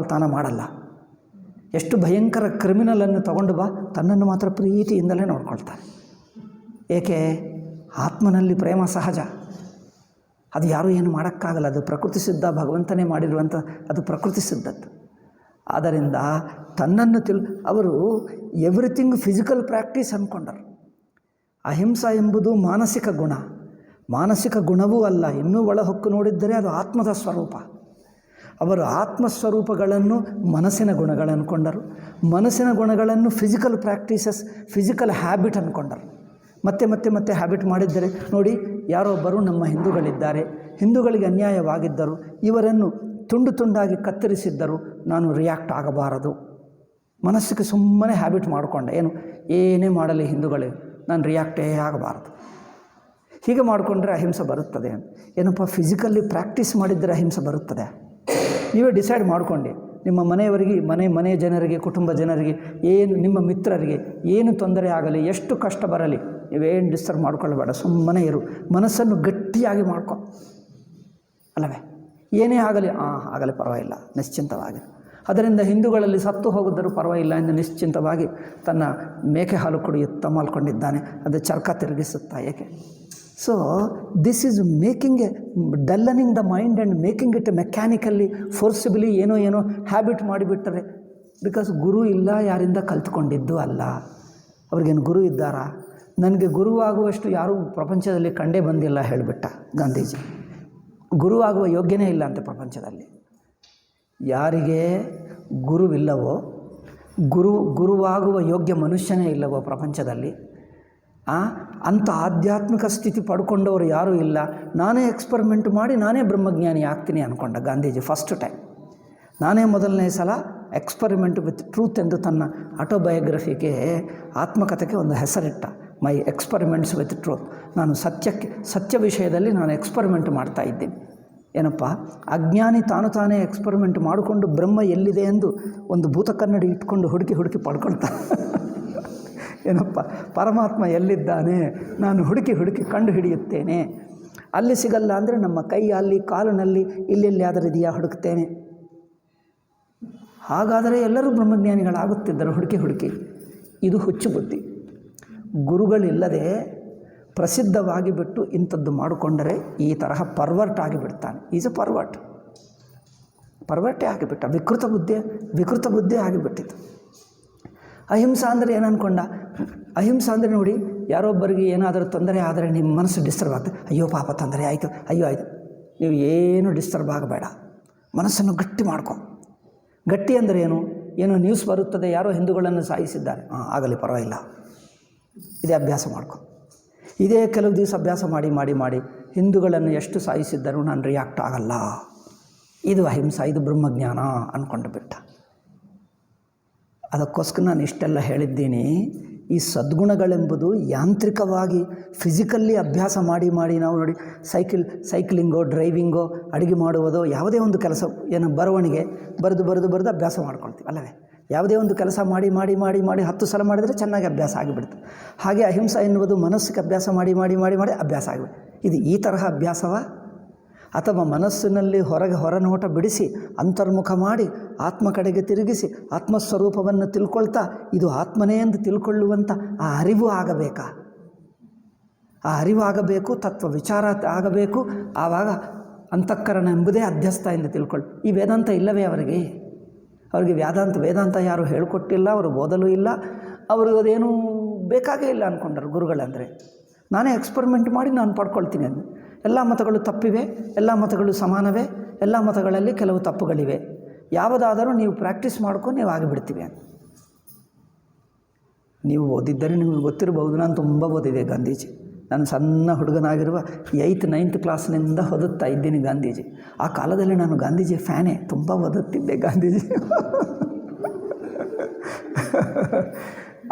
ಮಾಡಲ್ಲ. ಎಷ್ಟು ಭಯಂಕರ ಕ್ರಿಮಿನಲನ್ನು ತಗೊಂಡು ಬಾ, ತನ್ನನ್ನು ಮಾತ್ರ ಪ್ರೀತಿಯಿಂದಲೇ ನೋಡ್ಕೊಳ್ತಾನೆ. ಏಕೆ? ಆತ್ಮನಲ್ಲಿ ಪ್ರೇಮ ಸಹಜ. ಅದು ಯಾರೂ ಏನು ಮಾಡೋಕ್ಕಾಗಲ್ಲ, ಅದು ಪ್ರಕೃತಿ ಸಿದ್ಧ, ಭಗವಂತನೇ ಮಾಡಿರುವಂಥ ಅದು ಪ್ರಕೃತಿ ಸಿದ್ಧದ್ದು. ಆದ್ದರಿಂದ ತನ್ನನ್ನು ಅವರು ಎವ್ರಿಥಿಂಗ್ ಫಿಸಿಕಲ್ ಪ್ರಾಕ್ಟೀಸ್ ಅಂದ್ಕೊಂಡರು. ಅಹಿಂಸಾ ಎಂಬುದು ಮಾನಸಿಕ ಗುಣವೂ ಅಲ್ಲ. ಇನ್ನೂ ಒಳಹೊಕ್ಕು ನೋಡಿದ್ದರೆ ಅದು ಆತ್ಮದ ಸ್ವರೂಪ. ಅವರು ಆತ್ಮಸ್ವರೂಪಗಳನ್ನು ಮನಸ್ಸಿನ ಗುಣಗಳು ಅಂದ್ಕೊಂಡರು. ಮನಸ್ಸಿನ ಗುಣಗಳನ್ನು ಫಿಸಿಕಲ್ ಪ್ರಾಕ್ಟೀಸಸ್, ಫಿಸಿಕಲ್ ಹ್ಯಾಬಿಟ್ ಅಂದ್ಕೊಂಡರು. ಮತ್ತೆ ಹ್ಯಾಬಿಟ್ ಮಾಡಿದ್ದರೆ ನೋಡಿ, ಯಾರೊಬ್ಬರು ನಮ್ಮ ಹಿಂದೂಗಳಿದ್ದಾರೆ, ಹಿಂದೂಗಳಿಗೆ ಅನ್ಯಾಯವಾಗಿದ್ದರು, ಇವರನ್ನು ತುಂಡಾಗಿ ಕತ್ತರಿಸಿದ್ದರು, ನಾನು ರಿಯಾಕ್ಟ್ ಆಗಬಾರದು. ಮನಸ್ಸಿಗೆ ಸುಮ್ಮನೆ ಹ್ಯಾಬಿಟ್ ಮಾಡಿಕೊಂಡೆ, ಏನೇ ಮಾಡಲಿ ಹಿಂದೂಗಳೇ ನಾನು ರಿಯಾಕ್ಟೇ ಆಗಬಾರದು. ಹೀಗೆ ಮಾಡಿಕೊಂಡ್ರೆ ಅಹಿಂಸೆ ಬರುತ್ತದೆ. ಏನಪ್ಪ, ಫಿಸಿಕಲ್ಲಿ ಪ್ರಾಕ್ಟೀಸ್ ಮಾಡಿದ್ದರೆ ಅಹಿಂಸೆ ಬರುತ್ತದೆ? ನೀವೇ ಡಿಸೈಡ್ ಮಾಡಿಕೊಂಡು ನಿಮ್ಮ ಮನೆಯವರಿಗೆ ಮನೆಯ ಜನರಿಗೆ, ಕುಟುಂಬ ಜನರಿಗೆ, ಏನು ನಿಮ್ಮ ಮಿತ್ರರಿಗೆ ಏನು ತೊಂದರೆ ಆಗಲಿ, ಎಷ್ಟು ಕಷ್ಟ ಬರಲಿ, ನೀವೇನು ಡಿಸ್ಟರ್ಬ್ ಮಾಡ್ಕೊಳ್ಳಬೇಡ, ಸುಮ್ಮನೆ ಇರು. ಮನಸ್ಸನ್ನು ಗಟ್ಟಿಯಾಗಿ ಮಾಡ್ಕೊ ಅಲ್ಲವೇ. ಏನೇ ಆಗಲಿ ಆಗಲಿ ಪರವಾಗಿಲ್ಲ, ನಿಶ್ಚಿಂತವಾಗಿ. ಅದರಿಂದ ಹಿಂದೂಗಳಲ್ಲಿ ಸತ್ತು ಹೋಗಿದ್ದರೂ ಪರವಾಗಿಲ್ಲ ಎಂದು ನಿಶ್ಚಿಂತವಾಗಿ ತನ್ನ ಮೇಕೆ ಹಾಲು ಕುಡಿಯುತ್ತಾ ಮಲ್ಕೊಂಡಿದ್ದಾನೆ. ಅದು ಚರ್ಕ ತಿರುಗಿಸುತ್ತಾ ಏಕೆ. So this is making a dullening the mind and making it mechanically forcibly ಏನೋ ಹ್ಯಾಬಿಟ್ ಮಾಡಿಬಿಟ್ಟರೆ. ಬಿಕಾಸ್ ಗುರು ಇಲ್ಲ, ಯಾರಿಂದ ಕಲ್ತ್ಕೊಂಡಿದ್ದು ಅಲ್ಲ. ಅವ್ರಿಗೇನು ಗುರು ಇದ್ದಾರಾ? ನನಗೆ ಗುರುವಾಗುವಷ್ಟು ಯಾರೂ ಪ್ರಪಂಚದಲ್ಲಿ ಕಂಡೇ ಬಂದಿಲ್ಲ ಹೇಳಿಬಿಟ್ಟ ಗಾಂಧೀಜಿ. ಗುರುವಾಗುವ ಯೋಗ್ಯನೇ ಇಲ್ಲ ಅಂತ ಪ್ರಪಂಚದಲ್ಲಿ. ಯಾರಿಗೆ ಗುರುವಿಲ್ಲವೋ, ಗುರುವಾಗುವ ಯೋಗ್ಯ ಮನುಷ್ಯನೇ ಇಲ್ಲವೋ ಪ್ರಪಂಚದಲ್ಲಿ, ಅಂಥ ಆಧ್ಯಾತ್ಮಿಕ ಸ್ಥಿತಿ ಪಡ್ಕೊಂಡವರು ಯಾರೂ ಇಲ್ಲ. ನಾನೇ ಎಕ್ಸ್ಪರಿಮೆಂಟ್ ಮಾಡಿ ನಾನೇ ಬ್ರಹ್ಮಜ್ಞಾನಿ ಆಗ್ತೀನಿ ಅಂದ್ಕೊಂಡ ಗಾಂಧೀಜಿ ಫಸ್ಟ್ ಟೈಮ್. ನಾನೇ ಮೊದಲನೇ ಸಲ ಎಕ್ಸ್ಪರಿಮೆಂಟ್ ವಿತ್ ಟ್ರೂತ್ ಎಂದು ತನ್ನ ಆಟೋಬಯೋಗ್ರಫಿಗೆ, ಆತ್ಮಕಥೆಗೆ ಒಂದು ಹೆಸರಿಟ್ಟ. ಮೈ ಎಕ್ಸ್ಪರಿಮೆಂಟ್ಸ್ ವಿತ್ ಟ್ರೂತ್. ನಾನು ಸತ್ಯ ವಿಷಯದಲ್ಲಿ ನಾನು ಎಕ್ಸ್ಪರಿಮೆಂಟ್ ಮಾಡ್ತಾ ಇದ್ದೀನಿ. ಏನಪ್ಪ, ಅಜ್ಞಾನಿ ತಾನೇ ಎಕ್ಸ್ಪರಿಮೆಂಟ್ ಮಾಡಿಕೊಂಡು ಬ್ರಹ್ಮ ಎಲ್ಲಿದೆ ಎಂದು ಒಂದು ಭೂತ ಕನ್ನಡಿ ಇಟ್ಕೊಂಡು ಹುಡುಕಿ ಪಡ್ಕೊಳ್ತಾನೆ. ಏನಪ್ಪ, ಪರಮಾತ್ಮ ಎಲ್ಲಿದ್ದಾನೆ ನಾನು ಹುಡುಕಿ ಕಂಡು ಹಿಡಿಯುತ್ತೇನೆ. ಅಲ್ಲಿ ಸಿಗಲ್ಲ ಅಂದರೆ ನಮ್ಮ ಕೈಯಲ್ಲಿ, ಕಾಲಿನಲ್ಲಿ, ಎಲ್ಲೆಲ್ಲಿ ಆದರೂ ಇದೆಯಾ ಹುಡುಕ್ತೇನೆ. ಹಾಗಾದರೆ ಎಲ್ಲರೂ ಬ್ರಹ್ಮಜ್ಞಾನಿಗಳಾಗುತ್ತಿದ್ದರು ಹುಡುಕಿ. ಇದು ಹುಚ್ಚು ಬುದ್ಧಿ. ಗುರುಗಳಿಲ್ಲದೆ ಪ್ರಸಿದ್ಧವಾಗಿ ಬಿಟ್ಟು ಇಂಥದ್ದು ಮಾಡಿಕೊಂಡರೆ ಈ ತರಹ ಪರ್ವರ್ಟ್ ಆಗಿಬಿಡ್ತಾನೆ. ಈಸ್ ಎ ಪರ್ವರ್ಟೇ ಆಗಿಬಿಟ್ಟ. ವಿಕೃತ ಬುದ್ಧಿ ಆಗಿಬಿಟ್ಟಿತ್ತು. ಅಹಿಂಸಾ ಅಂದರೆ ಏನು ಅಂದ್ಕೊಂಡ? ಅಹಿಂಸಾ ಅಂದರೆ ನೋಡಿ, ಯಾರೊಬ್ಬರಿಗೆ ಏನಾದರೂ ತೊಂದರೆ ಆದರೆ ನಿಮ್ಮ ಮನಸ್ಸು ಡಿಸ್ಟರ್ಬ್ ಆಗ್ತದೆ. ಅಯ್ಯೋ ಪಾಪ ತೊಂದರೆ ಆಯಿತು, ಆಯಿತು. ನೀವು ಏನು ಡಿಸ್ಟರ್ಬ್ ಆಗಬೇಡ, ಮನಸ್ಸನ್ನು ಗಟ್ಟಿ ಮಾಡ್ಕೊ. ಗಟ್ಟಿ ಅಂದರೆ ಏನೋ ನ್ಯೂಸ್ ಬರುತ್ತದೆ, ಯಾರೋ ಹಿಂದೂಗಳನ್ನು ಸಾಯಿಸಿದ್ದಾರೆ, ಆಗಲಿ ಪರವಾಗಿಲ್ಲ, ಇದೇ ಅಭ್ಯಾಸ ಮಾಡ್ಕೊ. ಇದೇ ಕೆಲವು ದಿವಸ ಅಭ್ಯಾಸ ಮಾಡಿ ಹಿಂದೂಗಳನ್ನು ಎಷ್ಟು ಸಾಯಿಸಿದ್ದರೂ ನಾನು ರಿಯಾಕ್ಟ್ ಆಗಲ್ಲ. ಇದು ಅಹಿಂಸಾ, ಇದು ಬ್ರಹ್ಮಜ್ಞಾನ ಅಂದ್ಕೊಂಡು ಬಿಟ್ಟ. ಅದಕ್ಕೋಸ್ಕರ ನಾನು ಇಷ್ಟೆಲ್ಲ ಹೇಳಿದ್ದೀನಿ. ಈ ಸದ್ಗುಣಗಳೆಂಬುದು ಯಾಂತ್ರಿಕವಾಗಿ ಫಿಸಿಕಲ್ಲಿ ಅಭ್ಯಾಸ ಮಾಡಿ ನಾವು ನೋಡಿ, ಸೈಕ್ಲಿಂಗೋ, ಡ್ರೈವಿಂಗೋ, ಅಡುಗೆ ಮಾಡುವುದೋ, ಯಾವುದೇ ಒಂದು ಕೆಲಸ, ಬರವಣಿಗೆ ಬರೆದು ಅಭ್ಯಾಸ ಮಾಡ್ಕೊಳ್ತೀವಿ ಅಲ್ಲವೇ. ಯಾವುದೇ ಒಂದು ಕೆಲಸ ಮಾಡಿ 10 ಸಲ ಮಾಡಿದರೆ ಚೆನ್ನಾಗಿ ಅಭ್ಯಾಸ ಆಗಿಬಿಡ್ತು. ಹಾಗೆ ಅಹಿಂಸಾ ಎನ್ನುವುದು ಮನಸ್ಸಿಗೆ ಅಭ್ಯಾಸ ಮಾಡಿ ಅಭ್ಯಾಸ ಆಗಿಬಿಡುತ್ತೆ. ಇದು ಈ ತರಹ ಅಭ್ಯಾಸವ? ಅಥವಾ ಮನಸ್ಸಿನಲ್ಲಿ ಹೊರನೋಟ ಬಿಡಿಸಿ ಅಂತರ್ಮುಖ ಮಾಡಿ ಆತ್ಮ ಕಡೆಗೆ ತಿರುಗಿಸಿ ಆತ್ಮಸ್ವರೂಪವನ್ನು ತಿಳ್ಕೊಳ್ತಾ ಇದು ಆತ್ಮನೇ ಎಂದು ತಿಳ್ಕೊಳ್ಳುವಂಥ ಆ ಅರಿವು ಆಗಬೇಕಾ? ಆ ಅರಿವು ಆಗಬೇಕು, ತತ್ವ ವಿಚಾರ ಆಗಬೇಕು. ಆವಾಗ ಅಂತಃಕರಣ ಎಂಬುದೇ ಅಧ್ಯಸ್ಥ ಎಂದು ತಿಳ್ಕೊಳ್ಳಿ. ಈ ವೇದಾಂತ ಇಲ್ಲವೇ ಅವರಿಗೆ ವೇದಾಂತ ಯಾರು ಹೇಳಿಕೊಟ್ಟಿಲ್ಲ, ಅವರು ಓದಲು ಇಲ್ಲ, ಅವರು ಅದೇನೂ ಬೇಕಾಗೇ ಇಲ್ಲ ಅಂದ್ಕೊಂಡರು ಗುರುಗಳಂದರೆ. ನಾನೇ ಎಕ್ಸ್ಪರಿಮೆಂಟ್ ಮಾಡಿ ನಾನು ಪಡ್ಕೊಳ್ತೀನಿ ಅಂದು. ಎಲ್ಲ ಮತಗಳು ತಪ್ಪಿವೆ, ಎಲ್ಲ ಮತಗಳು ಸಮಾನವೇ, ಎಲ್ಲ ಮತಗಳಲ್ಲಿ ಕೆಲವು ತಪ್ಪುಗಳಿವೆ. ಯಾವುದಾದರೂ ನೀವು ಪ್ರಾಕ್ಟೀಸ್ ಮಾಡ್ಕೊಂಡು ನೀವು ಆಗಿಬಿಡ್ತೀವಿ ಅಂತ. ನೀವು ಓದಿದ್ದರೆ ನಿಮಗೆ ಗೊತ್ತಿರಬಹುದು. ನಾನು ತುಂಬ ಓದಿದೆ ಗಾಂಧೀಜಿ. ನಾನು ಸಣ್ಣ ಹುಡುಗನಾಗಿರುವ 8th 9th ಕ್ಲಾಸ್ನಿಂದ ಓದುತ್ತಾ ಇದ್ದೀನಿ ಗಾಂಧೀಜಿ. ಆ ಕಾಲದಲ್ಲಿ ನಾನು ಗಾಂಧೀಜಿ ಫ್ಯಾನೇ, ತುಂಬ ಓದುತ್ತಿದ್ದೆ ಗಾಂಧೀಜಿ.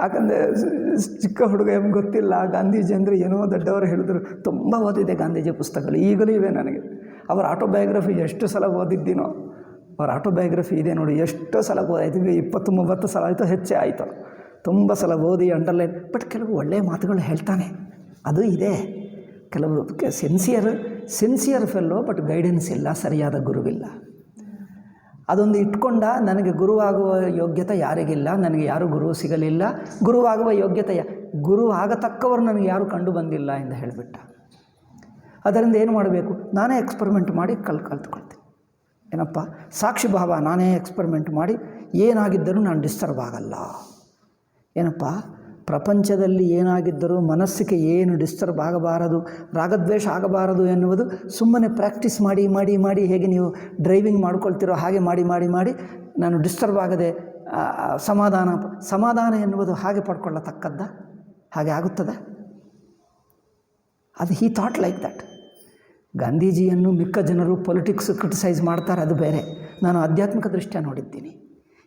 ಯಾಕಂದರೆ ಚಿಕ್ಕ ಹುಡುಗ ಎಂಬ ಗೊತ್ತಿಲ್ಲ, ಗಾಂಧೀಜಿ ಅಂದರೆ ಏನೋ ದೊಡ್ಡವರು ಹೇಳಿದ್ರು. ತುಂಬ ಓದಿದೆ ಗಾಂಧೀಜಿ ಪುಸ್ತಕಗಳು, ಈಗಲೂ ಇವೆ ನನಗೆ. ಅವರ ಆಟೋಬಯೋಗ್ರಫಿ ಎಷ್ಟು ಸಲ ಓದಿದ್ದೀನೋ. ಅವರ ಆಟೋಬಯೋಗ್ರಫಿ ಇದೆ ನೋಡಿ, ಎಷ್ಟೋ ಸಲ ಓದಾಯ್ತು. 20-30 ಸಲ ಆಯಿತು, ಹೆಚ್ಚೇ ಆಯಿತು. ತುಂಬ ಸಲ ಓದಿ ಅಂಡರ್ಲೈನ್. ಬಟ್ ಕೆಲವು ಒಳ್ಳೆಯ ಮಾತುಗಳು ಹೇಳ್ತಾನೆ, ಅದು ಇದೆ. ಕೆಲವು ಸಿನ್ಸಿಯರ್ ಫೆಲ್ಲೋ, ಬಟ್ ಗೈಡೆನ್ಸ್ ಇಲ್ಲ, ಸರಿಯಾದ ಗುರುವಿಲ್ಲ. ಅದೊಂದು ಇಟ್ಕೊಂಡ, ನನಗೆ ಗುರುವಾಗುವ ಯೋಗ್ಯತೆ ಯಾರಿಗಿಲ್ಲ, ನನಗೆ ಯಾರೂ ಗುರು ಸಿಗಲಿಲ್ಲ, ಗುರುವಾಗುವ ಯೋಗ್ಯತೆ ಗುರು ಆಗತಕ್ಕವರು ನನಗೆ ಯಾರೂ ಕಂಡು ಬಂದಿಲ್ಲ ಎಂದು ಹೇಳಿಬಿಟ್ಟ. ಅದರಿಂದ ಏನು ಮಾಡಬೇಕು? ನಾನೇ ಎಕ್ಸ್ಪರಿಮೆಂಟ್ ಮಾಡಿ ಕಲ್ತ್ಕೊಳ್ತೀನಿ. ಏನಪ್ಪ, ಸಾಕ್ಷಿ ಭಾವ. ನಾನೇ ಎಕ್ಸ್ಪರಿಮೆಂಟ್ ಮಾಡಿ ಏನಾಗಿದ್ದರೂ ನಾನು ಡಿಸ್ಟರ್ಬ್ ಆಗಲ್ಲ. ಏನಪ್ಪ, ಪ್ರಪಂಚದಲ್ಲಿ ಏನಾಗಿದ್ದರೂ ಮನಸ್ಸಿಗೆ ಏನು ಡಿಸ್ಟರ್ಬ್ ಆಗಬಾರದು, ರಾಗದ್ವೇಷ ಆಗಬಾರದು ಎನ್ನುವುದು ಸುಮ್ಮನೆ ಪ್ರಾಕ್ಟೀಸ್ ಮಾಡಿ ಹೇಗೆ ನೀವು ಡ್ರೈವಿಂಗ್ ಮಾಡ್ಕೊಳ್ತಿರೋ ಹಾಗೆ ಮಾಡಿ ನಾನು ಡಿಸ್ಟರ್ಬ್ ಆಗದೆ ಸಮಾಧಾನ ಎನ್ನುವುದು ಹಾಗೆ ಪಡ್ಕೊಳ್ಳತಕ್ಕದ್ದ? ಹಾಗೆ ಆಗುತ್ತದೆ? ಅದು ಹಿ ಥಾಟ್ ಲೈಕ್ ದಟ್. ಗಾಂಧೀಜಿಯನ್ನು ಮಿಕ್ಕ ಜನರು ಪೊಲಿಟಿಕ್ಸ್ ಕ್ರಿಟಿಸೈಸ್ ಮಾಡ್ತಾರೆ, ಅದು ಬೇರೆ. ನಾನು ಆಧ್ಯಾತ್ಮಿಕ ದೃಷ್ಟಿಯ ನೋಡಿದ್ದೀನಿ.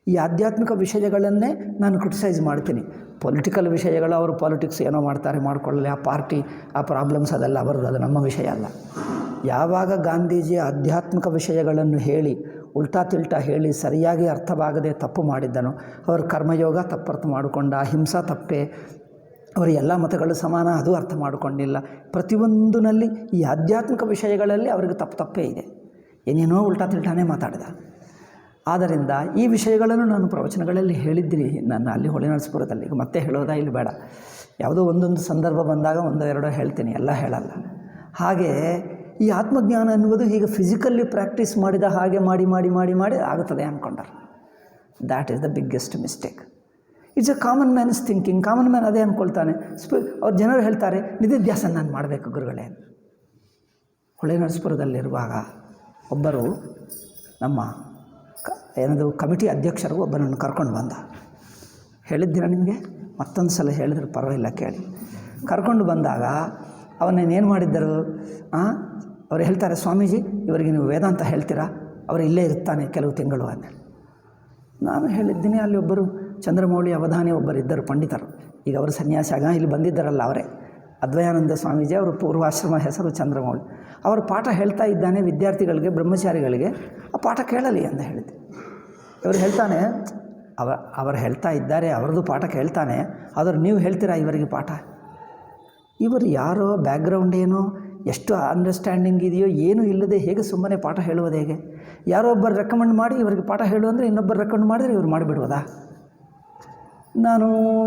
ಈ ಆಧ್ಯಾತ್ಮಿಕ ವಿಷಯಗಳನ್ನೇ ನಾನು ಕ್ರಿಟಿಸೈಸ್ ಮಾಡ್ತೀನಿ. ಪೊಲಿಟಿಕಲ್ ವಿಷಯಗಳು, ಅವರು ಪಾಲಿಟಿಕ್ಸ್ ಏನೋ ಮಾಡ್ತಾರೆ, ಮಾಡಿಕೊಳ್ಳಲಿ, ಆ ಪಾರ್ಟಿ, ಆ ಪ್ರಾಬ್ಲಮ್ಸ್, ಅದೆಲ್ಲ ಅವರದ್ದು, ಅದು ನಮ್ಮ ವಿಷಯ ಅಲ್ಲ. ಯಾವಾಗ ಗಾಂಧೀಜಿ ಆಧ್ಯಾತ್ಮಿಕ ವಿಷಯಗಳನ್ನು ಹೇಳಿ ಉಲ್ಟಾ ತಿಲ್ಟಾ ಹೇಳಿ ಸರಿಯಾಗಿ ಅರ್ಥವಾಗದೆ ತಪ್ಪು ಮಾಡಿದ್ದನು. ಅವರ ಕರ್ಮಯೋಗ ತಪ್ಪರ್ಥ ಮಾಡಿಕೊಂಡ, ಹಿಂಸಾ ತಪ್ಪೆ, ಅವರ ಎಲ್ಲ ಮತಗಳು ಸಮಾನ ಅದು ಅರ್ಥ ಮಾಡಿಕೊಂಡಿಲ್ಲ. ಪ್ರತಿಯೊಂದರಲ್ಲಿ ಈ ಆಧ್ಯಾತ್ಮಿಕ ವಿಷಯಗಳಲ್ಲಿ ಅವರಿಗೆ ತಪ್ಪೇ ಇದೆ. ಏನೇನೋ ಉಲ್ಟಾ ತಿಲ್ಟಾನೇ ಮಾತಾಡಿದ. ಆದ್ದರಿಂದ ಈ ವಿಷಯಗಳನ್ನು ನಾನು ಪ್ರವಚನಗಳಲ್ಲಿ ಹೇಳಿದ್ದೀನಿ, ನಾನು ಅಲ್ಲಿ ಹೊಳೆನರಸೀಪುರದಲ್ಲಿ. ಈಗ ಮತ್ತೆ ಹೇಳೋದಾ ಇಲ್ಲಿ ಬೇಡ, ಯಾವುದೋ ಒಂದೊಂದು ಸಂದರ್ಭ ಬಂದಾಗ ಒಂದೋ ಎರಡೋ ಹೇಳ್ತೀನಿ, ಎಲ್ಲ ಹೇಳಲ್ಲ. ಹಾಗೆ ಈ ಆತ್ಮಜ್ಞಾನ ಅನ್ನುವುದು ಹೀಗೆ ಫಿಸಿಕಲ್ಲಿ ಪ್ರಾಕ್ಟೀಸ್ ಮಾಡಿದ ಹಾಗೆ ಮಾಡಿ ಮಾಡಿ ಮಾಡಿ ಮಾಡಿ ಆಗುತ್ತದೆ ಅಂದ್ಕೊಂಡರು. That is the biggest mistake. It's a common man's thinking. Common man ಅದೇ ಅಂದ್ಕೊಳ್ತಾನೆ. ಅವ್ರು ಜನರು ಹೇಳ್ತಾರೆ ನಿಧಿಧ್ಯಾಸನ ನಾನು ಮಾಡಬೇಕು ಗುರುಗಳೇ. ಹೊಳೆನರಸೀಪುರದಲ್ಲಿರುವಾಗ ಒಬ್ಬರು ನಮ್ಮ ಏನದು ಕಮಿಟಿ ಅಧ್ಯಕ್ಷರು ಒಬ್ಬನನ್ನು ಕರ್ಕೊಂಡು ಬಂದ. ಹೇಳಿದ್ದೀರಾ ನಿಮಗೆ? ಮತ್ತೊಂದು ಸಲ ಹೇಳಿದ್ರೆ ಪರವಾಗಿಲ್ಲ ಕೇಳಿ. ಕರ್ಕೊಂಡು ಬಂದಾಗ ಅವನೇನು ಮಾಡಿದ್ದರು, ಅವ್ರು ಹೇಳ್ತಾರೆ, ಸ್ವಾಮೀಜಿ ಇವರಿಗೆ ನೀವು ವೇದಾಂತ ಹೇಳ್ತೀರಾ, ಅವರು ಇಲ್ಲೇ ಇರ್ತಾನೆ ಕೆಲವು ತಿಂಗಳು ಅಂತ. ನಾನು ಹೇಳಿದ್ದೀನಿ, ಅಲ್ಲಿ ಒಬ್ಬರು ಚಂದ್ರಮೌಳಿ ಅವಧಾನಿ ಒಬ್ಬರು ಇದ್ದರು ಪಂಡಿತರು. ಈಗ ಅವರು ಸನ್ಯಾಸಿ ಆಗ ಇಲ್ಲಿ ಬಂದಿದ್ದಾರಲ್ಲ ಅವರೇ, ಅದ್ವಯಾನಂದ ಸ್ವಾಮೀಜಿ, ಅವರು ಪೂರ್ವಾಶ್ರಮ ಹೆಸರು ಚಂದ್ರಮೌಳಿ. ಅವರು ಪಾಠ ಹೇಳ್ತಾ ಇದ್ದಾನೆ ವಿದ್ಯಾರ್ಥಿಗಳಿಗೆ, ಬ್ರಹ್ಮಚಾರಿಗಳಿಗೆ, ಆ ಪಾಠ ಕೇಳಲಿ ಅಂತ ಹೇಳಿದ್ದೆ. ಇವರು ಹೇಳ್ತಾನೆ, ಅವರು ಹೇಳ್ತಾ ಇದ್ದಾರೆ, ಅವರದ್ದು ಪಾಠ ಕೇಳ್ತಾನೆ, ಆದರೆ ನೀವು ಹೇಳ್ತೀರಾ ಇವರಿಗೆ ಪಾಠ? ಇವರು ಯಾರೋ ಬ್ಯಾಕ್ಗ್ರೌಂಡ್ ಏನೋ, ಎಷ್ಟು ಅಂಡರ್ಸ್ಟ್ಯಾಂಡಿಂಗ್ ಇದೆಯೋ ಏನೂ ಇಲ್ಲದೆ ಹೇಗೆ ಸುಮ್ಮನೆ ಪಾಠ ಹೇಳುವುದು ಹೇಗೆ? ಯಾರೋ ಒಬ್ಬರು ರೆಕಮೆಂಡ್ ಮಾಡಿ ಇವರಿಗೆ ಪಾಠ ಹೇಳು ಅಂದರೆ ಇನ್ನೊಬ್ಬರು ರೆಕಮೆಂಡ್ ಮಾಡಿದರೆ ಇವ್ರು ಮಾಡಿಬಿಡ್ಬೋದಾ?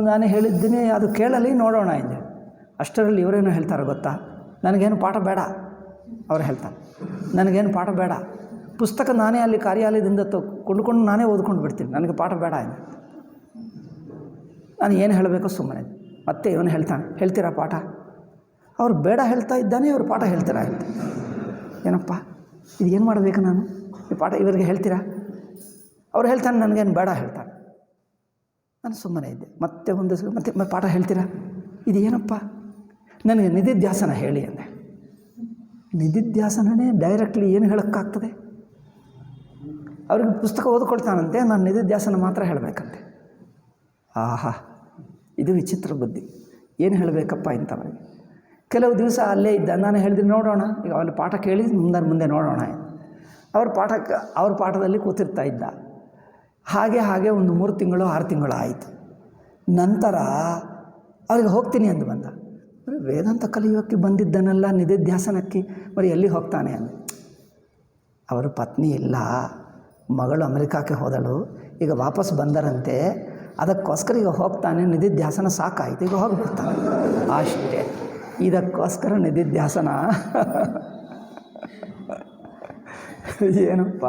ನಾನೇ ಹೇಳಿದ್ದೀನಿ, ಅದು ಕೇಳಲಿ ನೋಡೋಣ ಎಂದೆ. ಅಷ್ಟರಲ್ಲಿ ಇವರೇನು ಹೇಳ್ತಾರೆ ಗೊತ್ತಾ, ನನಗೇನು ಪಾಠ ಬೇಡ. ಅವ್ರು ಹೇಳ್ತಾರೆ, ನನಗೇನು ಪಾಠ ಬೇಡ, ಪುಸ್ತಕ ನಾನೇ ಅಲ್ಲಿ ಕಾರ್ಯಾಲಯದಿಂದ ಕೊಂಡುಕೊಂಡು ನಾನೇ ಓದ್ಕೊಂಡು ಬಿಡ್ತೀನಿ, ನನಗೆ ಪಾಠ ಬೇಡ ಎಂದು. ನಾನು ಏನು ಹೇಳಬೇಕು ಸುಮ್ಮನೆ. ಮತ್ತೆ ಇವನು ಹೇಳ್ತಾನೆ, ಹೇಳ್ತೀರಾ ಪಾಠ? ಅವ್ರು ಬೇಡ ಹೇಳ್ತಾ ಇದ್ದಾನೆ, ಇವರು ಪಾಠ ಹೇಳ್ತೀರಾ ಅಂತ. ಏನಪ್ಪ ಇದು ಏನು ಮಾಡಬೇಕು ನಾನು? ಈ ಪಾಠ ಇವರಿಗೆ ಹೇಳ್ತೀರಾ? ಅವ್ರು ಹೇಳ್ತಾನೆ, ನನಗೇನು ಬೇಡ ಹೇಳ್ತಾನೆ. ನಾನು ಸುಮ್ಮನೆ ಇದ್ದೆ. ಮತ್ತೆ ಪಾಠ ಹೇಳ್ತೀರಾ? ಇದು ಏನಪ್ಪ? ನನಗೆ ನಿಧಿಧ್ಯಾಸನ ಹೇಳಿ ಅಂದೆ. ನಿಧಿಧ್ಯಾಸನೇ ಡೈರೆಕ್ಟ್ಲಿ ಏನು ಹೇಳೋಕ್ಕಾಗ್ತದೆ? ಅವ್ರಿಗೆ ಪುಸ್ತಕ ಓದ್ಕೊಳ್ತಾನಂತೆ, ನಾನು ನಿಧಿಧ್ಯಾಸನ ಮಾತ್ರ ಹೇಳಬೇಕಂತೆ. ಆಹಾ, ಇದು ವಿಚಿತ್ರ ಬುದ್ಧಿ. ಏನು ಹೇಳಬೇಕಪ್ಪ ಇಂಥವ್ರಿಗೆ? ಕೆಲವು ದಿವಸ ಅಲ್ಲೇ ಇದ್ದ. ನಾನು ಹೇಳಿದ್ರೆ ನೋಡೋಣ, ಈಗ ಅಲ್ಲಿ ಪಾಠ ಕೇಳಿ ಮುಂದೆ ನೋಡೋಣ. ಅವ್ರ ಪಾಠದಲ್ಲಿ ಕೂತಿರ್ತಾ ಇದ್ದ. ಹಾಗೆ ಒಂದು 3 ತಿಂಗಳು 6 ತಿಂಗಳು ಆಯಿತು. ನಂತರ ಅವ್ರಿಗೆ ಹೋಗ್ತೀನಿ ಅಂತ ಬಂದ. ವೇದಾಂತ ಕಲಿಯೋಕ್ಕೆ ಬಂದಿದ್ದನಲ್ಲ ನಿಧಿಧ್ಯಾಸನಕ್ಕೆ, మరి ಎಲ್ಲಿ ಹೋಗ್ತಾನೆ ಅಂದೆ. ಅವರ ಪತ್ನಿ ಇಲ್ಲ, ಮಗಳು ಅಮೆರಿಕಕ್ಕೆ ಹೋದಳು, ಈಗ ವಾಪಸ್ ಬಂದರಂತೆ. ಅದಕ್ಕೋಸ್ಕರ ಈಗ ಹೋಗ್ತಾನೆ, ನಿಧಿಧ್ಯಾಸನ ಸಾಕಾಯಿತು, ಈಗ ಹೋಗಿಬಿಡ್ತಾನೆ ಅಷ್ಟೇ. ಇದಕ್ಕೋಸ್ಕರ ನಿಧಿಧ್ಯಾಸನ ಏನಪ್ಪ?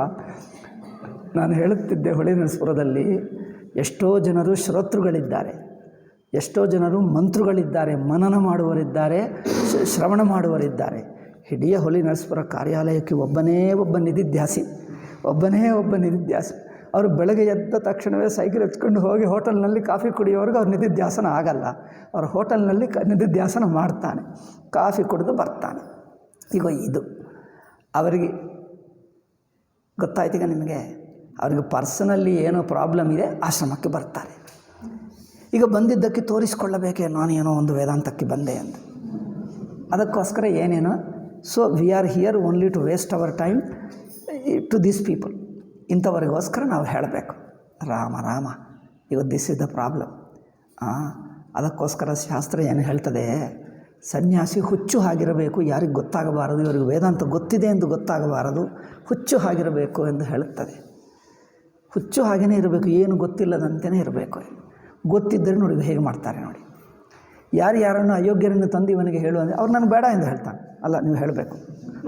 ನಾನು ಹೇಳುತ್ತಿದ್ದೆ, ಹೊಳೆನರಸೀಪುರದಲ್ಲಿ ಎಷ್ಟೋ ಜನರು ಶ್ರೋತೃಗಳಿದ್ದಾರೆ, ಎಷ್ಟೋ ಜನರು ಮಂತ್ರುಗಳಿದ್ದಾರೆ, ಮನನ ಮಾಡುವವರಿದ್ದಾರೆ, ಶ್ರವಣ ಮಾಡುವವರಿದ್ದಾರೆ. ಇಡೀ ಹೊಳೆನರಸೀಪುರ ಕಾರ್ಯಾಲಯಕ್ಕೆ ಒಬ್ಬನೇ ಒಬ್ಬ ನಿಧಿಧ್ಯಾಸಿ. ಅವರು ಬೆಳಗ್ಗೆ ಎದ್ದ ತಕ್ಷಣವೇ ಸೈಕಲ್ ಎತ್ಕೊಂಡು ಹೋಗಿ ಹೋಟೆಲ್ನಲ್ಲಿ ಕಾಫಿ ಕುಡಿಯೋವರೆಗೂ ಅವ್ರ ನಿಧಿಧ್ಯಾಸನ ಆಗಲ್ಲ. ಅವ್ರು ಹೋಟೆಲ್ನಲ್ಲಿ ನಿಧಿಧ್ಯಾಸನ ಮಾಡ್ತಾನೆ, ಕಾಫಿ ಕುಡಿದು ಬರ್ತಾನೆ. ಈಗ ಇದು ಅವರಿಗೆ ಗೊತ್ತಾಯ್ತೀಗ ನಿಮಗೆ? ಅವ್ರಿಗೆ ಪರ್ಸನಲ್ಲಿ ಏನೋ ಪ್ರಾಬ್ಲಮ್ ಇದೆ, ಆಶ್ರಮಕ್ಕೆ ಬರ್ತಾರೆ. ಈಗ ಬಂದಿದ್ದಕ್ಕೆ ತೋರಿಸ್ಕೊಳ್ಳಬೇಕೆ, ನಾನೇನೋ ಒಂದು ವೇದಾಂತಕ್ಕೆ ಬಂದೆ ಅಂತ. ಅದಕ್ಕೋಸ್ಕರ ಏನೇನೋ. So we are here only to waste our time to these people. ಇಂಥವರಿಗೋಸ್ಕರ ನಾವು ಹೇಳಬೇಕು. ರಾಮ ಈಗ ದಿಸ್ ಇಸ್ ದ ಪ್ರಾಬ್ಲಮ್. ಅದಕ್ಕೋಸ್ಕರ ಶಾಸ್ತ್ರ ಏನು ಹೇಳ್ತದೆ, ಸನ್ಯಾಸಿ ಹುಚ್ಚು ಆಗಿರಬೇಕು, ಯಾರಿಗೆ ಗೊತ್ತಾಗಬಾರದು, ಇವರಿಗೆ ವೇದಾಂತ ಗೊತ್ತಿದೆ ಎಂದು ಗೊತ್ತಾಗಬಾರದು, ಹುಚ್ಚು ಆಗಿರಬೇಕು ಎಂದು ಹೇಳುತ್ತದೆ. ಹುಚ್ಚು ಹಾಗೇ ಇರಬೇಕು, ಏನು ಗೊತ್ತಿಲ್ಲದಂತೆಯೇ ಇರಬೇಕು. ಗೊತ್ತಿದ್ದರೆ ನೋಡಿ ಹೇಗೆ ಮಾಡ್ತಾರೆ ನೋಡಿ. ಯಾರನ್ನು ಅಯೋಗ್ಯರನ್ನು ತಂದು ಇವನಿಗೆ ಹೇಳು ಅಂದರೆ ಅವ್ರು ನನಗೆ ಬೇಡ ಎಂದು ಹೇಳ್ತಾನೆ. ಅಲ್ಲ, ನೀವು ಹೇಳಬೇಕು.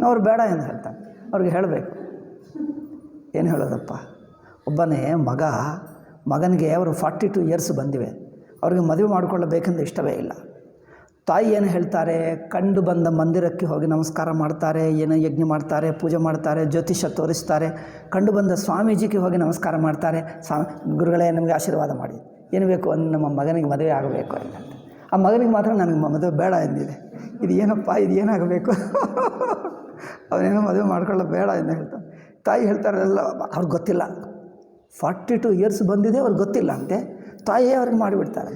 ಅವ್ರು ಬೇಡ ಎಂದು ಹೇಳ್ತಾನೆ, ಅವ್ರಿಗೆ ಹೇಳಬೇಕು. ಏನು ಹೇಳೋದಪ್ಪ? ಒಬ್ಬನೇ ಮಗನಿಗೆ ಅವರು 42 ಇಯರ್ಸ್ ಬಂದಿವೆ, ಅವ್ರಿಗೆ ಮದುವೆ ಮಾಡಿಕೊಳ್ಳಬೇಕೆಂದು ಇಷ್ಟವೇ ಇಲ್ಲ. ತಾಯಿ ಏನು ಹೇಳ್ತಾರೆ, ಕಂಡು ಬಂದ ಮಂದಿರಕ್ಕೆ ಹೋಗಿ ನಮಸ್ಕಾರ ಮಾಡ್ತಾರೆ, ಏನೋ ಯಜ್ಞ ಮಾಡ್ತಾರೆ, ಪೂಜೆ ಮಾಡ್ತಾರೆ, ಜ್ಯೋತಿಷ್ಯ ತೋರಿಸ್ತಾರೆ. ಕಂಡು ಬಂದ ಸ್ವಾಮೀಜಿಗೆ ಹೋಗಿ ನಮಸ್ಕಾರ ಮಾಡ್ತಾರೆ, ಗುರುಗಳೇ ನಮಗೆ ಆಶೀರ್ವಾದ ಮಾಡಿ, ಏನು ಬೇಕು ಒಂದು ನಮ್ಮ ಮಗನಿಗೆ ಮದುವೆ ಆಗಬೇಕು ಅಂತ. ಆ ಮಗನಿಗೆ ಮಾತ್ರ ನನಗೆ ಮದುವೆ ಬೇಡ ಎಂದಿದೆ. ಇದು ಏನಪ್ಪ, ಇದು ಏನಾಗಬೇಕು? ಅವನೇನೋ ಮದುವೆ ಮಾಡ್ಕೊಳ್ಳೋ ಬೇಡ ಎಂದು ಹೇಳ್ತಾನೆ. ತಾಯಿ ಹೇಳ್ತಾರೆ, ಎಲ್ಲ ಅವ್ರಿಗೆ ಗೊತ್ತಿಲ್ಲ. 42 ಇಯರ್ಸ್ ಬಂದಿದೆ, ಅವ್ರಿಗೆ ಗೊತ್ತಿಲ್ಲ ಅಂತೆ. ತಾಯಿಯೇ ಅವ್ರಿಗೆ ಮಾಡಿಬಿಡ್ತಾರೆ.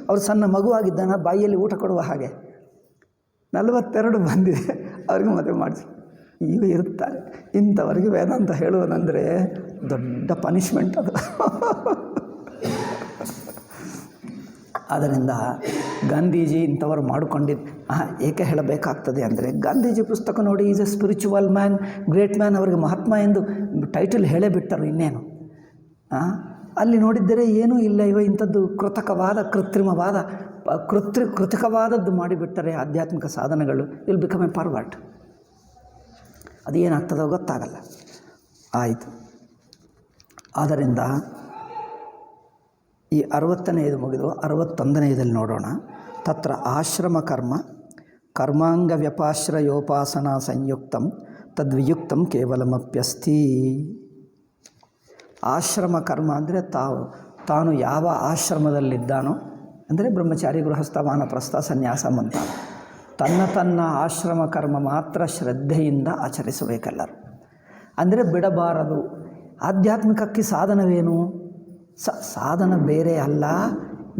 ಅವ್ರು ಸಣ್ಣ ಮಗುವಾಗಿದ್ದಾನ, ಬಾಯಿಯಲ್ಲಿ ಊಟ ಕೊಡುವ ಹಾಗೆ. 42 ಬಂದಿದೆ, ಅವ್ರಿಗೆ ಮದುವೆ ಮಾಡಿಸಿ ಈಗ ಇರುತ್ತಾರೆ. ಇಂಥವರಿಗೆ ವೇದಾಂತ ಹೇಳುವುದಂದರೆ ದೊಡ್ಡ ಪನಿಷ್ಮೆಂಟ್ ಅದು. ಆದ್ದರಿಂದ ಗಾಂಧೀಜಿ ಇಂಥವರು ಮಾಡಿಕೊಂಡಿದ್ದು ಏಕೆ ಹೇಳಬೇಕಾಗ್ತದೆ ಅಂದರೆ, ಗಾಂಧೀಜಿ ಪುಸ್ತಕ ನೋಡಿ, is A spiritual man, great man, ಅವರಿಗೆ ಮಹಾತ್ಮ ಎಂದು ಟೈಟಲ್ ಹೇಳೇ ಬಿಟ್ಟರು. ಇನ್ನೇನು ಅಲ್ಲಿ ನೋಡಿದ್ದರೆ ಏನೂ ಇಲ್ಲ. ಇಂಥದ್ದು ಕೃತಕವಾದ ಕೃತ್ರಿಮವಾದ ಕೃತಕವಾದದ್ದು ಮಾಡಿಬಿಟ್ಟರೆ ಆಧ್ಯಾತ್ಮಿಕ ಸಾಧನಗಳು ವಿಲ್ ಬಿಕಮ್ ಎ ಫಾರ್ವರ್ಡ್. ಅದು ಏನಾಗ್ತದೋ ಗೊತ್ತಾಗಲ್ಲ. ಆಯಿತು. ಆದ್ದರಿಂದ ಈ 60ನೇದು ಮುಗಿದು 61ನೇದಲ್ಲಿ ನೋಡೋಣ. ತತ್ರ ಆಶ್ರಮ ಕರ್ಮ ಕರ್ಮಾಂಗ ವ್ಯಪಾಶ್ರಯೋಪಾಸನಾ ಸಂಯುಕ್ತಂ ತದ್ವಿಯುಕ್ತಂ ಕೇವಲಮಪ್ಯಸ್ತಿ. ಆಶ್ರಮ ಕರ್ಮ ಅಂದರೆ ತಾನು ಯಾವ ಆಶ್ರಮದಲ್ಲಿದ್ದಾನೋ, ಅಂದರೆ ಬ್ರಹ್ಮಚಾರಿ, ಗೃಹಸ್ಥ, ವಾನಪ್ರಸ್ಥ, ಸನ್ಯಾಸ ಅಂತ ತನ್ನ ಆಶ್ರಮ ಕರ್ಮ ಮಾತ್ರ ಶ್ರದ್ಧೆಯಿಂದ ಆಚರಿಸಬೇಕೆಲ್ಲರು. ಅಂದರೆ ಬಿಡಬಾರದು. ಆಧ್ಯಾತ್ಮಿಕಕ್ಕೆ ಸಾಧನವೇನು? ಸಾಧನ ಬೇರೆ ಅಲ್ಲ.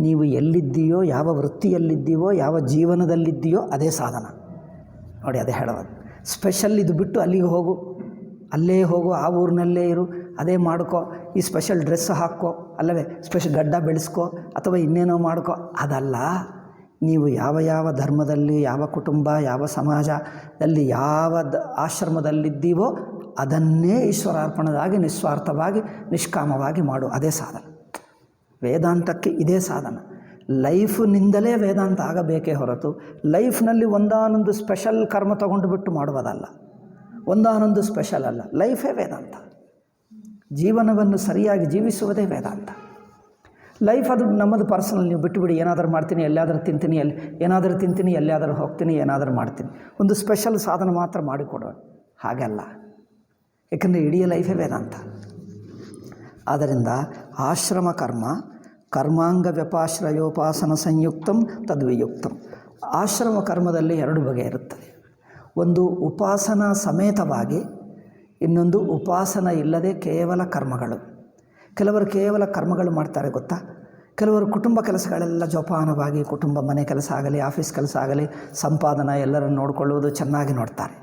ನೀವು ಎಲ್ಲಿದ್ದೀಯೋ, ಯಾವ ವೃತ್ತಿಯಲ್ಲಿದ್ದೀವೋ, ಯಾವ ಜೀವನದಲ್ಲಿದ್ದೀಯೋ ಅದೇ ಸಾಧನ. ನೋಡಿ, ಅದೇ ಹೇಳೋದು. ಸ್ಪೆಷಲ್ ಇದು ಬಿಟ್ಟು ಅಲ್ಲಿಗೆ ಹೋಗು, ಅಲ್ಲೇ ಹೋಗು, ಆ ಊರಿನಲ್ಲೇ ಇರು, ಅದೇ ಮಾಡ್ಕೋ, ಈ ಸ್ಪೆಷಲ್ ಡ್ರೆಸ್ ಹಾಕ್ಕೋ, ಅಲ್ಲವೇ ಸ್ಪೆಷಲ್ ಗಡ್ಡ ಬೆಳೆಸ್ಕೋ, ಅಥವಾ ಇನ್ನೇನೋ ಮಾಡ್ಕೋ, ಅದಲ್ಲ. ನೀವು ಯಾವ ಧರ್ಮದಲ್ಲಿ, ಯಾವ ಕುಟುಂಬ, ಯಾವ ಸಮಾಜದಲ್ಲಿ, ಯಾವ ಆಶ್ರಮದಲ್ಲಿದ್ದೀವೋ ಅದನ್ನೇ ಈಶ್ವರಾರ್ಪಣದಾಗಿ ನಿಸ್ವಾರ್ಥವಾಗಿ ನಿಷ್ಕಾಮವಾಗಿ ಮಾಡು. ಅದೇ ಸಾಧನ. ವೇದಾಂತಕ್ಕೆ ಇದೇ ಸಾಧನ. ಲೈಫ್ನಿಂದಲೇ ವೇದಾಂತ ಆಗಬೇಕೇ ಹೊರತು ಲೈಫ್ನಲ್ಲಿ ಒಂದಾನೊಂದು ಸ್ಪೆಷಲ್ ಕರ್ಮ ತಗೊಂಡು ಬಿಟ್ಟು ಮಾಡುವುದಲ್ಲ, ಒಂದಾನೊಂದು ಸ್ಪೆಷಲ್ ಅಲ್ಲ. ಲೈಫೇ ವೇದಾಂತ. ಜೀವನವನ್ನು ಸರಿಯಾಗಿ ಜೀವಿಸುವುದೇ ವೇದಾಂತ. ಲೈಫ್ ಅದು ನಮ್ಮದು ಪರ್ಸನಲ್. ನೀವು ಬಿಟ್ಟುಬಿಡಿ, ಏನಾದರೂ ಮಾಡ್ತೀನಿ, ಎಲ್ಲಾದರೂ ತಿಂತೀನಿ, ಏನಾದರೂ ತಿಂತೀನಿ, ಎಲ್ಲಾದರೂ ಹೋಗ್ತೀನಿ, ಏನಾದರೂ ಮಾಡ್ತೀನಿ. ಒಂದು ಸ್ಪೆಷಲ್ ಸಾಧನ ಮಾತ್ರ ಮಾಡಿಕೊಡೋಣ, ಹಾಗಲ್ಲ. ಏಕೆಂದರೆ ಇಡೀ ಲೈಫೇ ವೇದಾಂತ. ಆದ್ದರಿಂದ ಆಶ್ರಮ ಕರ್ಮ ಕರ್ಮಾಂಗ ವ್ಯಪಾಶ್ರಯೋಪಾಸನ ಸಂಯುಕ್ತಂ ತದ್ವಿಯುಕ್ತಂ. ಆಶ್ರಮ ಕರ್ಮದಲ್ಲಿ 2 ಬಗೆ ಇರುತ್ತದೆ. ಒಂದು ಉಪಾಸನಾ ಸಮೇತವಾಗಿ, ಇನ್ನೊಂದು ಉಪಾಸನ ಇಲ್ಲದೆ ಕೇವಲ ಕರ್ಮಗಳು. ಕೆಲವರು ಕೇವಲ ಕರ್ಮಗಳು ಮಾಡ್ತಾರೆ, ಗೊತ್ತಾ? ಕೆಲವರು ಕುಟುಂಬ ಕೆಲಸಗಳೆಲ್ಲ ಜೋಪಾನವಾಗಿ, ಕುಟುಂಬ ಮನೆ ಕೆಲಸ ಆಗಲಿ, ಆಫೀಸ್ ಕೆಲಸ ಆಗಲಿ, ಸಂಪಾದನಾ ಎಲ್ಲರನ್ನು ನೋಡಿಕೊಳ್ಳುವುದು ಚೆನ್ನಾಗಿ ನೋಡ್ತಾರೆ.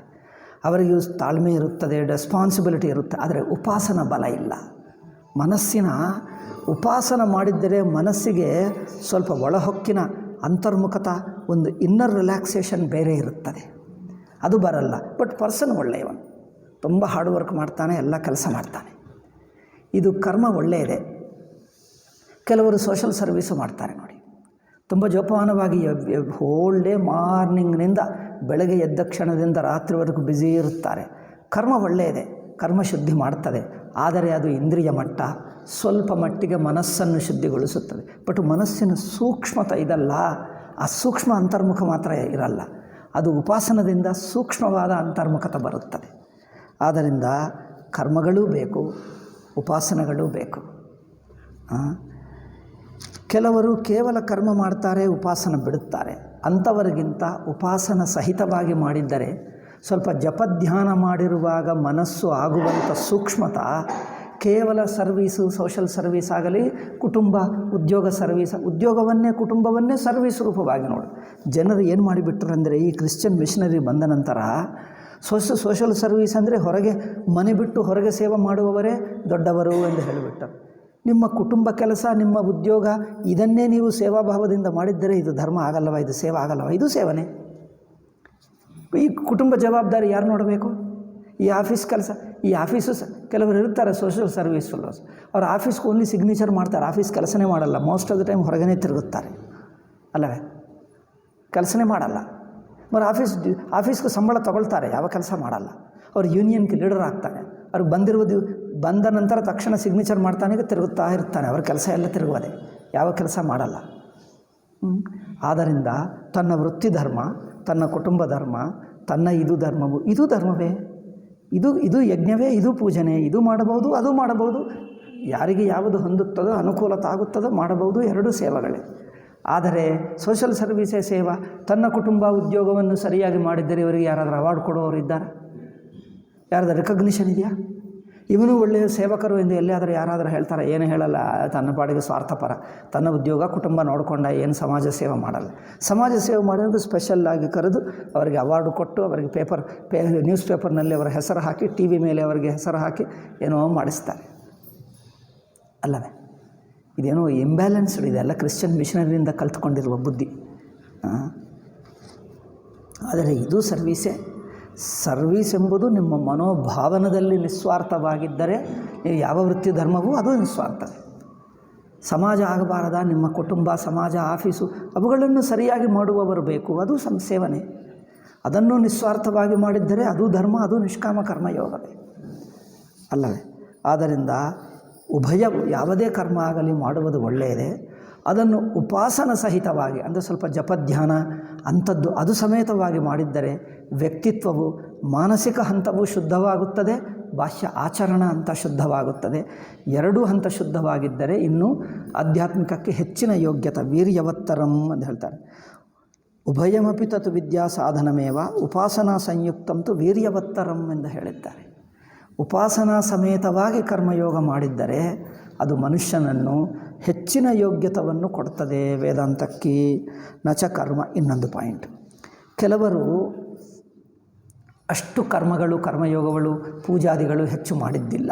ಅವರಿಗೂ ತಾಳ್ಮೆ ಇರುತ್ತದೆ, ರೆಸ್ಪಾನ್ಸಿಬಿಲಿಟಿ ಇರುತ್ತೆ. ಆದರೆ ಉಪಾಸನ ಬಲ ಇಲ್ಲ. ಮನಸ್ಸಿನ ಉಪಾಸನ ಮಾಡಿದ್ದರೆ ಮನಸ್ಸಿಗೆ ಸ್ವಲ್ಪ ಒಳಹೊಕ್ಕಿನ ಅಂತರ್ಮುಖತ, ಒಂದು ಇನ್ನರ್ ರಿಲ್ಯಾಕ್ಸೇಷನ್ ಬೇರೆ ಇರುತ್ತದೆ. ಅದು ಬರಲ್ಲ. ಬಟ್ ಪರ್ಸನ್ ಒಳ್ಳೆಯವನು, ತುಂಬ ಹಾರ್ಡ್ ವರ್ಕ್ ಮಾಡ್ತಾನೆ, ಎಲ್ಲ ಕೆಲಸ ಮಾಡ್ತಾನೆ. ಇದು ಕರ್ಮ ಒಳ್ಳೆಯದೇ. ಕೆಲವರು ಸೋಷಲ್ ಸರ್ವೀಸು ಮಾಡ್ತಾರೆ ನೋಡಿ, ತುಂಬ ಜೋಪಾನವಾಗಿ ಹೋಲ್ ಡೇ ಮಾರ್ನಿಂಗ್ನಿಂದ ಬೆಳಗ್ಗೆ ಎದ್ದ ಕ್ಷಣದಿಂದ ರಾತ್ರಿವರೆಗೂ ಬ್ಯುಸಿ ಇರುತ್ತಾರೆ. ಕರ್ಮ ಒಳ್ಳೆಯದೇ, ಕರ್ಮ ಶುದ್ಧಿ ಮಾಡ್ತದೆ. ಆದರೆ ಅದು ಇಂದ್ರಿಯ ಮಟ್ಟ, ಸ್ವಲ್ಪ ಮಟ್ಟಿಗೆ ಮನಸ್ಸನ್ನು ಶುದ್ಧಿಗೊಳಿಸುತ್ತದೆ. ಬಟ್ ಮನಸ್ಸಿನ ಸೂಕ್ಷ್ಮತೆ ಇದಲ್ಲ, ಆ ಸೂಕ್ಷ್ಮ ಅಂತರ್ಮುಖ ಮಾತ್ರ ಇರಲ್ಲ. ಅದು ಉಪಾಸನದಿಂದ ಸೂಕ್ಷ್ಮವಾದ ಅಂತರ್ಮುಖತೆ ಬರುತ್ತದೆ. ಆದ್ದರಿಂದ ಕರ್ಮಗಳೂ ಬೇಕು, ಉಪಾಸನೆಗಳೂ ಬೇಕು. ಕೆಲವರು ಕೇವಲ ಕರ್ಮ ಮಾಡ್ತಾರೆ, ಉಪಾಸನ ಬಿಡುತ್ತಾರೆ. ಅಂಥವರಿಗಿಂತ ಉಪಾಸನ ಸಹಿತವಾಗಿ ಮಾಡಿದ್ದರೆ ಸ್ವಲ್ಪ ಜಪಧ್ಯಾನ ಮಾಡಿರುವಾಗ ಮನಸ್ಸು ಆಗುವಂಥ ಸೂಕ್ಷ್ಮತ ಕೇವಲ ಸರ್ವೀಸು, ಸೋಷಲ್ ಸರ್ವೀಸ್ ಆಗಲಿ, ಕುಟುಂಬ ಉದ್ಯೋಗ ಉದ್ಯೋಗವನ್ನೇ ಕುಟುಂಬವನ್ನೇ ಸರ್ವೀಸ್ ರೂಪವಾಗಿ ನೋಡು. ಜನರು ಏನು ಮಾಡಿಬಿಟ್ರಂದರೆ, ಈ ಕ್ರಿಶ್ಚಿಯನ್ ಮಿಷನರಿ ಬಂದ ನಂತರ ಸೋಷಲ್ ಸರ್ವೀಸ್ ಅಂದರೆ ಹೊರಗೆ ಮನೆ ಬಿಟ್ಟು ಹೊರಗೆ ಸೇವೆ ಮಾಡುವವರೇ ದೊಡ್ಡವರು ಎಂದು ಹೇಳಿಬಿಟ್ಟರು. ನಿಮ್ಮ ಕುಟುಂಬ ಕೆಲಸ, ನಿಮ್ಮ ಉದ್ಯೋಗ, ಇದನ್ನೇ ನೀವು ಸೇವಾಭಾವದಿಂದ ಮಾಡಿದ್ದರೆ ಇದು ಧರ್ಮ ಆಗಲ್ಲವ, ಇದು ಸೇವೆ ಆಗಲ್ಲವ? ಇದು ಸೇವನೆ. ಈ ಕುಟುಂಬ ಜವಾಬ್ದಾರಿ ಯಾರು ನೋಡಬೇಕು? ಈ ಆಫೀಸ್ ಕೆಲಸ, ಈ ಆಫೀಸು ಕೆಲವರು ಇರ್ತಾರೆ ಸೋಷಲ್ ಸರ್ವೀಸ್ ಫೆಲೋಸ್, ಅವ್ರು ಆಫೀಸ್ಗೆ ಓನ್ಲಿ ಸಿಗ್ನೇಚರ್ ಮಾಡ್ತಾರೆ, ಆಫೀಸ್ ಕೆಲಸನೇ ಮಾಡಲ್ಲ. ಮೋಸ್ಟ್ ಆಫ್ ದ ಟೈಮ್ ಹೊರಗೇ ತಿರುಗುತ್ತಾರೆ, ಅಲ್ಲವೇ? ಕೆಲಸನೇ ಮಾಡಲ್ಲ. మరి ಆಫೀಸ್ಗೆ ಸಂಬಳ ತಗೊಳ್ತಾರೆ, ಯಾವ ಕೆಲಸ ಮಾಡಲ್ಲ. ಅವ್ರು ಯೂನಿಯನ್ಗೆ ಲೀಡರ್ ಆಗ್ತಾನೆ, ಅವ್ರಿಗೆ ಬಂದ ನಂತರ ತಕ್ಷಣ ಸಿಗ್ನೇಚರ್ ಮಾಡ್ತಾನೆ, ತಿರುಗುತ್ತಾ ಇರ್ತಾನೆ. ಅವ್ರ ಕೆಲಸ ಎಲ್ಲ ತಿರುಗುವುದೇ, ಯಾವ ಕೆಲಸ ಮಾಡಲ್ಲ. ಆದ್ದರಿಂದ ತನ್ನ ವೃತ್ತಿ ಧರ್ಮ, ತನ್ನ ಕುಟುಂಬ ಧರ್ಮ, ತನ್ನ ಇದು ಧರ್ಮವು, ಇದು ಧರ್ಮವೇ, ಇದು ಯಜ್ಞವೇ, ಇದು ಪೂಜನೆ, ಇದು ಮಾಡಬಹುದು, ಅದು ಮಾಡಬಹುದು. ಯಾರಿಗೆ ಯಾವುದು ಹೊಂದುತ್ತದೋ, ಅನುಕೂಲತೆ ಆಗುತ್ತದೋ ಮಾಡಬಹುದು, 2 ಸೇವೆಗಳೇ. ಆದರೆ ಸೋಷಲ್ ಸರ್ವೀಸೇ ಸೇವಾ. ತನ್ನ ಕುಟುಂಬ ಉದ್ಯೋಗವನ್ನು ಸರಿಯಾಗಿ ಮಾಡಿದ್ದರೆ ಇವರಿಗೆ ಯಾರಾದರೂ ಅವಾರ್ಡ್ ಕೊಡುವವರು ಇದ್ದಾರೆ? ಯಾರಾದರೂ ರೆಕಗ್ನಿಷನ್ ಇದೆಯಾ? ಇವನು ಒಳ್ಳೆಯ ಸೇವಕರು ಎಂದು ಎಲ್ಲಿಯಾದರೂ ಯಾರಾದರೂ ಹೇಳ್ತಾರೆ? ಏನು ಹೇಳಲ್ಲ. ತನ್ನ ಪಾಡಿಗೆ ಸ್ವಾರ್ಥಪರ, ತನ್ನ ಉದ್ಯೋಗ ಕುಟುಂಬ ನೋಡಿಕೊಂಡ, ಏನು ಸಮಾಜ ಸೇವೆ ಮಾಡಲ್ಲ. ಸಮಾಜ ಸೇವೆ ಮಾಡೋದು ಸ್ಪೆಷಲ್ಲಾಗಿ ಕರೆದು ಅವರಿಗೆ ಅವಾರ್ಡು ಕೊಟ್ಟು, ಅವರಿಗೆ ನ್ಯೂಸ್ ಪೇಪರ್ನಲ್ಲಿ ಅವರ ಹೆಸರು ಹಾಕಿ, TV ಮೇಲೆ ಅವರಿಗೆ ಹೆಸರು ಹಾಕಿ ಏನೋ ಮಾಡಿಸ್ತಾರೆ. ಅಲ್ಲವೇ? ಇದೇನೋ ಇಂಬ್ಯಾಲೆನ್ಸ್ಡ್ ಇದೆ, ಎಲ್ಲ ಕ್ರಿಶ್ಚಿಯನ್ ಮಿಷನರಿಯಿಂದ ಕಲ್ತ್ಕೊಂಡಿರುವ ಬುದ್ಧಿ. ಆದರೆ ಇದು ಸರ್ವೀಸ್ ಎಂಬುದು ನಿಮ್ಮ ಮನೋಭಾವನದಲ್ಲಿ ನಿಸ್ವಾರ್ಥವಾಗಿದ್ದರೆ ನೀವು ಯಾವ ವೃತ್ತಿ ಧರ್ಮವೂ ಅದು ನಿಸ್ವಾರ್ಥವೇ. ಸಮಾಜ ಆಗಬಾರದ, ನಿಮ್ಮ ಕುಟುಂಬ, ಸಮಾಜ, ಆಫೀಸು ಅವುಗಳನ್ನು ಸರಿಯಾಗಿ ಮಾಡುವವರು ಬೇಕು, ಅದು ಸಂಸೇವನೆ. ಅದನ್ನು ನಿಸ್ವಾರ್ಥವಾಗಿ ಮಾಡಿದ್ದರೆ ಅದು ಧರ್ಮ, ಅದು ನಿಷ್ಕಾಮ ಕರ್ಮಯೋಗವೇ ಅಲ್ಲವೇ? ಆದ್ದರಿಂದ ಉಭಯವು ಯಾವುದೇ ಕರ್ಮ ಆಗಲಿ ಮಾಡುವುದು ಒಳ್ಳೆಯದೇ. ಅದನ್ನು ಉಪಾಸನ ಸಹಿತವಾಗಿ ಅಂದರೆ ಸ್ವಲ್ಪ ಜಪಧ್ಯಾನ ಅಂಥದ್ದು ಅದು ಸಮೇತವಾಗಿ ಮಾಡಿದ್ದರೆ ವ್ಯಕ್ತಿತ್ವವು ಮಾನಸಿಕ ಹಂತವು ಶುದ್ಧವಾಗುತ್ತದೆ, ಬಾಹ್ಯ ಆಚರಣ ಹಂತ ಶುದ್ಧವಾಗುತ್ತದೆ. ಎರಡೂ ಹಂತ ಶುದ್ಧವಾಗಿದ್ದರೆ ಇನ್ನೂ ಆಧ್ಯಾತ್ಮಿಕಕ್ಕೆ ಹೆಚ್ಚಿನ ಯೋಗ್ಯತೆ, ವೀರ್ಯವತ್ತರಂ ಅಂತ ಹೇಳ್ತಾರೆ. ಉಭಯಮಪಿ ತತ್ ವಿದ್ಯಾ ಸಾಧನಮೇವ ಉಪಾಸನಾ ಸಂಯುಕ್ತಂತು ವೀರ್ಯವತ್ತರಂ ಎಂದು ಹೇಳಿದ್ದಾರೆ. ಉಪಾಸನಾ ಸಮೇತವಾಗಿ ಕರ್ಮಯೋಗ ಮಾಡಿದ್ದರೆ ಅದು ಮನುಷ್ಯನನ್ನು ಹೆಚ್ಚಿನ ಯೋಗ್ಯತವನ್ನು ಕೊಡ್ತದೆ ವೇದಾಂತಕ್ಕೆ. ನಚ ಕರ್ಮ. ಇನ್ನೊಂದು ಪಾಯಿಂಟ್, ಕೆಲವರು ಅಷ್ಟು ಕರ್ಮಯೋಗಗಳು ಪೂಜಾದಿಗಳು ಹೆಚ್ಚು ಮಾಡಿದ್ದಿಲ್ಲ,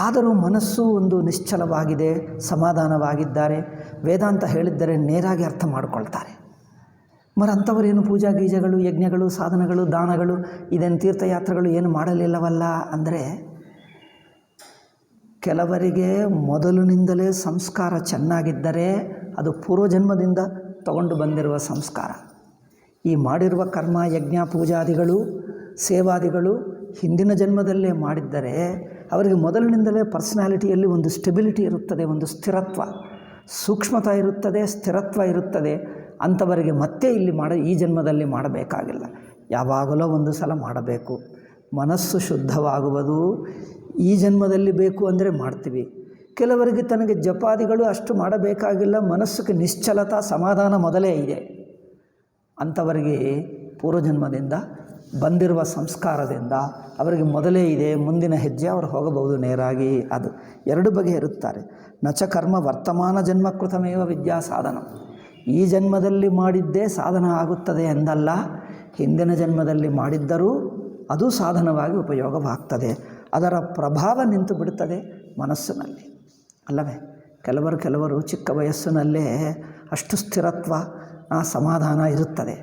ಆದರೂ ಮನಸ್ಸು ಒಂದು ನಿಶ್ಚಲವಾಗಿದೆ, ಸಮಾಧಾನವಾಗಿದ್ದಾರೆ, ವೇದಾಂತ ಹೇಳಿದ್ದರೆ ನೇರಾಗಿ ಅರ್ಥ ಮಾಡಿಕೊಳ್ತಾರೆ. ಅಂಥವರೇನು ಪೂಜಾ ಗೀಜಗಳು, ಯಜ್ಞಗಳು, ಸಾಧನಗಳು, ದಾನಗಳು, ಇದೇನು ತೀರ್ಥಯಾತ್ರೆಗಳು ಏನು ಮಾಡಲಿಲ್ಲವಲ್ಲ ಅಂದರೆ, ಕೆಲವರಿಗೆ ಮೊದಲಿನಿಂದಲೇ ಸಂಸ್ಕಾರ ಚೆನ್ನಾಗಿದ್ದರೆ ಅದು ಪೂರ್ವಜನ್ಮದಿಂದ ತಗೊಂಡು ಬಂದಿರುವ ಸಂಸ್ಕಾರ. ಈ ಮಾಡಿರುವ ಕರ್ಮ, ಯಜ್ಞ, ಪೂಜಾದಿಗಳು, ಸೇವಾದಿಗಳು ಹಿಂದಿನ ಜನ್ಮದಲ್ಲೇ ಮಾಡಿದ್ದರೆ ಅವರಿಗೆ ಮೊದಲಿನಿಂದಲೇ ಪರ್ಸನಾಲಿಟಿಯಲ್ಲಿ ಒಂದು ಸ್ಟೆಬಿಲಿಟಿ ಇರುತ್ತದೆ, ಒಂದು ಸ್ಥಿರತ್ವ, ಸೂಕ್ಷ್ಮತೆ ಇರುತ್ತದೆ, ಸ್ಥಿರತ್ವ ಇರುತ್ತದೆ. ಅಂಥವರಿಗೆ ಮತ್ತೆ ಈ ಜನ್ಮದಲ್ಲಿ ಮಾಡಬೇಕಾಗಿಲ್ಲ, ಯಾವಾಗಲೋ ಒಂದು ಸಲ ಮಾಡಬೇಕು. ಮನಸ್ಸು ಶುದ್ಧವಾಗುವುದು ಈ ಜನ್ಮದಲ್ಲಿ ಬೇಕು ಅಂದರೆ ಮಾಡ್ತೀವಿ. ಕೆಲವರಿಗೆ ತನಗೆ ಜಪಾದಿಗಳು ಅಷ್ಟು ಮಾಡಬೇಕಾಗಿಲ್ಲ, ಮನಸ್ಸಿಗೆ ನಿಶ್ಚಲತಾ, ಸಮಾಧಾನ ಮೊದಲೇ ಇದೆ. ಅಂಥವರಿಗೆ ಪೂರ್ವಜನ್ಮದಿಂದ ಬಂದಿರುವ ಸಂಸ್ಕಾರದಿಂದ ಅವರಿಗೆ ಮೊದಲೇ ಇದೆ, ಮುಂದಿನ ಹೆಜ್ಜೆ ಅವರು ಹೋಗಬಹುದು ನೇರಾಗಿ. ಅದು ಎರಡು ಬಗೆ ಇರುತ್ತಾರೆ. ನಚ ಕರ್ಮ ವರ್ತಮಾನ ಜನ್ಮಕೃತಮೇವ ವಿದ್ಯಾ ಸಾಧನ. ಈ ಜನ್ಮದಲ್ಲಿ ಮಾಡಿದ್ದೇ ಸಾಧನ ಆಗುತ್ತದೆ ಎಂದಲ್ಲ, ಹಿಂದಿನ ಜನ್ಮದಲ್ಲಿ ಮಾಡಿದ್ದರೂ ಅದು ಸಾಧನವಾಗಿ ಉಪಯೋಗವಾಗ್ತದೆ. ಅದರ ಪ್ರಭಾವ ನಿಂತು ಬಿಡುತ್ತದೆ ಮನಸ್ಸಿನಲ್ಲಿ ಅಲ್ಲವೇ? ಕೆಲವರು ಚಿಕ್ಕ ವಯಸ್ಸಿನಲ್ಲೇ ಅಷ್ಟು ಸ್ಥಿರತ್ವ, ಸಮಾಧಾನ ಇರುತ್ತದೆ.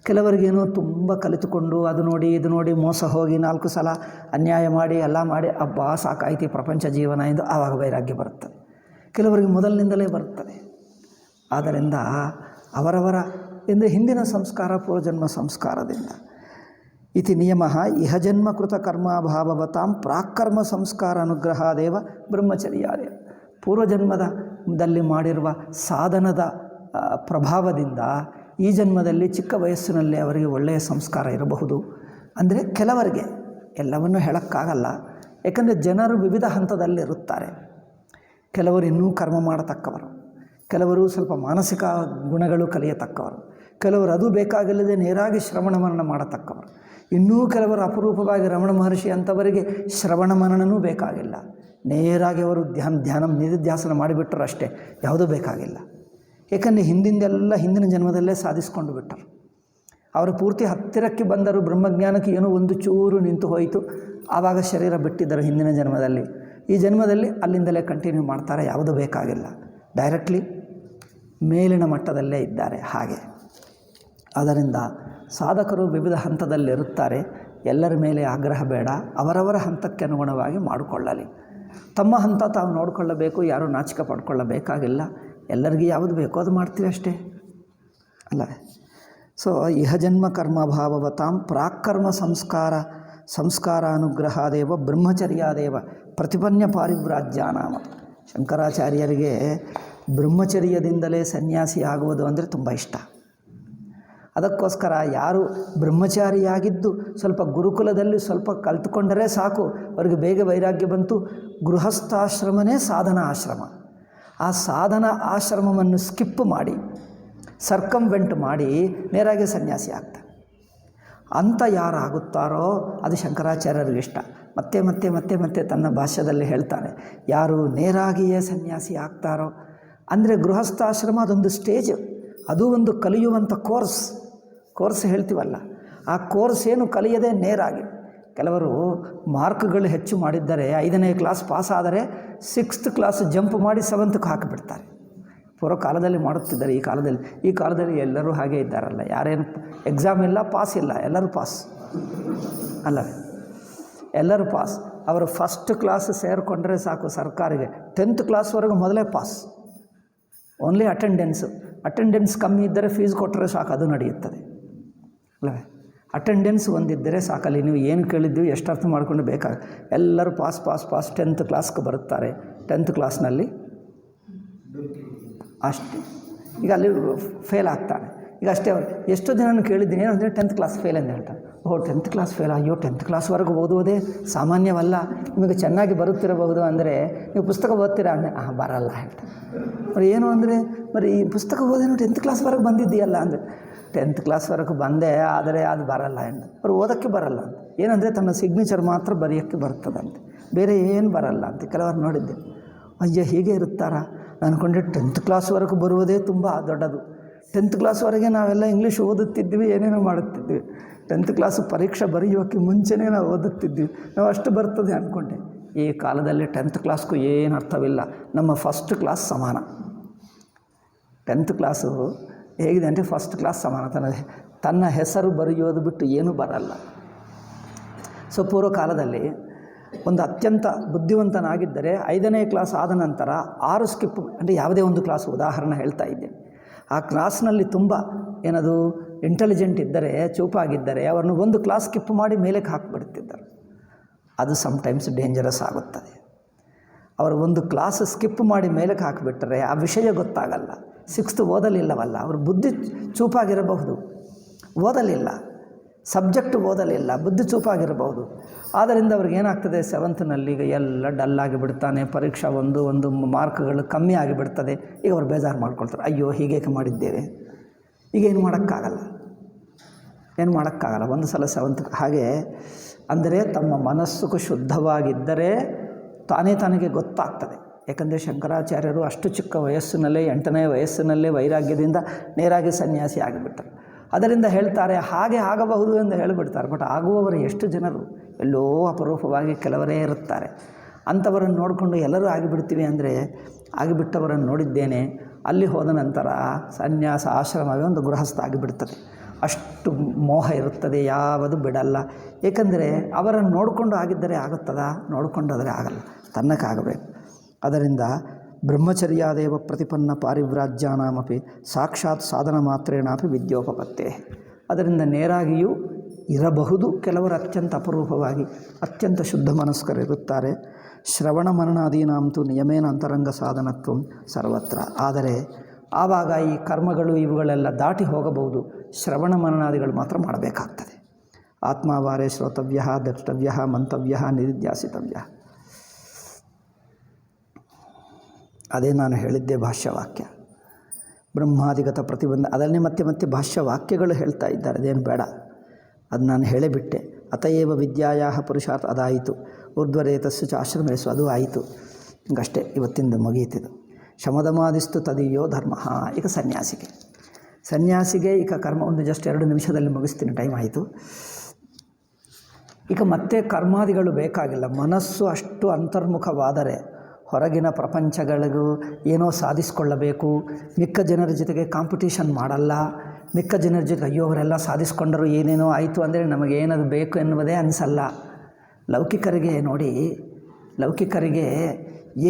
ಕೆಲವರಿಗೇನೋ ತುಂಬ ಕಲಿತುಕೊಂಡು ಅದು ನೋಡಿ ಇದು ನೋಡಿ ಮೋಸ ಹೋಗಿ 4 ಸಲ ಅನ್ಯಾಯ ಮಾಡಿ ಎಲ್ಲ ಮಾಡಿ ಅಬ್ಬಾ ಸಾಕಾಯ್ತು ಪ್ರಪಂಚ ಜೀವನ ಎಂದು ಆವಾಗ ವೈರಾಗ್ಯ ಬರುತ್ತದೆ. ಕೆಲವರಿಗೆ ಮೊದಲಿನಿಂದಲೇ ಬರುತ್ತದೆ. ಆದ್ದರಿಂದ ಅವರವರ ಅಂದರೆ ಹಿಂದಿನ ಸಂಸ್ಕಾರ, ಪೂರ್ವಜನ್ಮ ಸಂಸ್ಕಾರದಿಂದ. ಇತಿ ನಿಯಮ ಇಹಜನ್ಮ ಕೃತ ಕರ್ಮಾಭಾವವತಾಂ ಪ್ರಾಕ್ಕರ್ಮ ಸಂಸ್ಕಾರ ಅನುಗ್ರಹಾದೇವ ಬ್ರಹ್ಮಚರ್ಯಾದೇವ. ಪೂರ್ವಜನ್ಮದಲ್ಲಿ ಮಾಡಿರುವ ಸಾಧನದ ಪ್ರಭಾವದಿಂದ ಈ ಜನ್ಮದಲ್ಲಿ ಚಿಕ್ಕ ವಯಸ್ಸಿನಲ್ಲೇ ಅವರಿಗೆ ಒಳ್ಳೆಯ ಸಂಸ್ಕಾರ ಇರಬಹುದು. ಅಂದರೆ ಕೆಲವರಿಗೆ, ಎಲ್ಲವನ್ನೂ ಹೇಳೋಕ್ಕಾಗಲ್ಲ, ಏಕೆಂದರೆ ಜನರು ವಿವಿಧ ಹಂತದಲ್ಲಿರುತ್ತಾರೆ. ಕೆಲವರು ಇನ್ನೂ ಕರ್ಮ ಮಾಡತಕ್ಕವರು, ಕೆಲವರು ಸ್ವಲ್ಪ ಮಾನಸಿಕ ಗುಣಗಳು ಕಲಿಯತಕ್ಕವರು, ಕೆಲವರು ಅದು ಬೇಕಾಗಿಲ್ಲದೆ ನೇರಾಗಿ ಶ್ರವಣ ಮನನ ಮಾಡತಕ್ಕವರು, ಇನ್ನೂ ಕೆಲವರು ಅಪರೂಪವಾಗಿ ರಮಣ ಮಹರ್ಷಿ ಅಂಥವರಿಗೆ ಶ್ರವಣ ಮನನೂ ಬೇಕಾಗಿಲ್ಲ, ನೇರಾಗಿ ಅವರು ಧ್ಯಾನ ನಿಧಿಧ್ಯಾಸನ ಮಾಡಿಬಿಟ್ಟರು ಅಷ್ಟೇ, ಯಾವುದೂ ಬೇಕಾಗಿಲ್ಲ. ಏಕೆಂದರೆ ಹಿಂದಿನ ಜನ್ಮದಲ್ಲೇ ಸಾಧಿಸ್ಕೊಂಡು ಬಿಟ್ಟರು. ಅವರು ಪೂರ್ತಿ ಹತ್ತಿರಕ್ಕೆ ಬಂದರು, ಬ್ರಹ್ಮಜ್ಞಾನಕ್ಕೆ ಏನೋ ಒಂದು ಚೂರು ನಿಂತು ಹೋಯಿತು, ಆವಾಗ ಶರೀರ ಬಿಟ್ಟಿದ್ದರು ಹಿಂದಿನ ಜನ್ಮದಲ್ಲಿ. ಈ ಜನ್ಮದಲ್ಲಿ ಅಲ್ಲಿಂದಲೇ ಕಂಟಿನ್ಯೂ ಮಾಡ್ತಾರೆ, ಯಾವುದೂ ಬೇಕಾಗಿಲ್ಲ, ಡೈರೆಕ್ಟ್ಲಿ ಮೇಲಿನ ಮಟ್ಟದಲ್ಲೇ ಇದ್ದಾರೆ. ಹಾಗೆ ಆದ್ದರಿಂದ ಸಾಧಕರು ವಿವಿಧ ಹಂತದಲ್ಲಿರುತ್ತಾರೆ. ಎಲ್ಲರ ಮೇಲೆ ಆಗ್ರಹ ಬೇಡ, ಅವರವರ ಹಂತಕ್ಕೆ ಅನುಗುಣವಾಗಿ ಮಾಡಿಕೊಳ್ಳಲಿ. ತಮ್ಮ ಹಂತ ತಾವು ನೋಡಿಕೊಳ್ಳಬೇಕು, ಯಾರೂ ನಾಚಿಕೆ ಪಡ್ಕೊಳ್ಳಬೇಕಾಗಿಲ್ಲ. ಎಲ್ಲರಿಗೂ ಯಾವುದು ಬೇಕೋ ಅದು ಮಾಡ್ತೀವಿ ಅಷ್ಟೇ ಅಲ್ಲವೇ? ಸೊ ಇಹಜನ್ಮ ಕರ್ಮಭಾವವತಾಂ ಪ್ರಾಕ್ಕರ್ಮ ಸಂಸ್ಕಾರ ಅನುಗ್ರಹಾದೇವ ಬ್ರಹ್ಮಚರ್ಯಾದೇವ ಪ್ರತಿಪನ್ಯ ಪಾರಿವ್ರಾಜ್ಯಾನಾಮ. ಶಂಕರಾಚಾರ್ಯರಿಗೆ ಬ್ರಹ್ಮಚರ್ಯದಿಂದಲೇ ಸನ್ಯಾಸಿ ಆಗುವುದು ಅಂದರೆ ತುಂಬ ಇಷ್ಟ. ಅದಕ್ಕೋಸ್ಕರ ಯಾರು ಬ್ರಹ್ಮಚಾರಿಯಾಗಿದ್ದು ಸ್ವಲ್ಪ ಗುರುಕುಲದಲ್ಲಿ ಸ್ವಲ್ಪ ಕಲ್ತುಕೊಂಡರೆ ಸಾಕು, ಅವರಿಗೆ ಬೇಗ ವೈರಾಗ್ಯ ಬಂತು. ಗೃಹಸ್ಥಾಶ್ರಮನೇ ಸಾಧನ ಆಶ್ರಮ. ಆ ಸಾಧನ ಆಶ್ರಮವನ್ನು ಸ್ಕಿಪ್ ಮಾಡಿ, ಸರ್ಕಮ್ವೆಂಟ್ ಮಾಡಿ ನೇರಾಗಿ ಸನ್ಯಾಸಿ ಆಗ್ತಾರೆ. ಅಂತ ಯಾರು ಆಗುತ್ತಾರೋ ಅದು ಶಂಕರಾಚಾರ್ಯರಿಗೆ ಇಷ್ಟ. ಮತ್ತೆ ಮತ್ತೆ ಮತ್ತೆ ಮತ್ತೆ ತನ್ನ ಭಾಷ್ಯದಲ್ಲಿ ಹೇಳ್ತಾರೆ, ಯಾರು ನೇರಾಗಿಯೇ ಸನ್ಯಾಸಿ ಆಗ್ತಾರೋ ಅಂದರೆ ಗೃಹಸ್ಥಾಶ್ರಮ ಅದೊಂದು ಸ್ಟೇಜ್, ಅದು ಒಂದು ಕಲಿಯುವಂಥ ಕೋರ್ಸ್ ಹೇಳ್ತೀವಲ್ಲ, ಆ ಕೋರ್ಸ್ ಏನು ಕಲಿಯದೆ ಕೆಲವರು ಮಾರ್ಕ್ಗಳು ಹೆಚ್ಚು ಮಾಡಿದ್ದರೆ 5ನೇ ಕ್ಲಾಸ್ ಪಾಸ್ ಆದರೆ 6th ಕ್ಲಾಸ್ ಜಂಪ್ ಮಾಡಿ 7ಕ್ಕೆ ಹಾಕಿಬಿಡ್ತಾರೆ. ಪೂರ್ವ ಕಾಲದಲ್ಲಿ ಮಾಡುತ್ತಿದ್ದಾರೆ. ಈ ಕಾಲದಲ್ಲಿ ಎಲ್ಲರೂ ಹಾಗೆ ಇದ್ದಾರಲ್ಲ, ಯಾರೇನು ಎಕ್ಸಾಮ್ ಇಲ್ಲ, ಪಾಸ್ ಇಲ್ಲ, ಎಲ್ಲರೂ ಪಾಸ್ ಅಲ್ಲವೇ? ಎಲ್ಲರೂ ಪಾಸ್. ಅವರು ಫಸ್ಟ್ ಕ್ಲಾಸ್ ಸೇರಿಕೊಂಡ್ರೆ ಸಾಕು ಸರ್ಕಾರಿಗೆ. 10th ಕ್ಲಾಸ್ವರೆಗೂ ಮೊದಲೇ ಪಾಸ್. ಓನ್ಲಿ ಅಟೆಂಡೆನ್ಸ್ ಕಮ್ಮಿ ಇದ್ದರೆ ಫೀಸ್ ಕೊಟ್ಟರೆ ಸಾಕು, ಅದು ನಡೆಯುತ್ತದೆ ಅಲ್ಲವೇ? ಅಟೆಂಡೆನ್ಸ್ ಒಂದಿದ್ದರೆ ಸಾಕಲ್ಲಿ ನೀವು ಏನು ಕೇಳಿದ್ದೀವಿ ಎಷ್ಟು ಅರ್ಥ ಮಾಡಿಕೊಂಡು ಬೇಕಾಗ ಎಲ್ಲರೂ ಪಾಸ್ 10th ಕ್ಲಾಸ್ಗೆ ಬರುತ್ತಾರೆ. 10th ಕ್ಲಾಸ್ನಲ್ಲಿ ಅಷ್ಟೇ. ಈಗ ಅಲ್ಲಿ ಫೇಲ್ ಆಗ್ತಾನೆ. ಈಗ ಅಷ್ಟೇ. ಅವರು ಎಷ್ಟೋ ದಿನ ಕೇಳಿದ್ದೀನಿ, ಏನಂದರೆ 10th ಕ್ಲಾಸ್ ಫೇಲ್ ಅಂತ ಹೇಳ್ತಾರೆ. 10th ಕ್ಲಾಸ್ ಫೇಲ್, ಅಯ್ಯೋ 10th ಕ್ಲಾಸ್ವರೆಗೂ ಓದುವುದೇ ಸಾಮಾನ್ಯವಲ್ಲ, ನಿಮಗೆ ಚೆನ್ನಾಗಿ ಬರುತ್ತಿರಬಹುದು ಅಂದರೆ ನೀವು ಪುಸ್ತಕ ಓದ್ತೀರಾ ಅಂದರೆ ಬರಲ್ಲ ಹೇಳ್ತಾರೆ. మరి ಏನು ಅಂದರೆ మరి ಈ ಪುಸ್ತಕ ಓದೇನು 10th ಕ್ಲಾಸ್ವರೆಗೆ ಬಂದಿದ್ದೀಯಲ್ಲ ಅಂದರೆ 10th ಕ್ಲಾಸ್ವರೆಗೂ ಬಂದೆ, ಆದರೆ ಅದು ಬರಲ್ಲ ಎಂದು. ಅವ್ರು ಓದೋಕ್ಕೆ ಬರಲ್ಲ ಅಂತ. ಏನಂದರೆ ತನ್ನ ಸಿಗ್ನೇಚರ್ ಮಾತ್ರ ಬರೆಯೋಕ್ಕೆ ಬರ್ತದಂತೆ, ಬೇರೆ ಏನು ಬರಲ್ಲ ಅಂತ. ಕೆಲವರು ನೋಡಿದ್ದೆ. ಅಯ್ಯ ಹೀಗೆ ಇರುತ್ತಾರಾ? ನಾನು ಅಂದ್ಕೊಂಡೆ 10th ಕ್ಲಾಸ್ವರೆಗೂ ಬರುವುದೇ ತುಂಬ ದೊಡ್ಡದು. 10th ಕ್ಲಾಸ್ವರೆಗೆ ನಾವೆಲ್ಲ ಇಂಗ್ಲೀಷ್ ಓದುತ್ತಿದ್ವಿ, ಏನೇನೋ ಮಾಡುತ್ತಿದ್ವಿ. 10th ಕ್ಲಾಸು ಪರೀಕ್ಷೆ ಬರೆಯೋಕ್ಕೆ ಮುಂಚೆನೇ ನಾವು ಓದುತ್ತಿದ್ವಿ, ನಾವು ಅಷ್ಟು ಬರ್ತದೆ ಅಂದ್ಕೊಂಡೆ. ಈ ಕಾಲದಲ್ಲಿ 10th ಕ್ಲಾಸ್ಗೂ ಏನು ಅರ್ಥವಿಲ್ಲ. ನಮ್ಮ ಫಸ್ಟ್ ಕ್ಲಾಸ್ ಸಮಾನ. 10th ಕ್ಲಾಸು ಹೇಗಿದೆ ಅಂದರೆ ಫಸ್ಟ್ ಕ್ಲಾಸ್ ಸಮಾನ. ತನ್ನ ಹೆಸರು ಬರೆಯೋದು ಬಿಟ್ಟು ಏನೂ ಬರಲ್ಲ. ಸೊ ಪೂರ್ವ ಕಾಲದಲ್ಲಿ ಒಂದು ಅತ್ಯಂತ ಬುದ್ಧಿವಂತನಾಗಿದ್ದರೆ 5ನೇ ಕ್ಲಾಸ್ ಆದ ನಂತರ 6 ಸ್ಕಿಪ್, ಅಂದರೆ ಯಾವುದೇ ಒಂದು ಕ್ಲಾಸ್ ಉದಾಹರಣೆ ಹೇಳ್ತಾ ಇದ್ದೇನೆ, ಆ ಕ್ಲಾಸ್ನಲ್ಲಿ ತುಂಬ ಏನದು ಇಂಟೆಲಿಜೆಂಟ್ ಇದ್ದರೆ, ಚೂಪಾಗಿದ್ದರೆ ಅವರನ್ನು ಒಂದು ಕ್ಲಾಸ್ ಸ್ಕಿಪ್ ಮಾಡಿ ಮೇಲಕ್ಕೆ ಹಾಕಿಬಿಡ್ತಿದ್ದರು. ಅದು ಸಮ್ಟೈಮ್ಸ್ ಡೇಂಜರಸ್ ಆಗುತ್ತದೆ. ಅವರು ಒಂದು ಕ್ಲಾಸ್ ಸ್ಕಿಪ್ ಮಾಡಿ ಮೇಲಕ್ಕೆ ಹಾಕಿಬಿಟ್ಟರೆ ಆ ವಿಷಯ ಗೊತ್ತಾಗಲ್ಲ. 6th ಓದಲಿಲ್ಲವಲ್ಲ, ಅವರು ಬುದ್ಧಿ ಚೂಪಾಗಿರಬಹುದು, ಓದಲಿಲ್ಲ, ಸಬ್ಜೆಕ್ಟ್ ಓದಲಿಲ್ಲ, ಬುದ್ಧಿ ಚೂಪಾಗಿರಬಹುದು. ಆದ್ದರಿಂದ ಅವ್ರಿಗೇನಾಗ್ತದೆ 7th ಈಗ ಎಲ್ಲ ಡಲ್ಲಾಗಿ ಬಿಡ್ತಾನೆ, ಪರೀಕ್ಷಾ ಒಂದು ಮಾರ್ಕ್ಗಳು ಕಮ್ಮಿ ಆಗಿಬಿಡ್ತದೆ. ಈಗ ಅವ್ರು ಬೇಜಾರು ಮಾಡ್ಕೊಳ್ತಾರೆ, ಅಯ್ಯೋ ಹೀಗೇಕೆ ಮಾಡಿದ್ದೇವೆ. ಈಗ ಏನು ಮಾಡೋಕ್ಕಾಗಲ್ಲ. ಒಂದು ಸಲ 7th ಹಾಗೆ ಅಂದರೆ ತಮ್ಮ ಮನಸ್ಸು ಶುದ್ಧವಾಗಿದ್ದರೆ ತನಗೆ ಗೊತ್ತಾಗ್ತದೆ. ಯಾಕಂದರೆ ಶಂಕರಾಚಾರ್ಯರು ಅಷ್ಟು ಚಿಕ್ಕ ವಯಸ್ಸಿನಲ್ಲೇ 8ನೇ ವಯಸ್ಸಿನಲ್ಲೇ ವೈರಾಗ್ಯದಿಂದ ನೇರಾಗಿ ಸನ್ಯಾಸಿ ಆಗಿಬಿಟ್ಟರು. ಅದರಿಂದ ಹೇಳ್ತಾರೆ ಹಾಗೆ ಆಗಬಹುದು ಎಂದು ಹೇಳಿಬಿಡ್ತಾರೆ. ಬಟ್ ಆಗುವವರು ಎಷ್ಟು ಜನರು? ಎಲ್ಲೋ ಅಪರೂಪವಾಗಿ ಕೆಲವರೇ ಇರುತ್ತಾರೆ. ಅಂಥವರನ್ನು ನೋಡಿಕೊಂಡು ಎಲ್ಲರೂ ಆಗಿಬಿಡ್ತೀವಿ ಅಂದರೆ ಆಗಿಬಿಟ್ಟವರನ್ನು ನೋಡಿದ್ದೇನೆ. ಅಲ್ಲಿ ಹೋದ ನಂತರ ಸನ್ಯಾಸ ಆಶ್ರಮವೇ ಒಂದು ಗೃಹಸ್ಥ ಆಗಿಬಿಡ್ತದೆ. ಅಷ್ಟು ಮೋಹ ಇರುತ್ತದೆ, ಯಾವುದು ಬಿಡಲ್ಲ. ಏಕೆಂದರೆ ಅವರನ್ನು ನೋಡಿಕೊಂಡು ಆಗಿದ್ದರೆ ಆಗುತ್ತದಾ? ನೋಡಿಕೊಂಡಾದರೆ ಆಗಲ್ಲ, ತನ್ನಕ್ಕಾಗಬೇಕು. ಅದರಿಂದ ಬ್ರಹ್ಮಚರ್ಯಾದೇವ ಪ್ರತಿಪನ್ನ ಪಾರಿವ್ರಾಜ್ಯಾನಾಮಪಿ ಸಾಕ್ಷಾತ್ ಸಾಧನ ಮಾತ್ರೇನಾಪಿ ವಿದ್ಯೋಪಪತ್ತೇ. ಅದರಿಂದ ನೇರಾಗಿಯೂ ಇರಬಹುದು. ಕೆಲವರು ಅತ್ಯಂತ ಅಪರೂಪವಾಗಿ ಅತ್ಯಂತ ಶುದ್ಧ ಮನಸ್ಕರಿರುತ್ತಾರೆ. ಶ್ರವಣ ಮನನಾದೀನಾಂತು ನಿಯಮೇನ ಅಂತರಂಗ ಸಾಧನತ್ವ ಸರ್ವತ್ರ. ಆದರೆ ಆವಾಗ ಈ ಕರ್ಮಗಳು ಇವುಗಳೆಲ್ಲ ದಾಟಿ ಹೋಗಬಹುದು. ಶ್ರವಣ ಮನನಾದಿಗಳು ಮಾತ್ರ ಮಾಡಬೇಕಾಗ್ತದೆ. ಆತ್ಮಾವಾರೇ ಶ್ರೋತವ್ಯ, ದ್ರಷ್ಟವ್ಯ, ಮಂತವ್ಯ, ನಿಧಿಧ್ಯಾಸಿತವ್ಯ. ಅದೇ ನಾನು ಹೇಳಿದ್ದೆ ಭಾಷ್ಯವಾಕ್ಯ. ಬ್ರಹ್ಮಾದಿಗತ ಪ್ರತಿಬಂಧ, ಅದನ್ನೇ ಮತ್ತೆ ಭಾಷ್ಯವಾಕ್ಯಗಳು ಹೇಳ್ತಾ ಇದ್ದಾರೆ. ಅದೇನು ಬೇಡ, ಅದು ನಾನು ಹೇಳಿಬಿಟ್ಟೆ. ಅತಯೇವ ವಿದ್ಯಾಯಾ ಪುರುಷಾರ್ಥ ಅದಾಯಿತು. ಊರ್ಧ್ವರೇತಸ್ಸು ಚ ಆಶ್ರಮೇಶು, ಅದು ಆಯಿತು. ಹಿಂಗಷ್ಟೇ ಇವತ್ತಿಂದ ಮುಗಿಯುತ್ತಿದ್ದು. ಶಮದಮಾದಿಸ್ತು ತದೀಯೋ ಧರ್ಮ. ಈಗ ಸನ್ಯಾಸಿಗೆ ಈಗ ಕರ್ಮ ಒಂದು ಜಸ್ಟ್ 2 ನಿಮಿಷದಲ್ಲಿ ಮುಗಿಸ್ತೀನಿ, ಟೈಮ್ ಆಯಿತು. ಈಗ ಮತ್ತೆ ಕರ್ಮಾದಿಗಳು ಬೇಕಾಗಿಲ್ಲ. ಮನಸ್ಸು ಅಷ್ಟು ಅಂತರ್ಮುಖವಾದರೆ ಹೊರಗಿನ ಪ್ರಪಂಚಗಳಿಗೂ ಏನೋ ಸಾಧಿಸಿಕೊಳ್ಳಬೇಕು. ಮಿಕ್ಕ ಜನರ ಜೊತೆಗೆ ಕಾಂಪಿಟೇಷನ್ ಮಾಡಲ್ಲ. ಮಿಕ್ಕ ಜನರ ಜೊತೆ ಅಯ್ಯೋ ಅವರೆಲ್ಲ ಸಾಧಿಸ್ಕೊಂಡರು, ಏನೇನೋ ಆಯಿತು ಅಂದರೆ ನಮಗೇನದು ಬೇಕು ಎನ್ನುವುದೇ ಅನಿಸಲ್ಲ. ಲೌಕಿಕರಿಗೆ ನೋಡಿ, ಲೌಕಿಕರಿಗೆ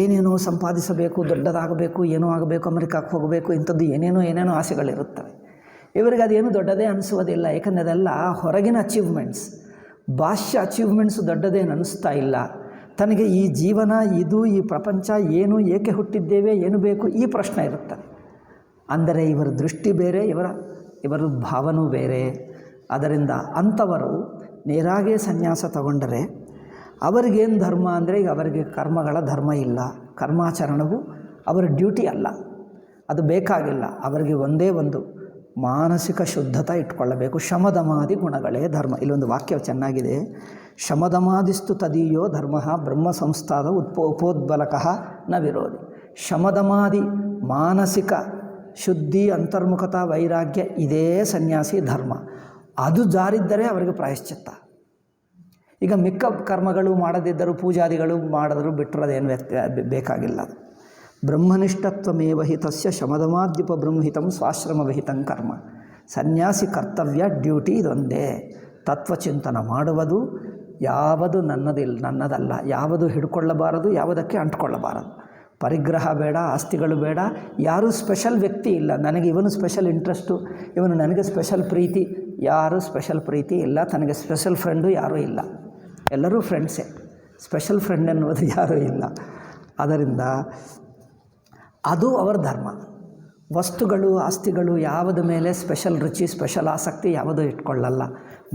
ಏನೇನೋ ಸಂಪಾದಿಸಬೇಕು, ದೊಡ್ಡದಾಗಬೇಕು, ಏನೋ ಆಗಬೇಕು, ಅಮೆರಿಕಕ್ಕೆ ಹೋಗಬೇಕು, ಇಂಥದ್ದು ಏನೇನೋ ಆಸೆಗಳಿರುತ್ತವೆ. ಇವರಿಗೆ ಅದೇನು ದೊಡ್ಡದೇ ಅನಿಸುವುದಿಲ್ಲ. ಏಕೆಂದರೆ ಅದೆಲ್ಲ ಹೊರಗಿನ ಅಚೀವ್ಮೆಂಟ್ಸ್. ಬಾಹ್ಯ ಅಚೀವ್ಮೆಂಟ್ಸು ದೊಡ್ಡದೇನು ಅನ್ನಿಸ್ತಾ ಇಲ್ಲ. ತನಗೆ ಈ ಜೀವನ, ಇದು ಈ ಪ್ರಪಂಚ ಏನು, ಏಕೆ ಹುಟ್ಟಿದ್ದೇವೆ, ಏನು ಬೇಕು, ಈ ಪ್ರಶ್ನೆ ಇರುತ್ತದೆ. ಅಂದರೆ ಇವರ ದೃಷ್ಟಿ ಬೇರೆ, ಇವರ ಭಾವನೂ ಬೇರೆ. ಅದರಿಂದ ಅಂಥವರು ನೇರಾಗೇ ಸನ್ಯಾಸ ತಗೊಂಡರೆ ಅವರಿಗೇನು ಧರ್ಮ ಅಂದರೆ, ಈಗ ಅವರಿಗೆ ಕರ್ಮಗಳ ಧರ್ಮ ಇಲ್ಲ. ಕರ್ಮಾಚರಣವು ಅವರ ಡ್ಯೂಟಿ ಅಲ್ಲ, ಅದು ಬೇಕಾಗಿಲ್ಲ. ಅವರಿಗೆ ಒಂದೇ ಒಂದು ಮಾನಸಿಕ ಶುದ್ಧತೆ ಇಟ್ಕೊಳ್ಳಬೇಕು. ಶಮದಮಾದಿ ಗುಣಗಳೇ ಧರ್ಮ. ಇಲ್ಲೊಂದು ವಾಕ್ಯ ಚೆನ್ನಾಗಿದೆ. ಶಮದಮಾದಿಸ್ತು ತದೀಯೋ ಧರ್ಮ ಬ್ರಹ್ಮ ಸಂಸ್ಥಾದ ಉಪೋದ್ಬಲಕಃ ನ ವಿರೋಧಿ. ಶಮದಮಾದಿ ಮಾನಸಿಕ ಶುದ್ಧಿ, ಅಂತರ್ಮುಖತಾ, ವೈರಾಗ್ಯ, ಇದೇ ಸನ್ಯಾಸಿ ಧರ್ಮ. ಅದು ಜಾರಿದ್ದರೆ ಅವರಿಗೆ ಪ್ರಾಯಶ್ಚಿತ್ತ. ಈಗ ಮಿಕ್ಕ ಕರ್ಮಗಳು ಮಾಡದಿದ್ದರೂ ಪೂಜಾದಿಗಳು ಮಾಡಿದ್ರು ಬಿಟ್ಟರು ಅದೇನು ಬೇಕಾಗಿಲ್ಲ. ಅದು ಬ್ರಹ್ಮನಿಷ್ಠತ್ವಮೇವ ಹಿ ತಸ್ಯ ಶಮದಮಾದ್ಯುಪ ಬ್ರಹ್ಮಿತಂ ಸ್ವಾಶ್ರಮವಿಹಿತಂ ಕರ್ಮ. ಸನ್ಯಾಸಿ ಕರ್ತವ್ಯ ಡ್ಯೂಟಿ ಇದೊಂದೇ. ತತ್ವಚಿಂತನ ಮಾಡುವುದು, ಯಾವುದು ನನ್ನದಲ್ಲ, ಯಾವುದು ಹಿಡ್ಕೊಳ್ಳಬಾರದು, ಯಾವುದಕ್ಕೆ ಅಂಟ್ಕೊಳ್ಳಬಾರದು. ಪರಿಗ್ರಹ ಬೇಡ, ಆಸ್ತಿಗಳು ಬೇಡ, ಯಾರೂ ಸ್ಪೆಷಲ್ ವ್ಯಕ್ತಿ ಇಲ್ಲ. ನನಗೆ ಇವನು ಸ್ಪೆಷಲ್ ಇಂಟ್ರೆಸ್ಟು, ಇವನು ನನಗೆ ಸ್ಪೆಷಲ್ ಪ್ರೀತಿ, ಯಾರೂ ಸ್ಪೆಷಲ್ ಪ್ರೀತಿ ಇಲ್ಲ. ತನಗೆ ಸ್ಪೆಷಲ್ ಫ್ರೆಂಡು ಯಾರೂ ಇಲ್ಲ, ಎಲ್ಲರೂ ಫ್ರೆಂಡ್ಸೇ. ಸ್ಪೆಷಲ್ ಫ್ರೆಂಡ್ ಎನ್ನುವುದು ಯಾರೂ ಇಲ್ಲ. ಆದ್ದರಿಂದ ಅದು ಅವರ ಧರ್ಮ. ವಸ್ತುಗಳು, ಆಸ್ತಿಗಳು ಯಾವುದ ಮೇಲೆ ಸ್ಪೆಷಲ್ ರುಚಿ, ಸ್ಪೆಷಲ್ ಆಸಕ್ತಿ ಯಾವುದೂ ಇಟ್ಕೊಳ್ಳಲ್ಲ.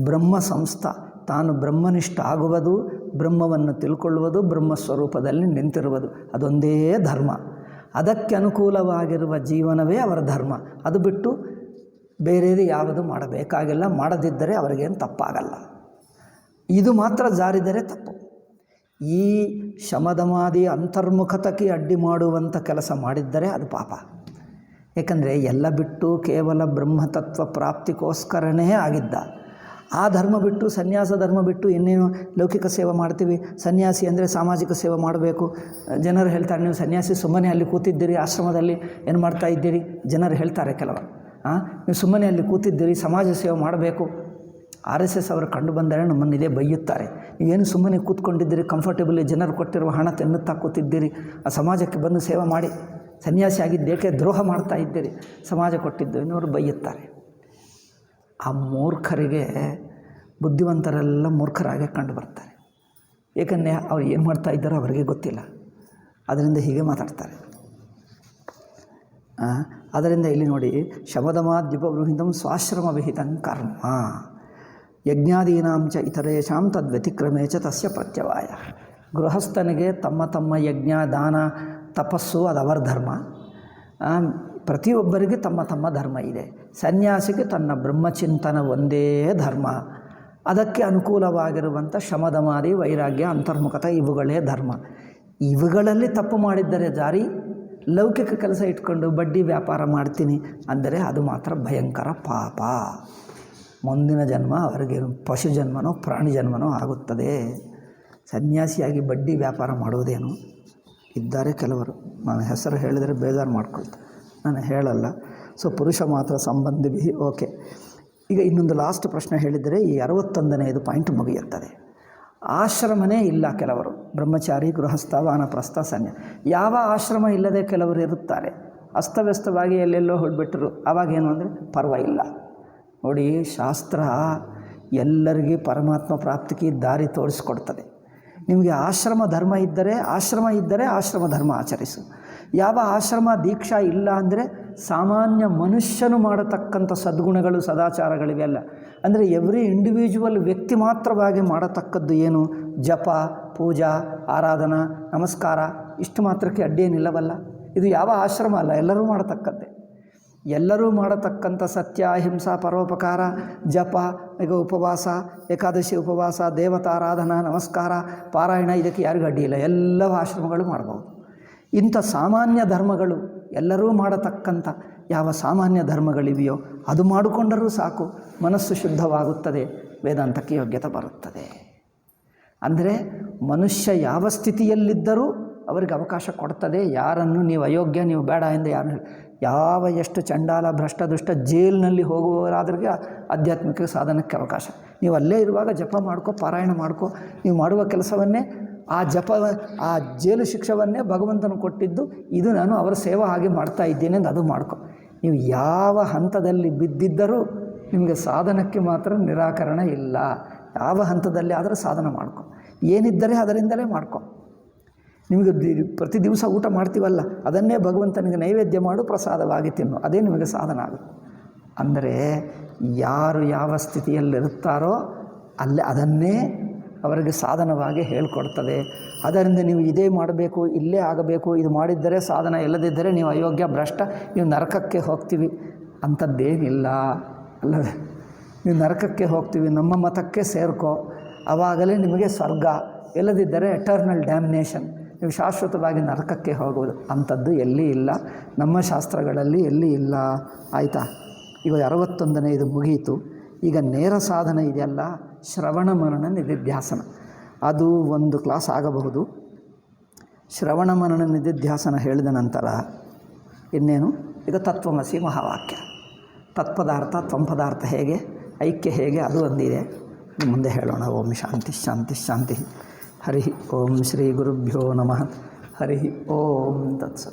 ಬ್ರಹ್ಮ ಸಂಸ್ಥ, ತಾನು ಬ್ರಹ್ಮನಿಷ್ಠ ಆಗುವುದು, ಬ್ರಹ್ಮವನ್ನು ತಿಳ್ಕೊಳ್ಳುವುದು, ಬ್ರಹ್ಮಸ್ವರೂಪದಲ್ಲಿ ನಿಂತಿರುವುದು, ಅದೊಂದೇ ಧರ್ಮ. ಅದಕ್ಕೆ ಅನುಕೂಲವಾಗಿರುವ ಜೀವನವೇ ಅವರ ಧರ್ಮ. ಅದು ಬಿಟ್ಟು ಬೇರೆದು ಯಾವುದು ಮಾಡಬೇಕಾಗಿಲ್ಲ. ಮಾಡದಿದ್ದರೆ ಅವರಿಗೇನು ತಪ್ಪಾಗಲ್ಲ. ಇದು ಮಾತ್ರ ಜಾರಿದರೆ ತಪ್ಪು. ಈ ಶಮದಮಾದಿ ಅಂತರ್ಮುಖತಕ್ಕೆ ಅಡ್ಡಿ ಮಾಡುವಂಥ ಕೆಲಸ ಮಾಡಿದ್ದರೆ ಅದು ಪಾಪ. ಏಕೆಂದರೆ ಎಲ್ಲ ಬಿಟ್ಟು ಕೇವಲ ಬ್ರಹ್ಮತತ್ವ ಪ್ರಾಪ್ತಿಗೋಸ್ಕರನೇ ಆಗಿದ್ದ. ಆ ಧರ್ಮ ಬಿಟ್ಟು, ಸನ್ಯಾಸ ಧರ್ಮ ಬಿಟ್ಟು ಇನ್ನೇನು ಲೌಕಿಕ ಸೇವೆ ಮಾಡ್ತೀವಿ. ಸನ್ಯಾಸಿ ಅಂದರೆ ಸಾಮಾಜಿಕ ಸೇವೆ ಮಾಡಬೇಕು. ಜನರು ಹೇಳ್ತಾರೆ, ನೀವು ಸನ್ಯಾಸಿ ಸುಮ್ಮನೆ ಅಲ್ಲಿ ಕೂತಿದ್ದೀರಿ, ಆಶ್ರಮದಲ್ಲಿ ಏನು ಮಾಡ್ತಾ ಇದ್ದೀರಿ? ಜನರು ಹೇಳ್ತಾರೆ ಕೆಲವರು, ನೀವು ಸುಮ್ಮನೆ ಅಲ್ಲಿ ಕೂತಿದ್ದೀರಿ, ಸಮಾಜ ಸೇವೆ ಮಾಡಬೇಕು. RSS ಅವರು ಕಂಡು ಬಂದರೆ ನಮ್ಮನ್ನು ಇದೇ ಬೈಯುತ್ತಾರೆ. ನೀವೇನು ಸುಮ್ಮನೆ ಕೂತ್ಕೊಂಡಿದ್ದೀರಿ, ಕಂಫರ್ಟೇಬಲಿ ಜನರು ಕೊಟ್ಟಿರುವ ಹಣ ತಿನ್ನುತ್ತಾ ಕೂತಿದ್ದೀರಿ, ಆ ಸಮಾಜಕ್ಕೆ ಬಂದು ಸೇವೆ ಮಾಡಿ. ಸನ್ಯಾಸಿ ಆಗಿದ್ದೇಕೆ ದ್ರೋಹ ಮಾಡ್ತಾ ಇದ್ದೀರಿ, ಸಮಾಜ ಕೊಟ್ಟಿದ್ದು ಇನ್ನವರು ಬೈಯುತ್ತಾರೆ. ಆ ಮೂರ್ಖರಿಗೆ ಬುದ್ಧಿವಂತರೆಲ್ಲ ಮೂರ್ಖರಾಗೆ ಕಂಡು ಬರ್ತಾರೆ. ಏಕೆಂದರೆ ಅವ್ರು ಏನು ಮಾಡ್ತಾ ಇದ್ದಾರೋ ಅವರಿಗೆ ಗೊತ್ತಿಲ್ಲ, ಅದರಿಂದ ಹೀಗೆ ಮಾತಾಡ್ತಾರೆ. ಅದರಿಂದ ಇಲ್ಲಿ ನೋಡಿ, ಶಮದಮಾದ್ಯುಪ ಬೃಹಿತಂ ಸ್ವಾಶ್ರಮ ವಿಹಿತಂ ಕರ್ಮ ಯಜ್ಞಾದೀನಾಂಚ ಇತರೇಷಾಂ ತದ್ವ್ಯತಿಕ್ರಮೇ ಚ ತಸ್ಯ ಪ್ರತ್ಯವಾಯ. ಗೃಹಸ್ಥನಿಗೆ ತಮ್ಮ ತಮ್ಮ ಯಜ್ಞ, ದಾನ, ತಪಸ್ಸು ಅದು ಅವರ ಧರ್ಮ. ಪ್ರತಿಯೊಬ್ಬರಿಗೆ ತಮ್ಮ ತಮ್ಮ ಧರ್ಮ ಇದೆ. ಸನ್ಯಾಸಿಗೆ ತನ್ನ ಬ್ರಹ್ಮಚಿಂತನ ಒಂದೇ ಧರ್ಮ. ಅದಕ್ಕೆ ಅನುಕೂಲವಾಗಿರುವಂಥ ಶಮದಮಾದಿ, ವೈರಾಗ್ಯ, ಅಂತರ್ಮುಖತ ಇವುಗಳೇ ಧರ್ಮ. ಇವುಗಳಲ್ಲಿ ತಪ್ಪು ಮಾಡಿದ್ದರೆ ಜಾರಿ, ಲೌಕಿಕ ಕೆಲಸ ಇಟ್ಕೊಂಡು ಬಡ್ಡಿ ವ್ಯಾಪಾರ ಮಾಡ್ತೀನಿ ಅಂದರೆ ಅದು ಮಾತ್ರ ಭಯಂಕರ ಪಾಪ. ಮುಂದಿನ ಜನ್ಮ ಅವರಿಗೆ ಪಶು ಜನ್ಮನೋ ಪ್ರಾಣಿ ಜನ್ಮನೋ ಆಗುತ್ತದೆ. ಸನ್ಯಾಸಿಯಾಗಿ ಬಡ್ಡಿ ವ್ಯಾಪಾರ ಮಾಡುವುದೇನು? ಇದ್ದಾರೆ ಕೆಲವರು, ನಾನು ಹೆಸರು ಹೇಳಿದರೆ ಬೇಜಾರು ಮಾಡ್ಕೊಳ್ತಾರೆ, ನಾನು ಹೇಳಲ್ಲ. ಸೊ ಪುರುಷ ಮಾತ್ರ ಸಂಬಂಧಿ. ಓಕೆ, ಈಗ ಇನ್ನೊಂದು ಲಾಸ್ಟ್ ಪ್ರಶ್ನೆ ಹೇಳಿದರೆ ಈ 61ನೇದು ಪಾಯಿಂಟ್ ಮುಗಿಯುತ್ತದೆ. ಆಶ್ರಮನೇ ಇಲ್ಲ ಕೆಲವರು, ಬ್ರಹ್ಮಚಾರಿ, ಗೃಹಸ್ಥ, ವಾನಪ್ರಸ್ಥ, ಸನ್ಯಾಸ. ಯಾವ ಆಶ್ರಮ ಇಲ್ಲದೆ ಕೆಲವರು ಇರುತ್ತಾರೆ. ಅಸ್ತವ್ಯಸ್ತವಾಗಿ ಎಲ್ಲೆಲ್ಲೋ ಹೊರಬಿಟ್ಟರು. ಆವಾಗೇನು ಅಂದರೆ ಪರ್ವಾಗಿಲ್ಲ. ನೋಡಿ, ಶಾಸ್ತ್ರ ಎಲ್ಲರಿಗೂ ಪರಮಾತ್ಮ ಪ್ರಾಪ್ತಿಗೆ ದಾರಿ ತೋರಿಸ್ಕೊಡ್ತದೆ. ನಿಮಗೆ ಆಶ್ರಮ ಧರ್ಮ ಇದ್ದರೆ ಆಶ್ರಮ ಧರ್ಮ ಆಚರಿಸು. ಯಾವ ಆಶ್ರಮ ದೀಕ್ಷಾ ಇಲ್ಲ ಅಂದರೆ ಸಾಮಾನ್ಯ ಮನುಷ್ಯನು ಮಾಡತಕ್ಕಂಥ ಸದ್ಗುಣಗಳು, ಸದಾಚಾರಗಳಿವೆಲ್ಲ. ಅಂದರೆ ಎವ್ರಿ ಇಂಡಿವಿಜುವಲ್ ವ್ಯಕ್ತಿ ಮಾತ್ರವಾಗಿ ಮಾಡತಕ್ಕದ್ದು ಏನು? ಜಪ, ಪೂಜಾ, ಆರಾಧನಾ, ನಮಸ್ಕಾರ, ಇಷ್ಟು ಮಾತ್ರಕ್ಕೆ ಅಡ್ಡಿಯೇನಿಲ್ಲವಲ್ಲ. ಇದು ಯಾವ ಆಶ್ರಮ ಅಲ್ಲ, ಎಲ್ಲರೂ ಮಾಡತಕ್ಕದ್ದೇ. ಎಲ್ಲರೂ ಮಾಡತಕ್ಕಂಥ ಸತ್ಯ, ಅಹಿಂಸಾ, ಪರೋಪಕಾರ, ಜಪ, ಈಗ ಉಪವಾಸ, ಏಕಾದಶಿ ಉಪವಾಸ, ದೇವತಾರಾಧನಾ, ನಮಸ್ಕಾರ, ಪಾರಾಯಣ, ಇದಕ್ಕೆ ಯಾರಿಗೂ ಅಡ್ಡಿ ಇಲ್ಲ. ಎಲ್ಲವೂ ಆಶ್ರಮಗಳು ಮಾಡ್ಬೋದು. ಇಂಥ ಸಾಮಾನ್ಯ ಧರ್ಮಗಳು ಎಲ್ಲರೂ ಮಾಡತಕ್ಕಂಥ ಯಾವ ಸಾಮಾನ್ಯ ಧರ್ಮಗಳಿವೆಯೋ ಅದು ಮಾಡಿಕೊಂಡರೂ ಸಾಕು, ಮನಸ್ಸು ಶುದ್ಧವಾಗುತ್ತದೆ, ವೇದಾಂತಕ್ಕೆ ಯೋಗ್ಯತೆ ಬರುತ್ತದೆ. ಅಂದರೆ ಮನುಷ್ಯ ಯಾವ ಸ್ಥಿತಿಯಲ್ಲಿದ್ದರೂ ಅವರಿಗೆ ಅವಕಾಶ ಕೊಡ್ತದೆ. ಯಾರನ್ನು ನೀವು ಅಯೋಗ್ಯ, ನೀವು ಬೇಡ ಎಂದು ಯಾರು ಎಷ್ಟು ಚಂಡಾಲ, ಭ್ರಷ್ಟ, ದುಷ್ಟ ಜೈಲಿನಲ್ಲಿ ಹೋಗುವವರಾದ್ರಿಗೆ ಆಧ್ಯಾತ್ಮಿಕ ಸಾಧನಕ್ಕೆ ಅವಕಾಶ. ನೀವು ಅಲ್ಲೇ ಇರುವಾಗ ಜಪ ಮಾಡ್ಕೊ, ಪಾರಾಯಣ ಮಾಡ್ಕೊ. ನೀವು ಮಾಡುವ ಕೆಲಸವನ್ನೇ, ಆ ಆ ಜೈಲು ಶಿಕ್ಷವನ್ನೇ ಭಗವಂತನು ಕೊಟ್ಟಿದ್ದು, ಇದು ನಾನು ಅವರ ಸೇವಾ ಹಾಗೆ ಮಾಡ್ತಾ ಇದ್ದೇನೆ ಎಂದು ಅದು ಮಾಡ್ಕೊ. ನೀವು ಯಾವ ಹಂತದಲ್ಲಿ ಬಿದ್ದಿದ್ದರೂ ನಿಮಗೆ ಸಾಧನಕ್ಕೆ ಮಾತ್ರ ನಿರಾಕರಣೆ ಇಲ್ಲ. ಯಾವ ಹಂತದಲ್ಲಿ ಆದರೂ ಸಾಧನ ಮಾಡ್ಕೊ. ಏನಿದ್ದರೆ ಅದರಿಂದಲೇ ಮಾಡ್ಕೊ. ನಿಮಗೆ ಪ್ರತಿ ದಿವಸ ಊಟ ಮಾಡ್ತೀವಲ್ಲ, ಅದನ್ನೇ ಭಗವಂತನಿಗೆ ನೈವೇದ್ಯ ಮಾಡು, ಪ್ರಸಾದವಾಗಿ ತಿನ್ನು, ಅದೇ ನಿಮಗೆ ಸಾಧನ ಆಗುತ್ತೆ. ಅಂದರೆ ಯಾರು ಯಾವ ಸ್ಥಿತಿಯಲ್ಲಿರುತ್ತಾರೋ ಅಲ್ಲೇ ಅದನ್ನೇ ಅವರಿಗೆ ಸಾಧನವಾಗಿ ಹೇಳಿಕೊಡ್ತದೆ. ಅದರಿಂದ ನೀವು ಇದೇ ಮಾಡಬೇಕು, ಇಲ್ಲೇ ಆಗಬೇಕು, ಇದು ಮಾಡಿದ್ದರೆ ಸಾಧನ, ಇಲ್ಲದಿದ್ದರೆ ನೀವು ಅಯೋಗ್ಯ, ಭ್ರಷ್ಟ, ನೀವು ನರಕಕ್ಕೆ ಹೋಗ್ತೀವಿ ಅಂಥದ್ದೇನಿಲ್ಲ ಅಲ್ಲವೇ. ನೀವು ನರಕಕ್ಕೆ ಹೋಗ್ತೀವಿ, ನಮ್ಮ ಮತಕ್ಕೆ ಸೇರ್ಕೋ, ಆವಾಗಲೇ ನಿಮಗೆ ಸ್ವರ್ಗ, ಇಲ್ಲದಿದ್ದರೆ ಎಟರ್ನಲ್ ಡ್ಯಾಮ್ನೇಷನ್, ನೀವು ಶಾಶ್ವತವಾಗಿ ನರಕಕ್ಕೆ ಹೋಗುವುದು. ಅಂಥದ್ದು ಎಲ್ಲಿ ಇಲ್ಲ, ನಮ್ಮ ಶಾಸ್ತ್ರಗಳಲ್ಲಿ ಎಲ್ಲಿ ಇಲ್ಲ. ಆಯಿತಾ? ಈಗ 61ನೇದು ಮುಗಿಯಿತು. ಈಗ ನೇರ ಸಾಧನ ಇದೆಯಲ್ಲ, ಶ್ರವಣ ಮನನ ನಿಧಿಧ್ಯಾಸನ. ಅದು ಒಂದು ಕ್ಲಾಸ್ ಆಗಬಹುದು. ಶ್ರವಣ ಮನನ ನಿಧಿಧ್ಯಾಸನ ಹೇಳಿದ ನಂತರ ಇನ್ನೇನು, ಈಗ ತತ್ವಮಸಿ ಮಹಾವಾಕ್ಯ, ತತ್ಪದಾರ್ಥ ತ್ವಂಪದಾರ್ಥ ಹೇಗೆ, ಐಕ್ಯ ಹೇಗೆ, ಅದು ಒಂದಿದೆ. ಮುಂದೆ ಹೇಳೋಣ. ಓಂ ಶಾಂತಿ ಶಾಂತಿ ಶಾಂತಿ. ಹರಿ ಓಂ ಶ್ರೀ ಗುರುಭ್ಯೋ ನಮಃ. ಹರಿ ಓಂ ತತ್ಸತ್.